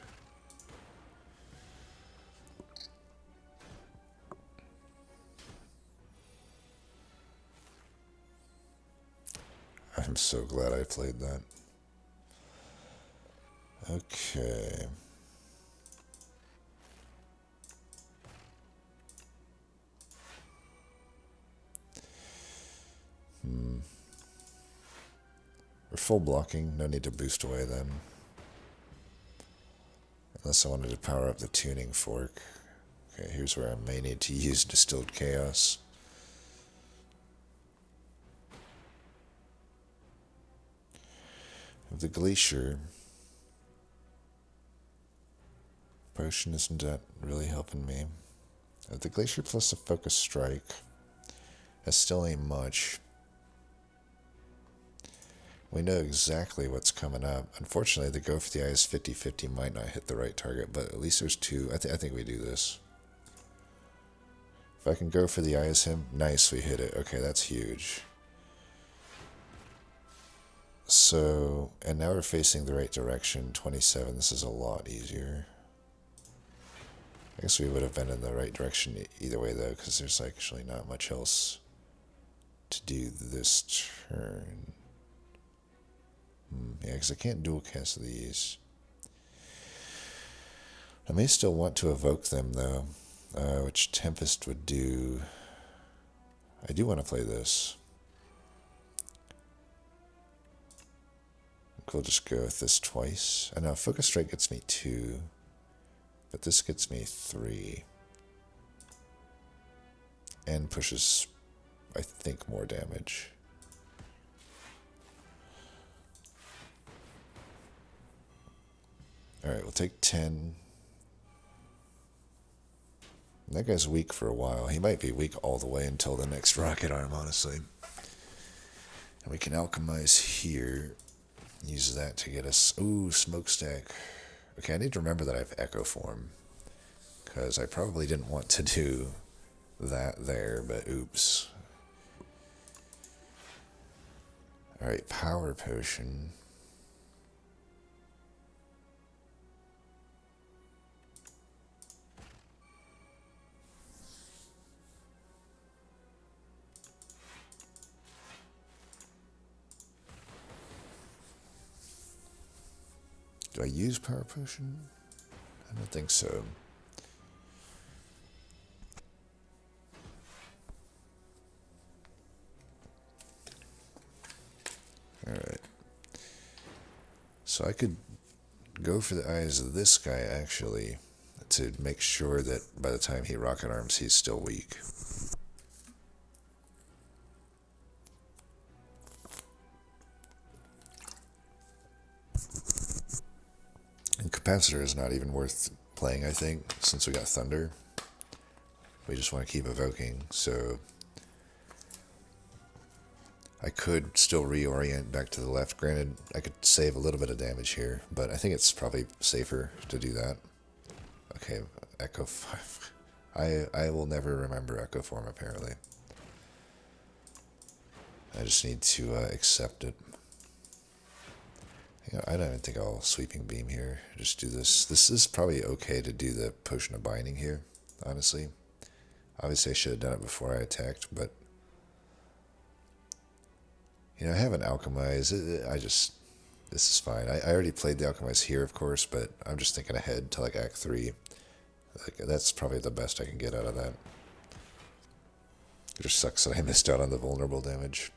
I'm so glad I played that. Okay. We're full blocking, no need to boost away then. Unless I wanted to power up the tuning fork. Okay, here's where I may need to use Distilled Chaos. With the Glacier. Potion isn't that really helping me. With the Glacier plus the Focus Strike. That still ain't much. We know exactly what's coming up. Unfortunately, the go for the eyes 50-50 might not hit the right target, but at least there's 2. I think we do this. If I can go for the eyes him, nice, we hit it. Okay, that's huge. So, and now we're facing the right direction, 27. This is a lot easier. I guess we would have been in the right direction either way, though, because there's actually not much else to do this turn. Yeah, because I can't dual cast these. I may still want to evoke them, though, which Tempest would do. I do want to play this. We'll just go with this twice. I know Focus Strike gets me 2, but this gets me 3. And pushes, I think, more damage. Alright, we'll take 10. That guy's weak for a while. He might be weak all the way until the next rocket arm, honestly. And we can alchemize here. Use that to get us... Ooh, smokestack. Okay, I need to remember that I have Echo Form. Because I probably didn't want to do that there, but oops. Alright, Power Potion. Do I use power potion? I don't think so. Alright. So I could go for the eyes of this guy, actually, to make sure that by the time he rocket arms, he's still weak. And Capacitor is not even worth playing, I think, since we got Thunder. We just want to keep evoking, so I could still reorient back to the left. Granted, I could save a little bit of damage here, but I think it's probably safer to do that. Okay, Echo 5. I will never remember Echo Form, apparently. I just need to accept it. You know, I don't even think I'll Sweeping Beam here. Just do this. This is probably okay to do the Potion of Binding here, honestly. Obviously, I should have done it before I attacked, but you know, I haven't alchemized. This is fine. I already played the alchemize here, of course, but I'm just thinking ahead to like Act 3. Like, that's probably the best I can get out of that. It just sucks that I missed out on the vulnerable damage.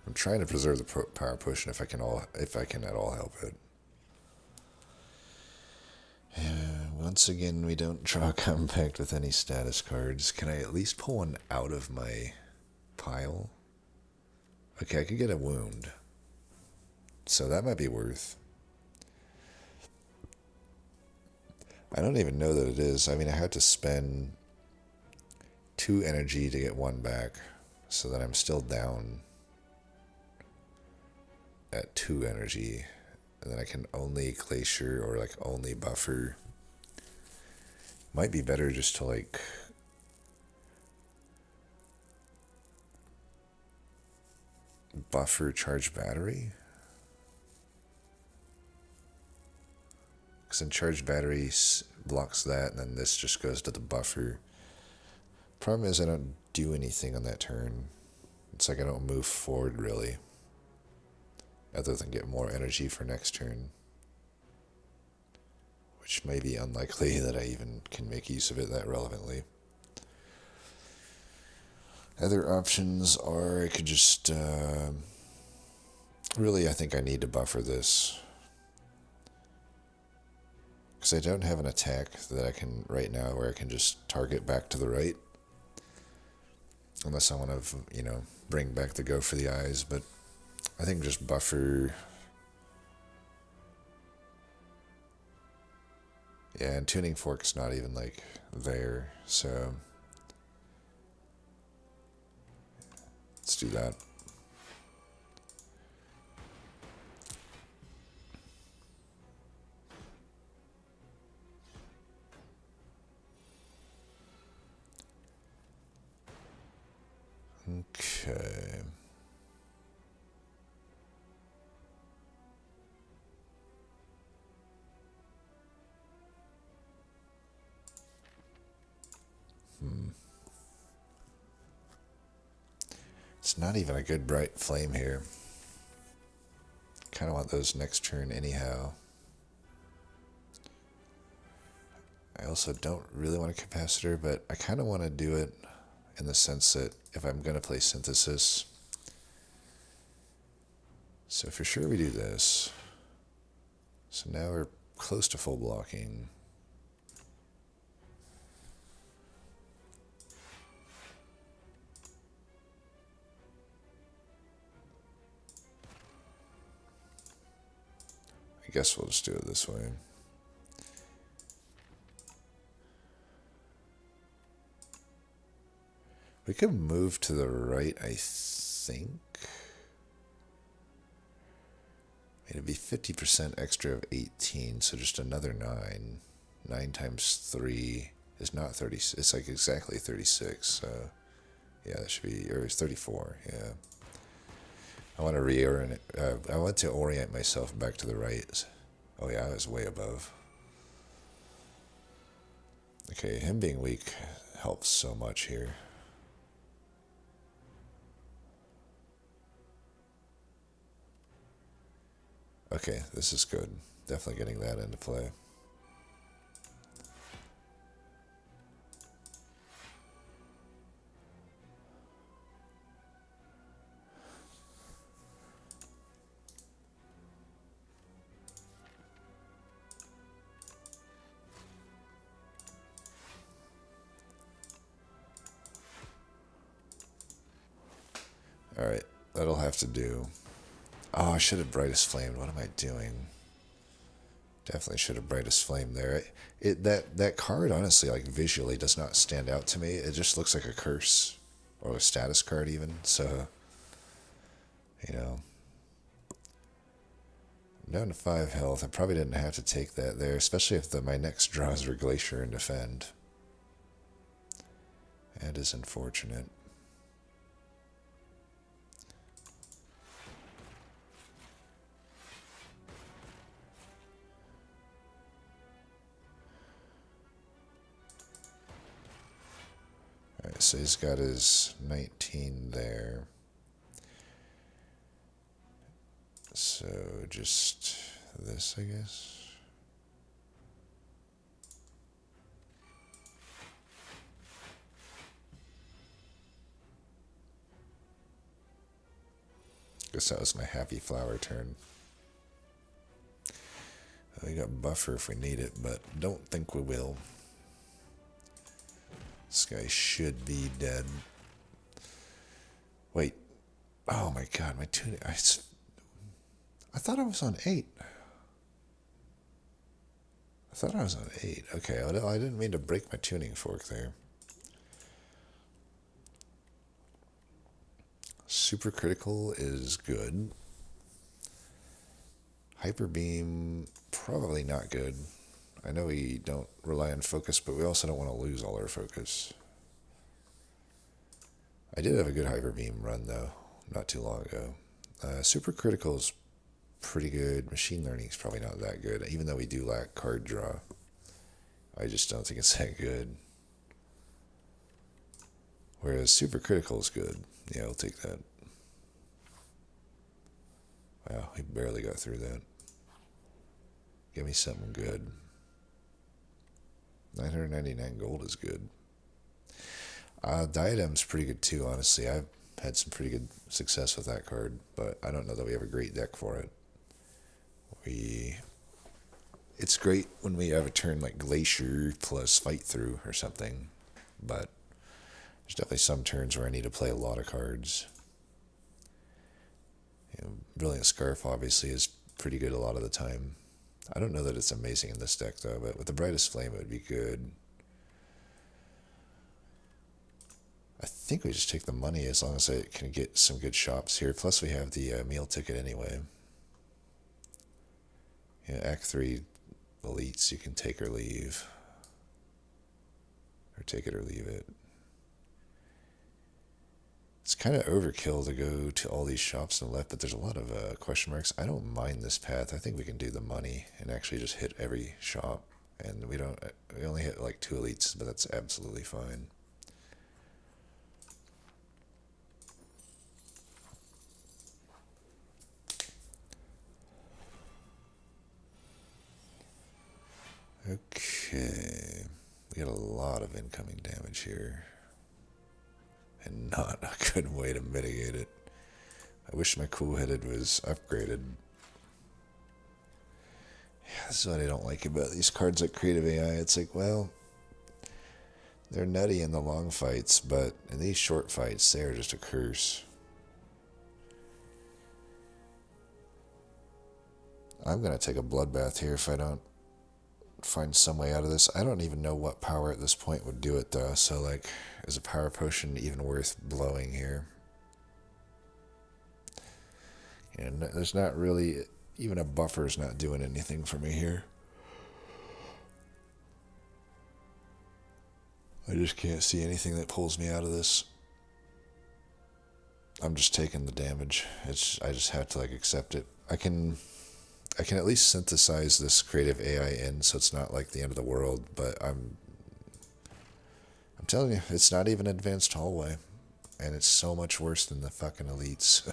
I'm trying to preserve the power potion if I can at all help it. And once again, we don't draw compact with any status cards. Can I at least pull one out of my pile? Okay, I could get a wound. So that might be worth. I don't even know that it is. I mean, I had to spend 2 energy to get 1 back. So that I'm still down at 2 energy. And then I can only Glacier or like only Buffer. Might be better just to like Buffer Charge Battery. Because then Charge Battery blocks that, and then this just goes to the Buffer. Problem is I don't do anything on that turn. It's like I don't move forward really, other than get more energy for next turn. Which may be unlikely that I even can make use of it that relevantly. Other options are I could just... really, I think I need to buffer this. Because I don't have an attack that I can right now where I can just target back to the right. Unless I want to, you know, bring back the Go for the Eyes. But I think just buffer... Yeah, and Tuning Fork's not even, like, there, so... Let's do that. Okay. It's not even a good bright flame here. Kind of want those next turn anyhow. I also don't really want a capacitor, but I kind of want to do it in the sense that if I'm going to play Synthesis. So for sure we do this. So now we're close to full blocking. I guess we'll just do it this way. We could move to the right, I think. It'd be 50% extra of 18, so just another 9. 9 times 3 is not 30. It's like exactly 36. So yeah, that should be, or it's 34. Yeah. I want to reorient. I want to orient myself back to the right. Oh yeah, I was way above. Okay, him being weak helps so much here. Okay, this is good. Definitely getting that into play. Alright, that'll have to do. Oh, I should have brightest flamed. What am I doing? Definitely should have brightest flame there. That card honestly, like visually, does not stand out to me. It just looks like a curse or a status card even. So, you know, I'm down to 5 health. I probably didn't have to take that there, especially if my next draws were Glacier and Defend. That is unfortunate. Alright, so he's got his 19 there. So just this, I guess. Guess that was my happy flower turn. We got buffer if we need it, but don't think we will. This guy should be dead. Wait. Oh my god, my tuning. I thought I was on 8. I thought I was on 8. Okay, I didn't mean to break my tuning fork there. Super critical is good. Hyper beam, probably not good. I know we don't rely on focus, but we also don't want to lose all our focus. I did have a good hyper beam run though, not too long ago. Super critical is pretty good. Machine learning is probably not that good, even though we do lack card draw. I just don't think it's that good. Whereas super critical is good. Yeah, I'll take that. Wow, he barely got through that. Give me something good. 999 gold is good. Diadem's pretty good too, honestly. I've had some pretty good success with that card, but I don't know that we have a great deck for it. It's great when we have a turn like Glacier plus Fight Through or something, but there's definitely some turns where I need to play a lot of cards. Brilliant Scarf obviously is pretty good a lot of the time. I don't know that it's amazing in this deck though, but with the Brightest Flame it would be good. I think we just take the money as long as I can get some good shops here. Plus we have the meal ticket anyway. Yeah, Act 3 elites you can take or leave. Or take it or leave it. It's kind of overkill to go to all these shops on the left, but there's a lot of question marks. I don't mind this path. I think we can do the money and actually just hit every shop. And we only hit like 2 elites, but that's absolutely fine. Okay, we got a lot of incoming damage here. And not a good way to mitigate it. I wish my cool-headed was upgraded. Yeah, this is what I don't like about these cards like Creative AI. It's like, well, they're nutty in the long fights, but in these short fights, they are just a curse. I'm going to take a bloodbath here if I don't find some way out of this. I don't even know what power at this point would do it though, so like, is a power potion even worth blowing here? And there's not really, even a buffer is not doing anything for me here. I just can't see anything that pulls me out of this. I'm just taking the damage. I just have to like accept it. I can at least synthesize this creative AI in so it's not like the end of the world, but I'm telling you, it's not even advanced hallway. And it's so much worse than the fucking elites.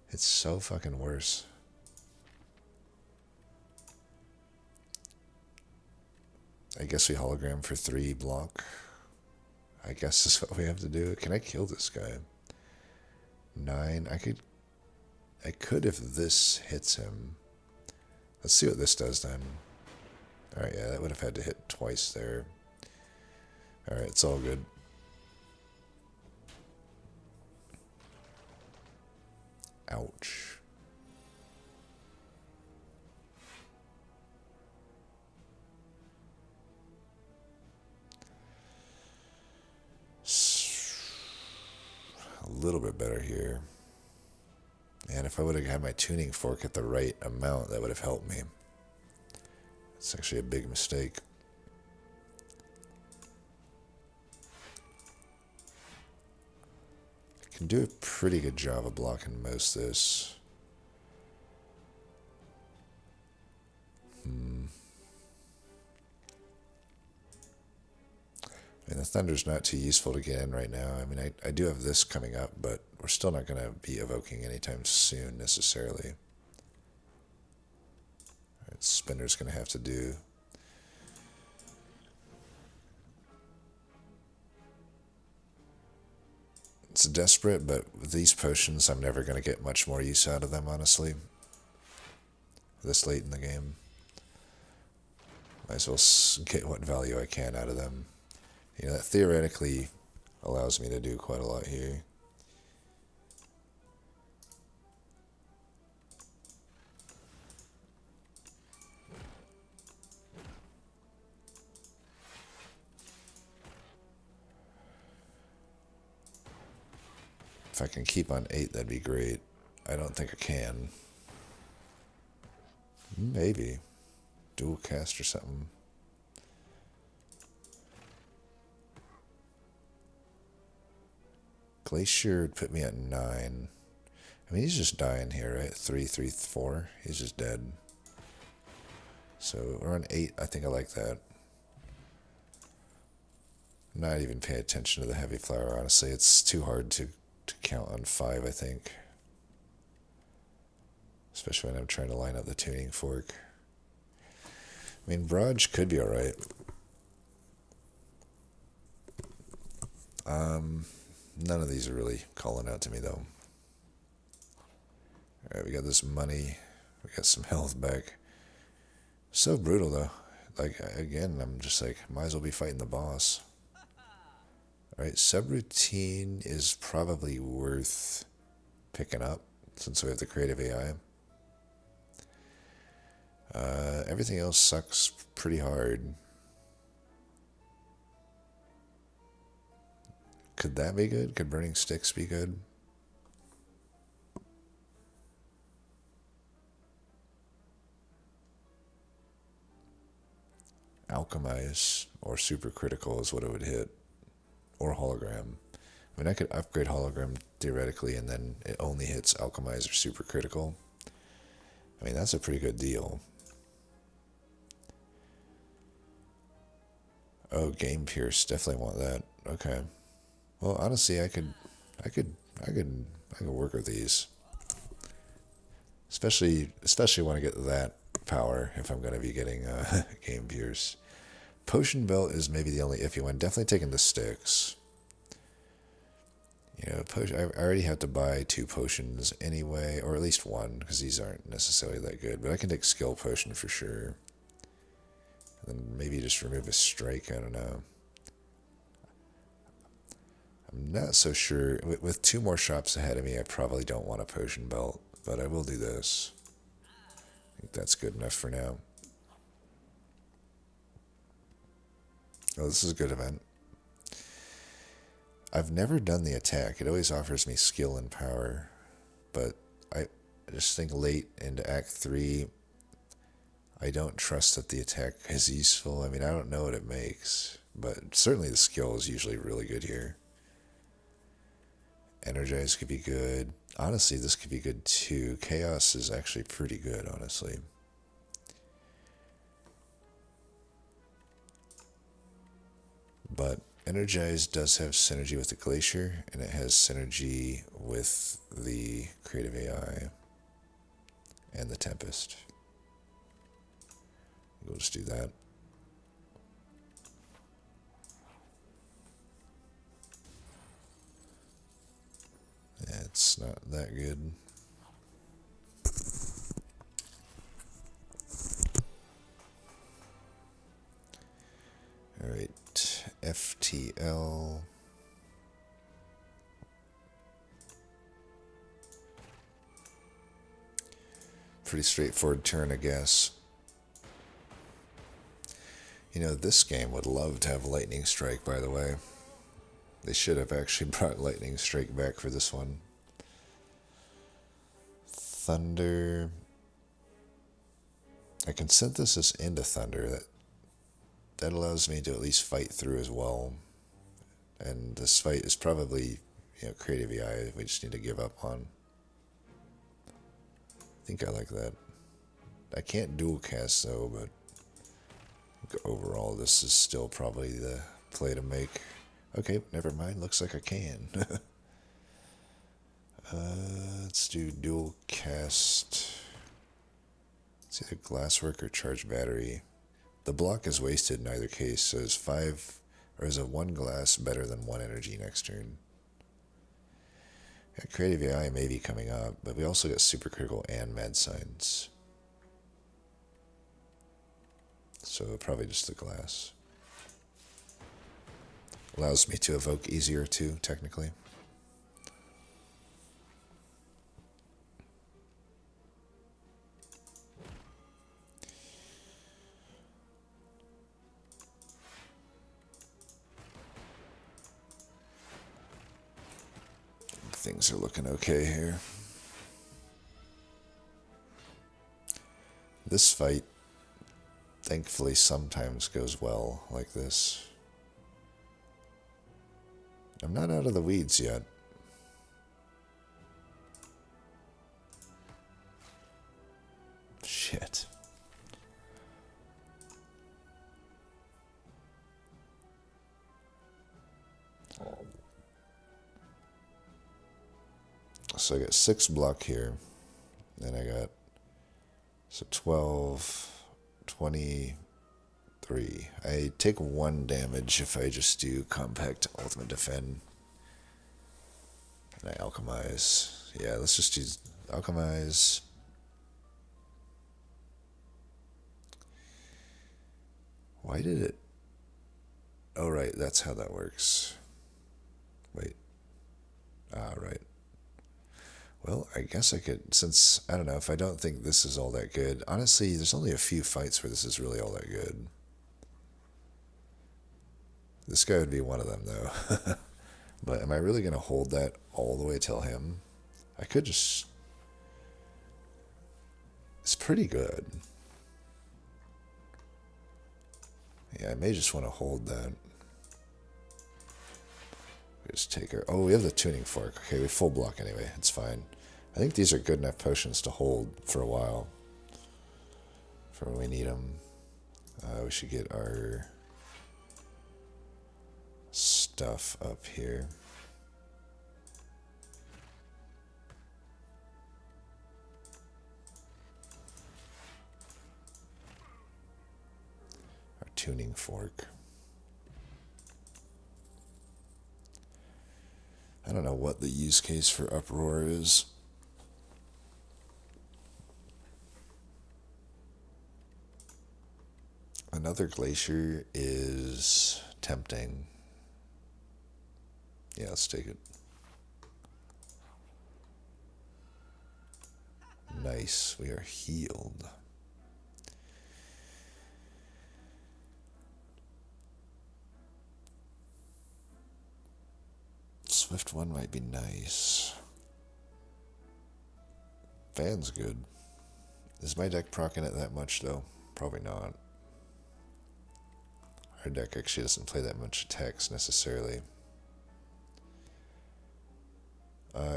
It's so fucking worse. I guess we hologram for 3 block. I guess is what we have to do. Can I kill this guy? 9. I could if this hits him. Let's see what this does then. Alright, yeah, that would have had to hit twice there. Alright, it's all good. Ouch. A little bit better here. And if I would have had my tuning fork at the right amount, that would have helped me. It's actually a big mistake. I can do a pretty good job of blocking most of this. I mean, the Thunder's not too useful to get in right now. I mean, I do have this coming up, but we're still not going to be evoking anytime soon, necessarily. Alright, Spinner's going to have to do. It's desperate, but with these potions, I'm never going to get much more use out of them, honestly. This late in the game. Might as well get what value I can out of them. You know, that theoretically allows me to do quite a lot here. If I can keep on 8, that'd be great. I don't think I can. Maybe. Dual cast or something. Glacier would put me at 9. I mean, he's just dying here, right? 3, 3, 4. He's just dead. So we're on 8. I think I like that. I'm not even paying attention to the heavy flower, honestly. It's too hard to count on 5, I think. Especially when I'm trying to line up the tuning fork. I mean, Barrage could be alright. None of these are really calling out to me, though. Alright, we got this money. We got some health back. So brutal, though. Like, again, I'm just like, might as well be fighting the boss. Alright, subroutine is probably worth picking up, since we have the creative AI. Everything else sucks pretty hard. Could that be good? Could Burning Sticks be good? Alchemize or Super Critical is what it would hit. Or Hologram. I mean, I could upgrade Hologram theoretically and then it only hits Alchemize or Super Critical. I mean, that's a pretty good deal. Oh, Game Pierce. Definitely want that. Okay. Well, honestly, I could work with these. Especially when I get that power, if I'm going to be getting Game Pierce. Potion Belt is maybe the only iffy one. Definitely taking the sticks. You know, I already have to buy 2 potions anyway, or at least 1, because these aren't necessarily that good. But I can take Skill Potion for sure. And then maybe just remove a strike, I don't know. I'm not so sure. With 2 more shops ahead of me, I probably don't want a Potion Belt, but I will do this. I think that's good enough for now. Oh, this is a good event. I've never done the attack. It always offers me skill and power, but I just think late into Act 3, I don't trust that the attack is useful. I mean, I don't know what it makes, but certainly the skill is usually really good here. Energize could be good. Honestly, this could be good too. Chaos is actually pretty good, honestly. But Energize does have synergy with the Glacier, and it has synergy with the Creative AI and the Tempest. We'll just do that. Alright, FTL. Pretty straightforward turn, I guess. You know, this game would love to have Lightning Strike, by the way. They should have actually brought Lightning Strike back for this one. Thunder. I can synthesis into Thunder. That allows me to at least fight through as well. And this fight is probably, Creative AI we just need to give up on. I think I like that. I can't dual cast though, but overall this is still probably the play to make. Okay, never mind. Looks like I can. Let's do dual cast. It's either glasswork or charged battery. The block is wasted in either case, so is 5 or is a 1 glass better than 1 energy next turn? Yeah, Creative AI may be coming up, but we also got Supercritical and Mad Signs. So probably just the glass. Allows me to evoke easier too, technically. Things are looking okay here. This fight, thankfully, sometimes goes well like this. I'm not out of the weeds yet. Shit. So I got 6 block here. Then I got 12, 23. I take 1 damage if I just do Compact Ultimate Defend. And I Alchemize. Yeah, let's just use Alchemize. Why did it? Oh, right, that's how that works. Wait. Ah, right. Well, I guess I could, since, I don't know, if I don't think this is all that good. Honestly, there's only a few fights where this is really all that good. This guy would be one of them, though. But am I really going to hold that all the way till him? I could just... It's pretty good. Yeah, I may just want to hold that. Just take her. Oh, we have the tuning fork. Okay, we full block anyway. It's fine. I think these are good enough potions to hold for a while. For when we need them. We should get our stuff up here. Our tuning fork. I don't know what the use case for Uproar is. Another glacier is tempting. Yeah, let's take it. Nice, we are healed. Swift one might be nice. Fan's good. Is my deck proccing it that much though? Probably not. Our deck actually doesn't play that much attacks necessarily.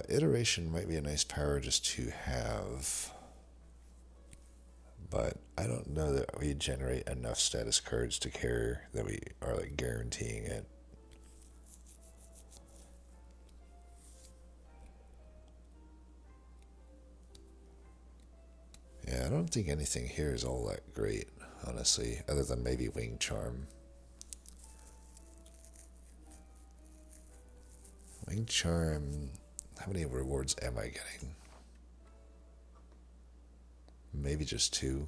Iteration might be a nice power just to have. But I don't know that we generate enough status cards to care that we are like guaranteeing it. Yeah, I don't think anything here is all that great, honestly, other than maybe Wing Charm. Wing Charm, how many rewards am I getting? Maybe just 2.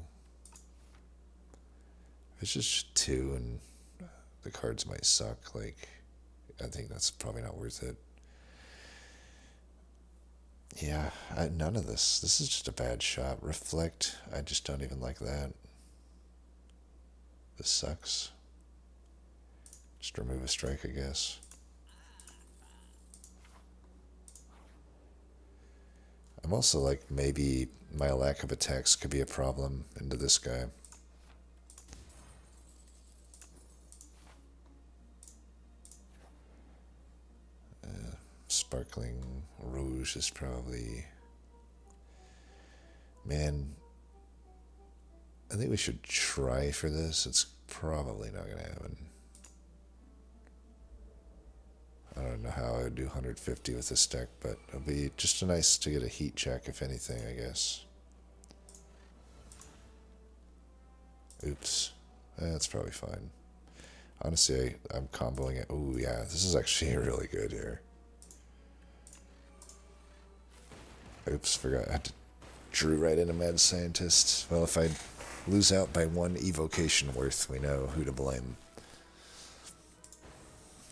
It's just 2, and the cards might suck. Like, I think that's probably not worth it. Yeah, none of this. This is just a bad shot. Reflect, I just don't even like that. This sucks. Just remove a strike, I guess. I'm also like, maybe my lack of attacks could be a problem into this guy. Sparkling Rouge is probably... Man, I think we should try for this. It's probably not going to happen. I don't know how I would do 150 with this deck, but it'll be just nice to get a heat check, if anything, I guess. Oops. That's probably fine. Honestly, I'm comboing it. Oh, yeah, this is actually really good here. Oops, forgot. I drew right into Mad Scientist. Well, if I lose out by one evocation worth, we know who to blame.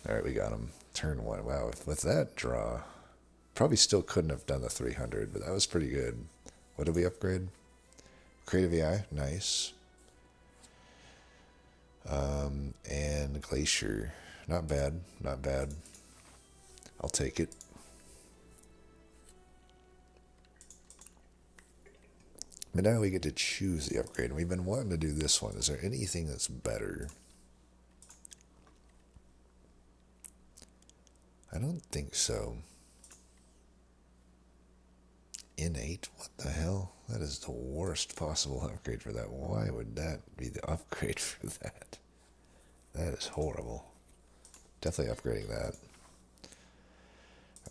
Alright, we got him. Turn one. Wow, with that draw, probably still couldn't have done the 300, but that was pretty good. What did we upgrade? Creative AI, nice. And Glacier, not bad, not bad. I'll take it. But now we get to choose the upgrade, and we've been wanting to do this one. Is there anything that's better? I don't think so. Innate? What the hell? That is the worst possible upgrade for that. Why would that be the upgrade for that? That is horrible. Definitely upgrading that.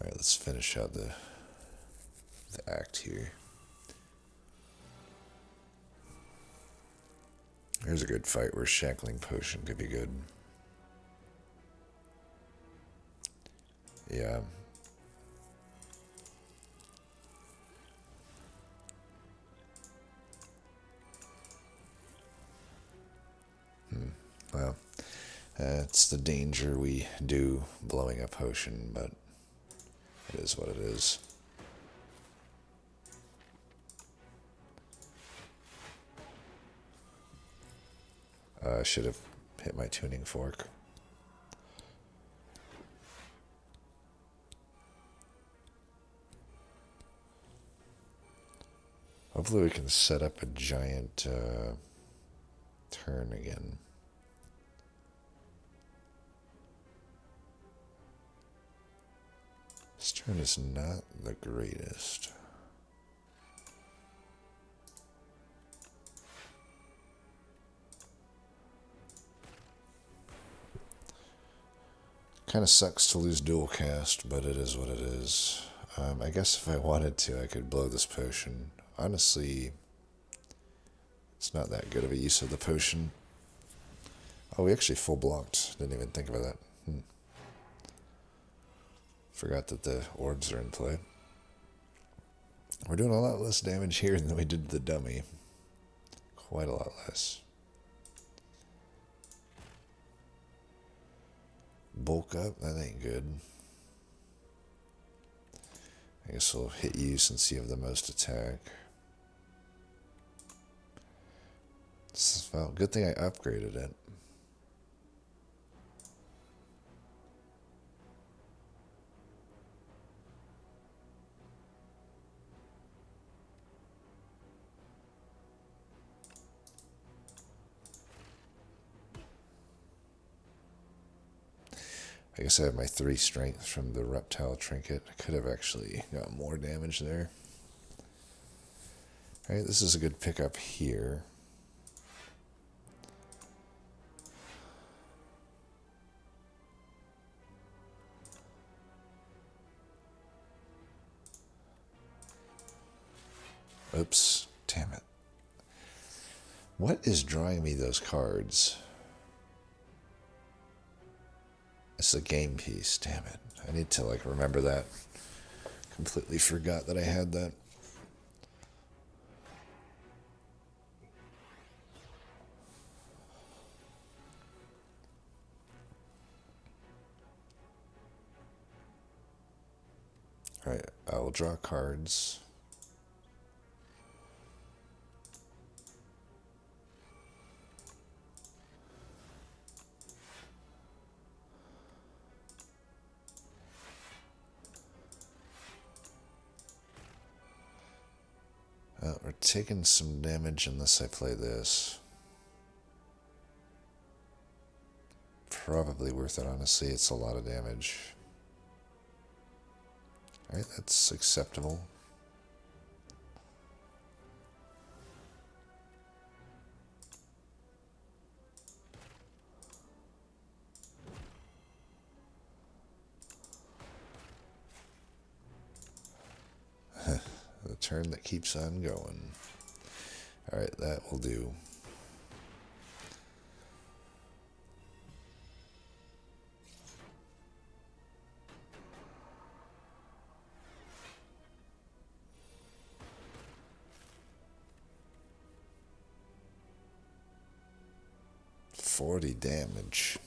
Alright, let's finish out the act here. Here's a good fight where Shackling Potion could be good. Yeah. Well, it's the danger we do blowing a potion, but it is what it is. I should have hit my tuning fork. Hopefully we can set up a giant turn again. This turn is not the greatest. Kind of sucks to lose dual cast, but it is what it is. I guess if I wanted to, I could blow this potion. Honestly, it's not that good of a use of the potion. Oh, we actually full blocked. Didn't even think about that. Forgot that the orbs are in play. We're doing a lot less damage here than we did the dummy. Quite a lot less. Bulk up? That ain't good. I guess we'll hit you since you have the most attack. Well, good thing I upgraded it. I guess I have my 3 strength from the reptile trinket. I could have actually got more damage there. Alright, this is a good pickup here. Oops, damn it. What is drawing me those cards? It's a game piece, damn it. I need to like remember that. Completely forgot that I had that. Alright, I will draw cards. We're taking some damage unless I play this. Probably worth it, honestly. It's a lot of damage. Alright, that's acceptable. The turn that keeps on going. Alright, that will do. $40 damage.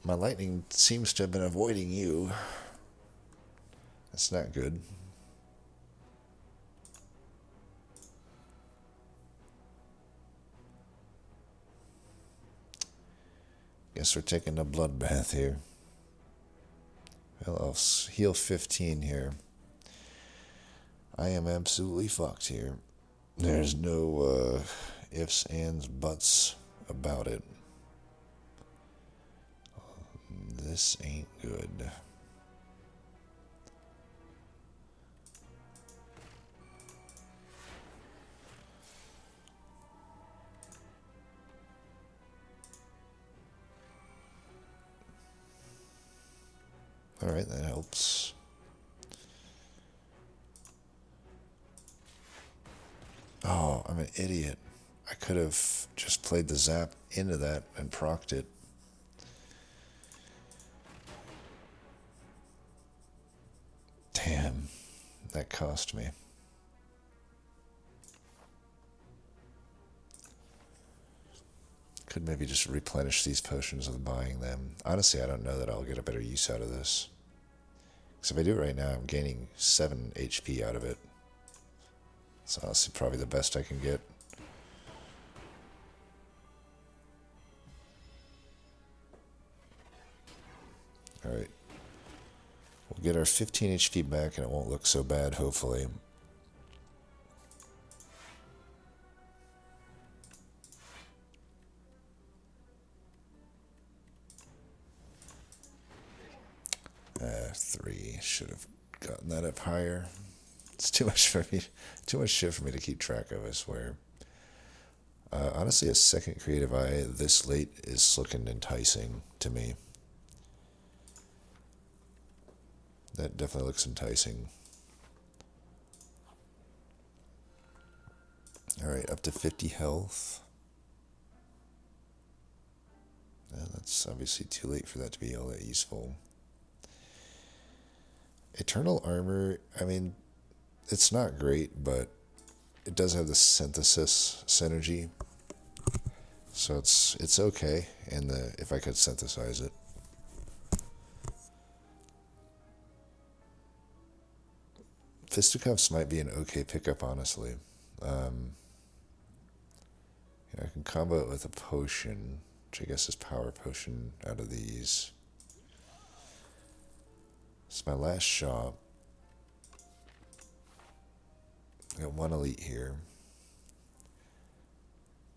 My lightning seems to have been avoiding you. That's not good. Guess we're taking a bloodbath here. Well, I'll heal 15 here. I am absolutely fucked here. There's no ifs, ands, buts about it. This ain't good. Alright, that helps. Oh, I'm an idiot. I could have just played the zap into that and procced it. Damn, that cost me. Could maybe just replenish these potions with buying them. Honestly, I don't know that I'll get a better use out of this. Because if I do it right now, I'm gaining 7 HP out of it. It's honestly probably the best I can get. Alright. We'll get our 15 HP back and it won't look so bad, hopefully. Three. Should have gotten that up higher. It's too much for me. Too much shit for me to keep track of, I swear. Honestly, a second creative eye this late is looking enticing to me. That definitely looks enticing. Alright, up to 50 health. That's obviously too late for that to be all that useful. Eternal armor, I mean, it's not great, but it does have the synthesis synergy. So it's okay, and if I could synthesize it. Fisticuffs might be an okay pickup, honestly. I can combo it with a potion, which I guess is power potion out of these. It's my last shop. I got 1 elite here.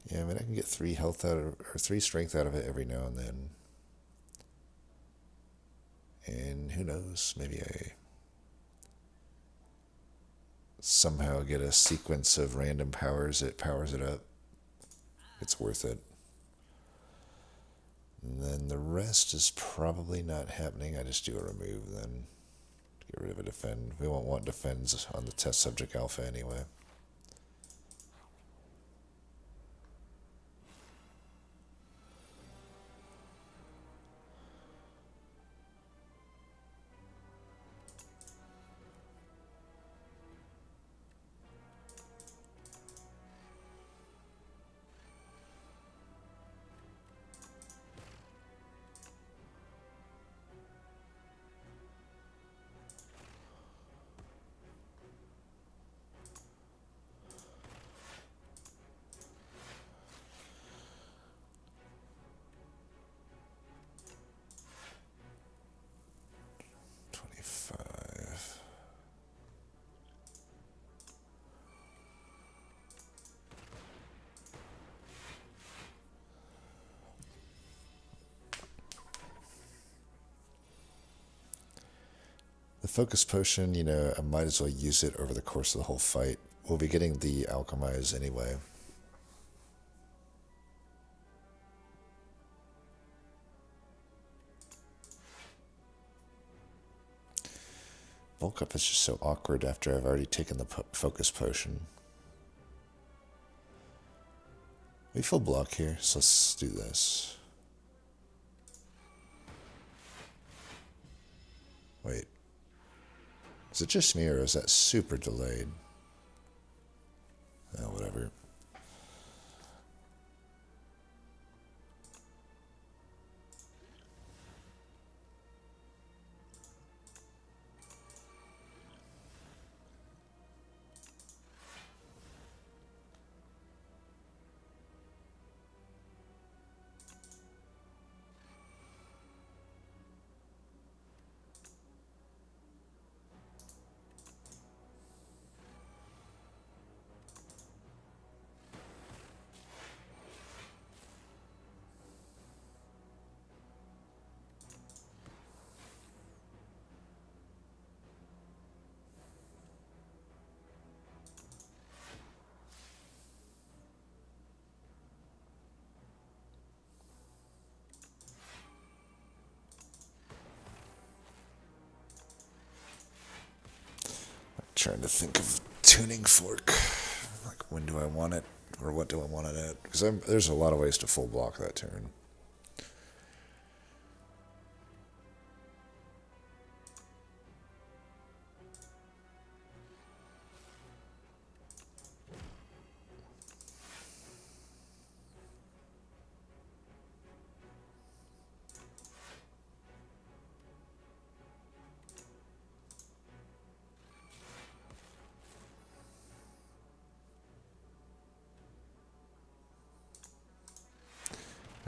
Yeah, I mean I can get 3 health out of, or 3 strength out of it every now and then. And who knows, maybe I somehow get a sequence of random powers that powers it up. It's worth it. And then the rest is probably not happening. I just do a remove then. Get rid of a defend. We won't want defends on the test subject alpha anyway. focus potion, you know, I might as well use it over the course of the whole fight. We'll be getting the alchemize anyway. Bulk up is just so awkward after I've already taken the focus potion. We full block here, so let's do this. Wait. Is it just me or is that super delayed? Oh, whatever. Trying to think of tuning fork. Like, when do I want it? Or what do I want it at? Because there's a lot of ways to full block that turn.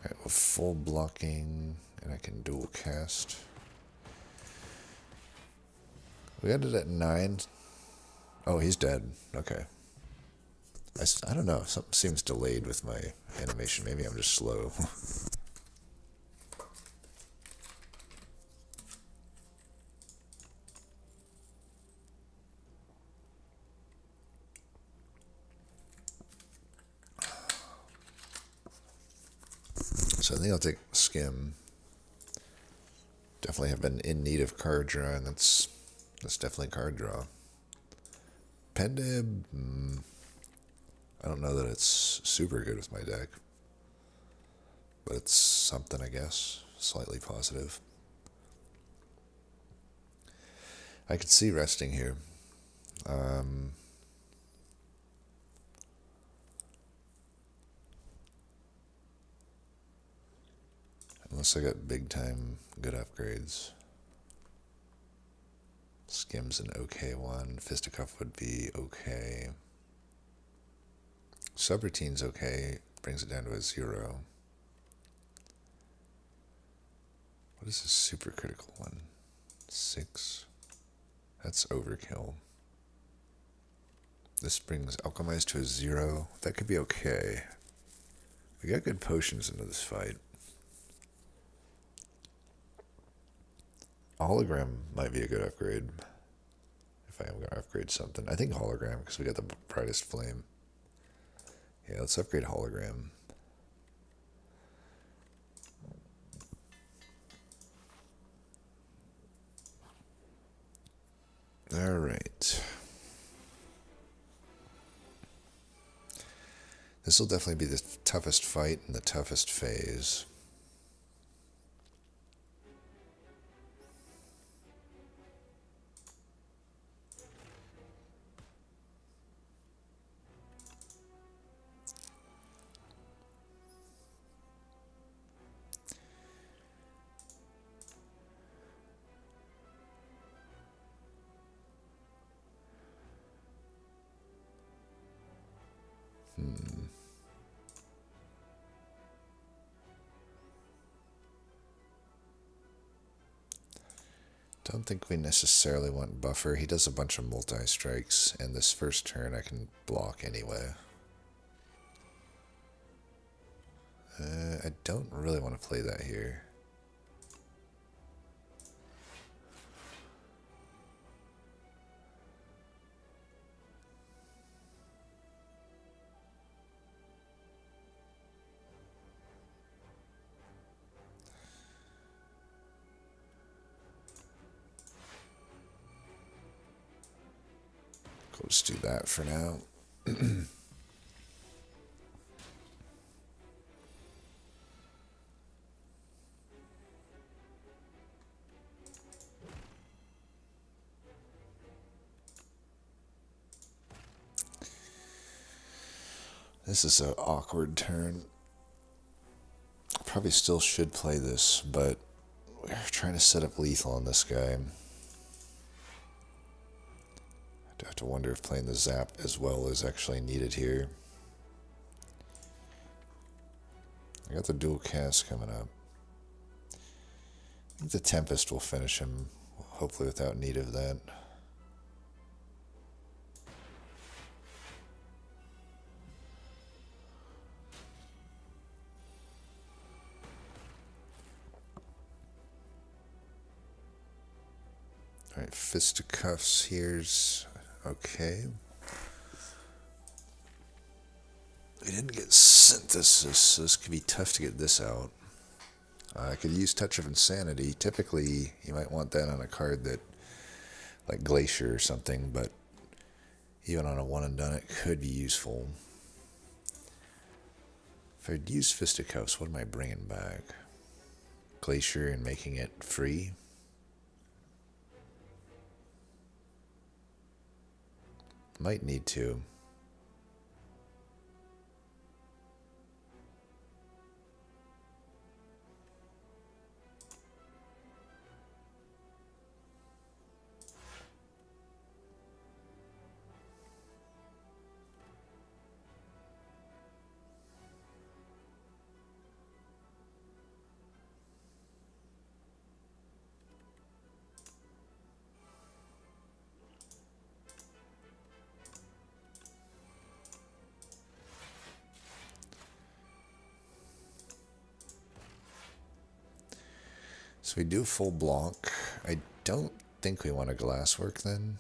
Alright, with full blocking, and I can dual cast. We got it at 9. Oh, he's dead. Okay. I don't know. Something seems delayed with my animation. Maybe I'm just slow. So I think I'll take Skim. Definitely have been in need of card draw, and that's definitely card draw. Pendib, I don't know that it's super good with my deck, but it's something, I guess. Slightly positive. I could see resting here. Unless I got big time good upgrades. Skim's an okay one. Fisticuff would be okay. Subroutine's okay. Brings it down to a 0. What is this super critical one? 6. That's overkill. This brings Alchemize to a 0. That could be okay. We got good potions into this fight. A hologram might be a good upgrade. If I am going to upgrade something. I think hologram, because we got the brightest flame. Yeah, let's upgrade hologram. Alright. This will definitely be the toughest fight and the toughest phase. Don't think we necessarily want buffer. He does a bunch of multi-strikes, and this first turn I can block anyway. I don't really want to play that here. we'll just do that for now. This is an awkward turn. Probably still should play this, but we're trying to set up lethal on this guy. I have to wonder if playing the zap as well is actually needed here. I got the dual cast coming up. I think the Tempest will finish him, hopefully without need of that. Alright, Fisticuffs here's okay. We didn't get Synthesis, so this could be tough to get this out. I could use Touch of Insanity. Typically, you might want that on a card that, like Glacier or something, but even on a one and done, it could be useful. If I'd use Fisticuffs, what am I bringing back? Glacier and making it free? Might need to. So we do full block. I don't think we want a Glasswork then.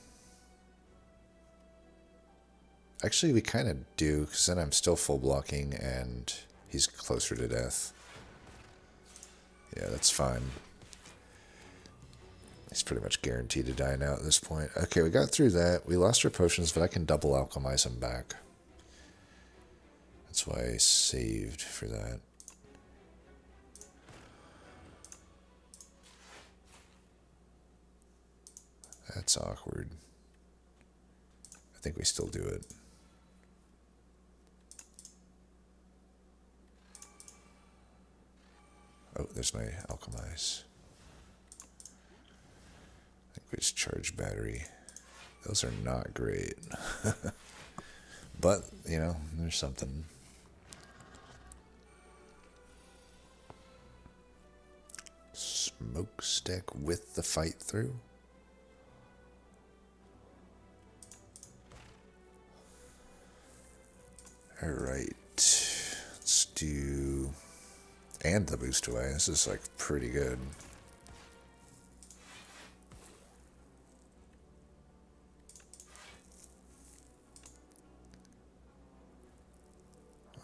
Actually, we kind of do, because then I'm still full blocking and he's closer to death. Yeah, that's fine. He's pretty much guaranteed to die now at this point. Okay, we got through that. We lost our potions, but I can double alchemize him back. That's why I saved for that. That's awkward. I think we still do it. Oh, there's my alchemize. I think we just charge battery. Those are not great. But, you know, there's something. Smokestack with the fight through. Alright, let's do, and the boost away. This is like pretty good.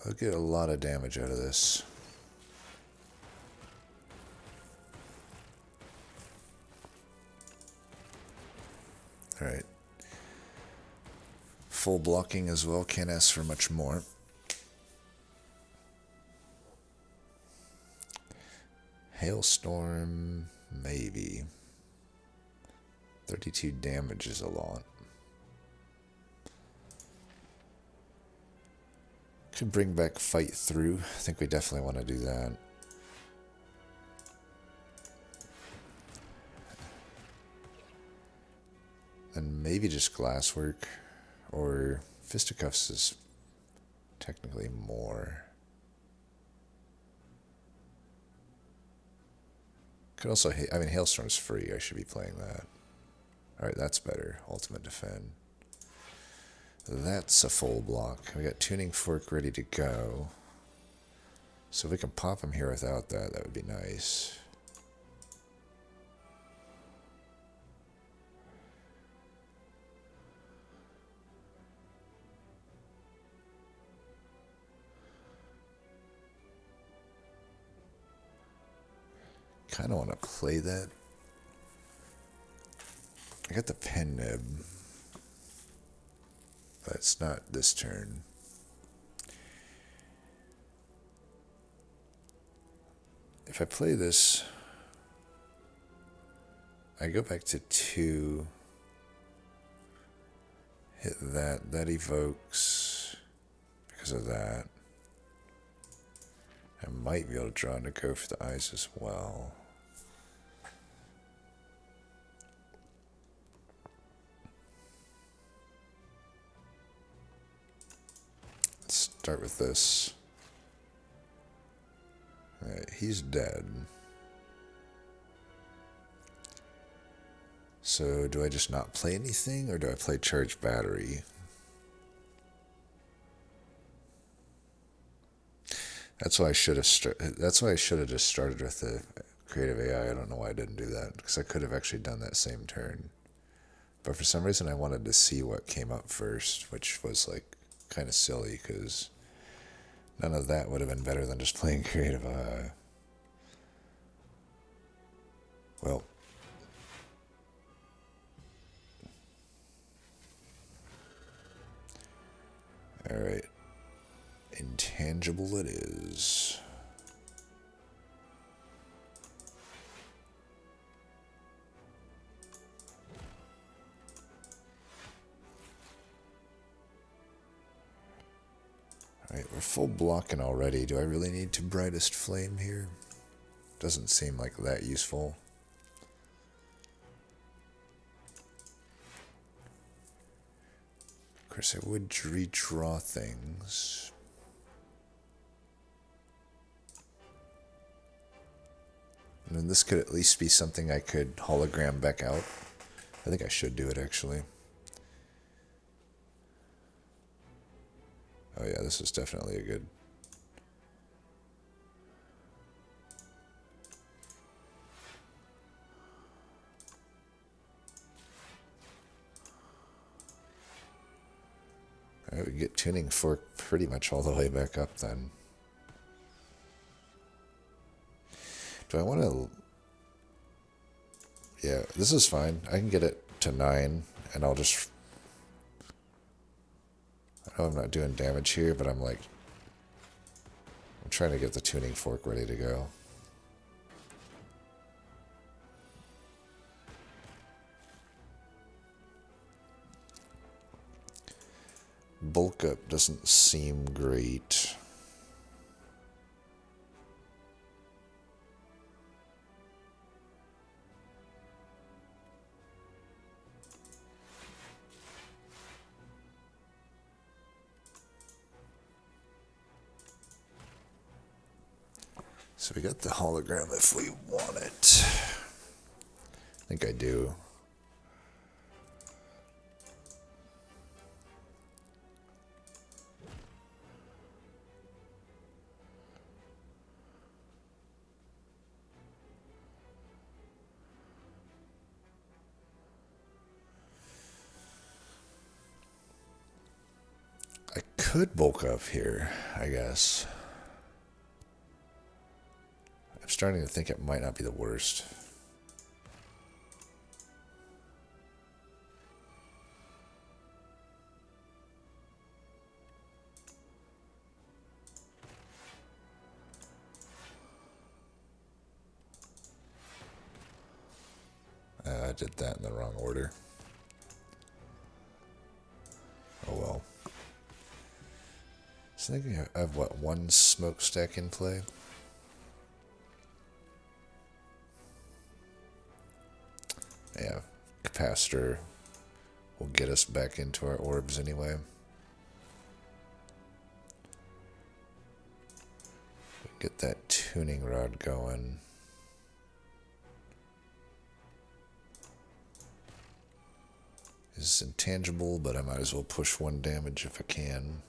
I'll get a lot of damage out of this. Alright. Full blocking as well, can't ask for much more. Hailstorm, maybe. 32 damage is a lot. Could bring back fight through. I think we definitely want to do that. And maybe just Glasswork. Or Fisticuffs is technically more. Could also, I mean, Hailstorm's free. I should be playing that. Alright, that's better. Ultimate Defend. That's a full block. We got Tuning Fork ready to go. So if we can pop him here without that, that would be nice. Kind of want to play that. I got the pen nib. but it's not this turn. If I play this, I go back to 2, hit that evokes because of that. I might be able to draw into go for the eyes as well. Let's start with this. Alright, he's dead. So do I just not play anything, or do I play charge battery? That's why I should have. That's why I should have just started with the creative AI. I don't know why I didn't do that, because I could have actually done that same turn. But for some reason, I wanted to see what came up first, which was like kind of silly, because none of that would have been better than just playing creative AI. Well. Alright. Intangible it is. Alright, we're full blocking already. Do I really need to brightest flame here? Doesn't seem like that useful. Of course, I would redraw things. And then this could at least be something I could hologram back out. I think I should do it, actually. Oh yeah, this is definitely a good... Alright, we get tuning fork pretty much all the way back up then. Do I want to... Yeah, this is fine. I can get it to 9, and I'll just... I know I'm not doing damage here, but I'm like... I'm trying to get the tuning fork ready to go. Bulk up doesn't seem great. So we got the hologram if we want it. I think I do. I could bulk up here, I guess. I'm starting to think it might not be the worst. I did that in the wrong order. Oh well. So I think I have, what, 1 smokestack in play? Yeah, capacitor will get us back into our orbs anyway. Get that tuning rod going. It's intangible, but I might as well push 1 damage if I can.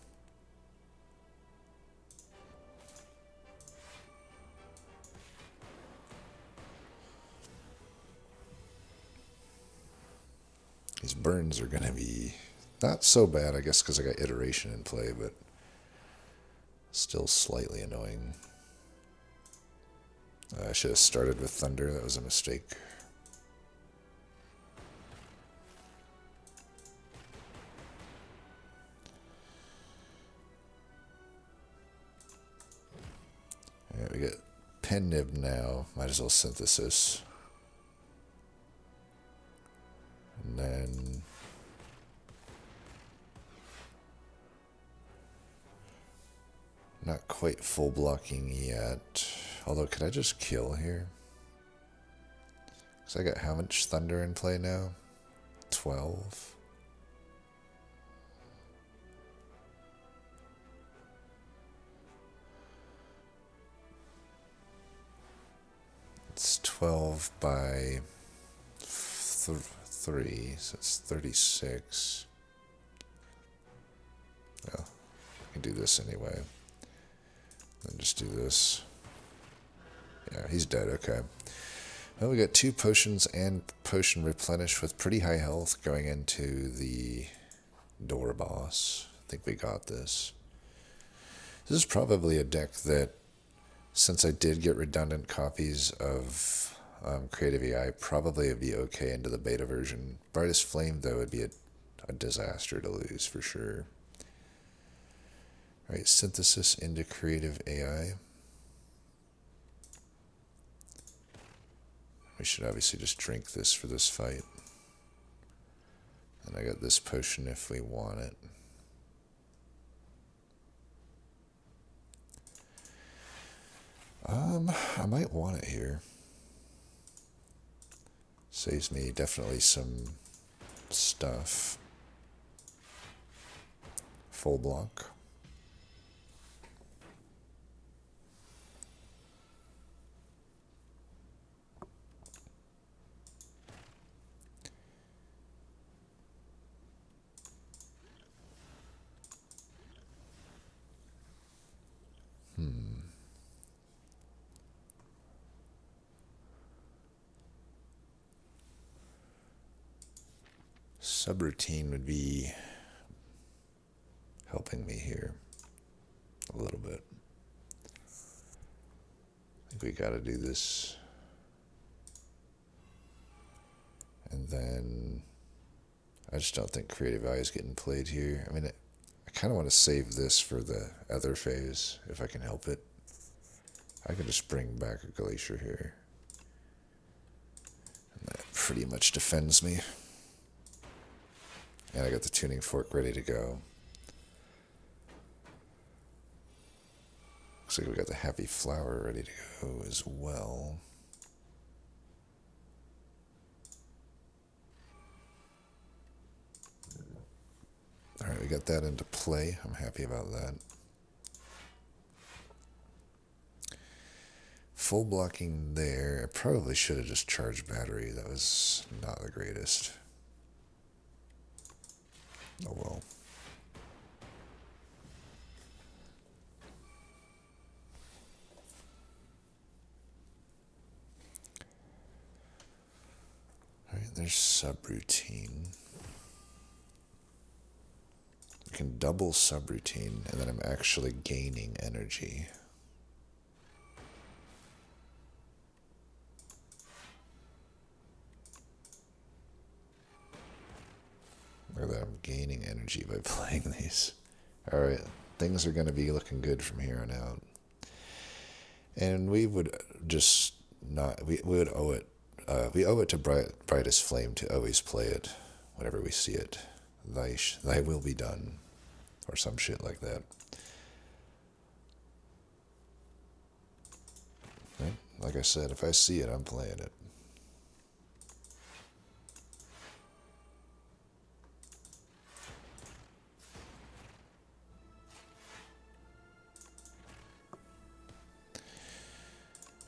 These burns are going to be not so bad, I guess, because I got iteration in play, but still slightly annoying. I should have started with thunder. That was a mistake. pen nib now. Might as well synthesis. And then not quite full blocking yet. Although, could I just kill here? Because I got how much thunder in play now? 12. It's 12 by 3, so it's 36. Well, I can do this anyway. Then just do this. Yeah, he's dead, okay. Well, we got 2 potions and potion replenish with pretty high health going into the door boss. I think we got this. This is probably a deck that, since I did get redundant copies of Creative AI, probably would be okay into the beta version. Brightest Flame, though, would be a disaster to lose for sure. All right, synthesis into Creative AI. We should obviously just drink this for this fight. And I got this potion if we want it. I might want it here. Saves me definitely some stuff. Full block. Subroutine would be helping me here a little bit. I think we got to do this. And then I just don't think Creative Eye is getting played here. I mean, I kind of want to save this for the other phase, if I can help it. I could just bring back a Glacier here. And that pretty much defends me. And I got the tuning fork ready to go. Looks like we got the happy flower ready to go as well. Alright, we got that into play. I'm happy about that. Full blocking there. I probably should have just charged battery. That was not the greatest. Oh well. Alright, there's subroutine. I can double subroutine, and then I'm actually gaining energy. Look at that, I'm gaining energy by playing these. Alright, things are going to be looking good from here on out. And we would just not, we would owe it, we owe it to Brightest Flame to always play it whenever we see it. Thy will be done, or some shit like that. Right? Like I said, if I see it, I'm playing it.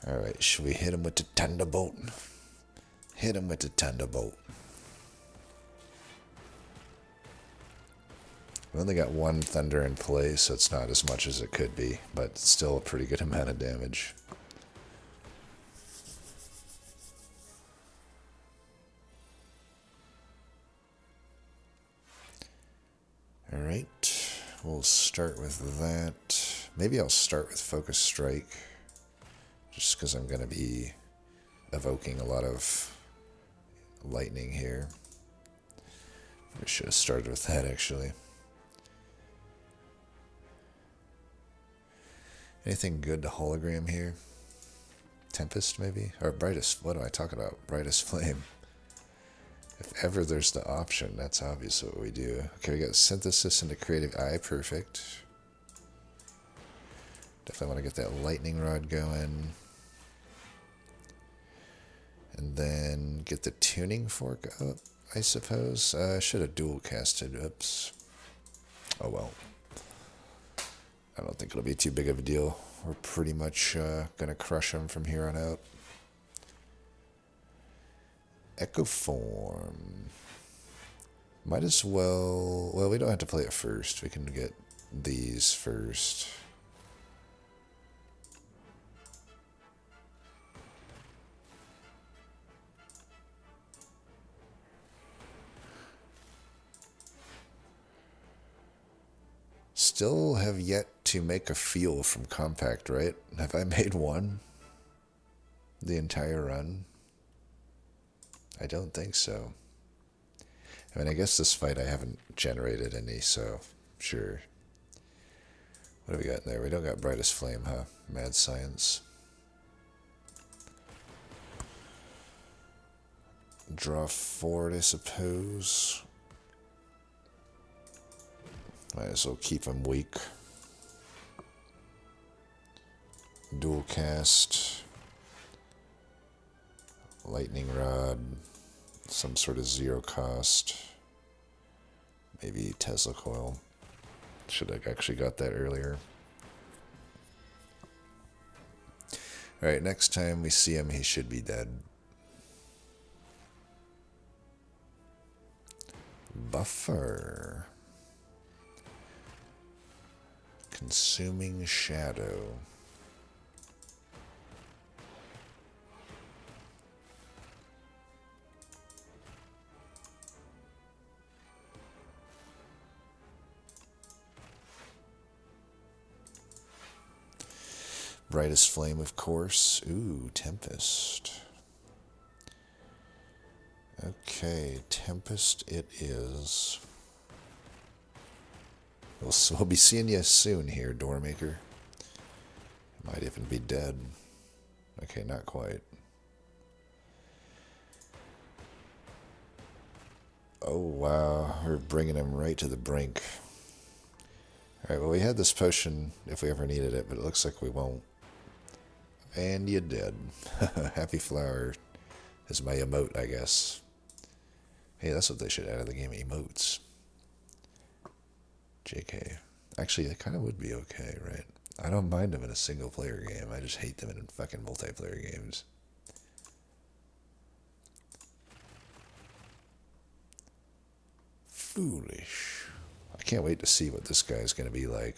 Alright, should we hit him with the Thunderbolt? Hit him with the Thunderbolt. We only got 1 thunder in play, so it's not as much as it could be, but still a pretty good amount of damage. Alright, we'll start with that. Maybe I'll start with Focus Strike, just because I'm going to be evoking a lot of lightning here. We should have started with that, actually. Anything good to hologram here? Tempest, maybe? Or Brightest, what am I talking about? Brightest Flame. If ever there's the option, that's obviously what we do. Okay, we got Synthesis into Creative Eye, perfect. Definitely want to get that Lightning Rod going. And then get the Tuning Fork up, I suppose. I should have dual casted, oops. Oh well. I don't think it'll be too big of a deal. We're pretty much going to crush them from here on out. Echo Form. Might as well... Well, we don't have to play it first. We can get these first. Still have yet to make a feel from Compact, right? Have I made one? The entire run? I don't think so. I mean, I guess this fight I haven't generated any, so sure. What do we got in there? We don't got Brightest Flame, huh? Mad Science. Draw forward, I suppose. Might as well keep him weak. Dual cast. Lightning Rod. Some sort of zero cost. Maybe Tesla Coil. Should have actually got that earlier. Alright, next time we see him, he should be dead. Buffer. Consuming Shadow. Brightest Flame, of course. Ooh, Tempest. Okay, Tempest it is. We'll be seeing you soon here, Doormaker. Might even be dead. Okay, not quite. Oh, wow. We're bringing him right to the brink. Alright, well, we had this potion if we ever needed it, but it looks like we won't. And you did. Happy Flower is my emote, I guess. Hey, that's what they should add to the game, emotes. JK. Actually, it kind of would be okay, right? I don't mind them in a single-player game. I just hate them in fucking multiplayer games. Foolish. I can't wait to see what this guy's going to be like.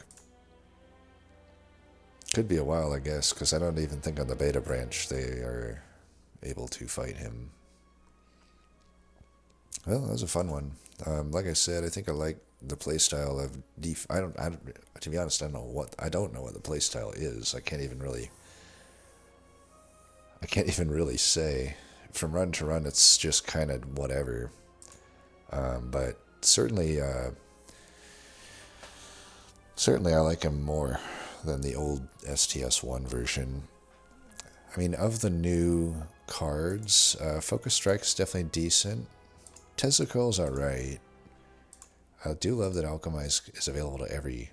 Could be a while, I guess, because I don't even think on the beta branch they are able to fight him. Well, that was a fun one. Like I said, I think I like the playstyle of to be honest, I don't know what the playstyle is. I can't even really say. From run to run, it's just kind of whatever. But certainly I like him more than the old STS1 version. I mean, of the new cards, Focus Strike's definitely decent. Tesla Coil's alright. I do love that Alchemize is available to every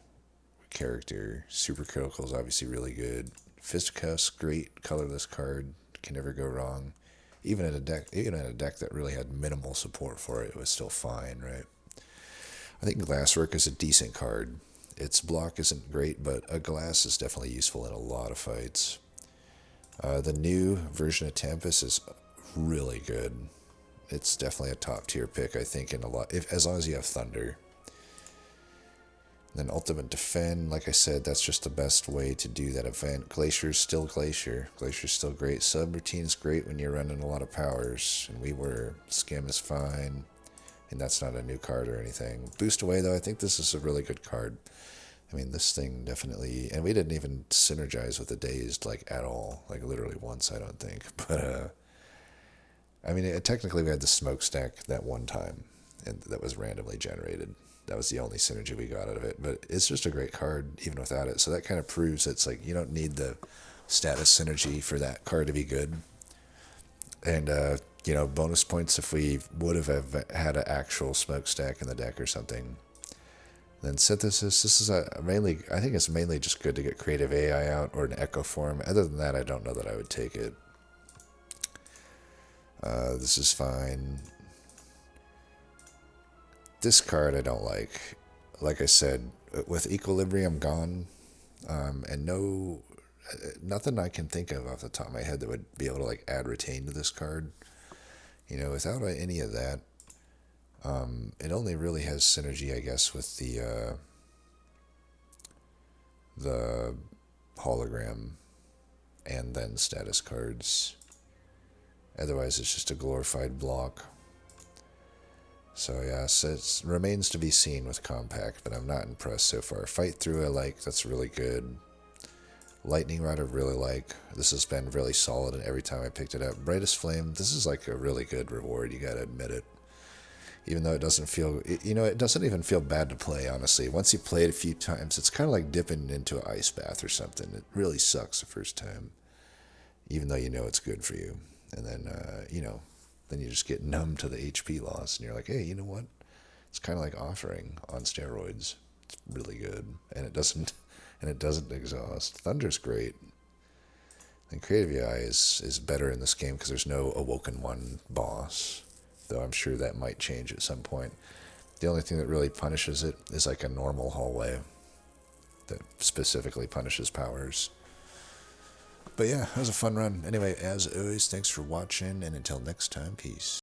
character. Super Critical is obviously really good. Fisticuff's great colorless card. Can never go wrong. Even in a deck that really had minimal support for it, it was still fine, right? I think Glasswork is a decent card. Its block isn't great, but a glass is definitely useful in a lot of fights. The new version of Tempest is really good. It's definitely a top tier pick, I think, in a lot, as long as you have Thunder. Then Ultimate Defend, like I said, that's just the best way to do that event. Glacier's still Glacier. Glacier's still great. Subroutine's great when you're running a lot of powers, and we were. Skim is fine, and that's not a new card or anything. Boost Away, though, I think this is a really good card. I mean, this thing definitely, and we didn't even synergize with the Dazed, like, at all. Like, literally once, I don't think. But, I mean, technically we had the Smokestack that one time, and that was randomly generated. That was the only synergy we got out of it. But it's just a great card, even without it. So that kind of proves it's like, you don't need the status synergy for that card to be good. And, you know, bonus points if we would have had an actual smokestack in the deck or something. Then synthesis, this is mainly, I think it's mainly just good to get creative AI out or an echo form. Other than that, I don't know that I would take it. This is fine. This card I don't like. Like I said, with Equilibrium gone, and nothing I can think of off the top of my head that would be able to like add retain to this card. You know, without any of that, it only really has synergy, I guess, with the hologram and then status cards. Otherwise, it's just a glorified block. So yeah, so it remains to be seen with Compact, but I'm not impressed so far. Fight Through I like, that's really good. Lightning Rod I really like. This has been really solid, and every time I picked it up. Brightest Flame, this is like a really good reward, you gotta admit it. Even though it doesn't feel, you know, it doesn't even feel bad to play, honestly. Once you play it a few times, it's kind of like dipping into an ice bath or something. It really sucks the first time, even though you know it's good for you. And then, you know, then you just get numb to the HP loss, and you're like, hey, you know what? It's kind of like Offering on steroids. It's really good, and it doesn't exhaust. Thunder's great. And Creative AI is better in this game because there's no Awoken One boss, though I'm sure that might change at some point. The only thing that really punishes it is like a normal hallway that specifically punishes powers. But yeah, it was a fun run. Anyway, as always, thanks for watching, and until next time, peace.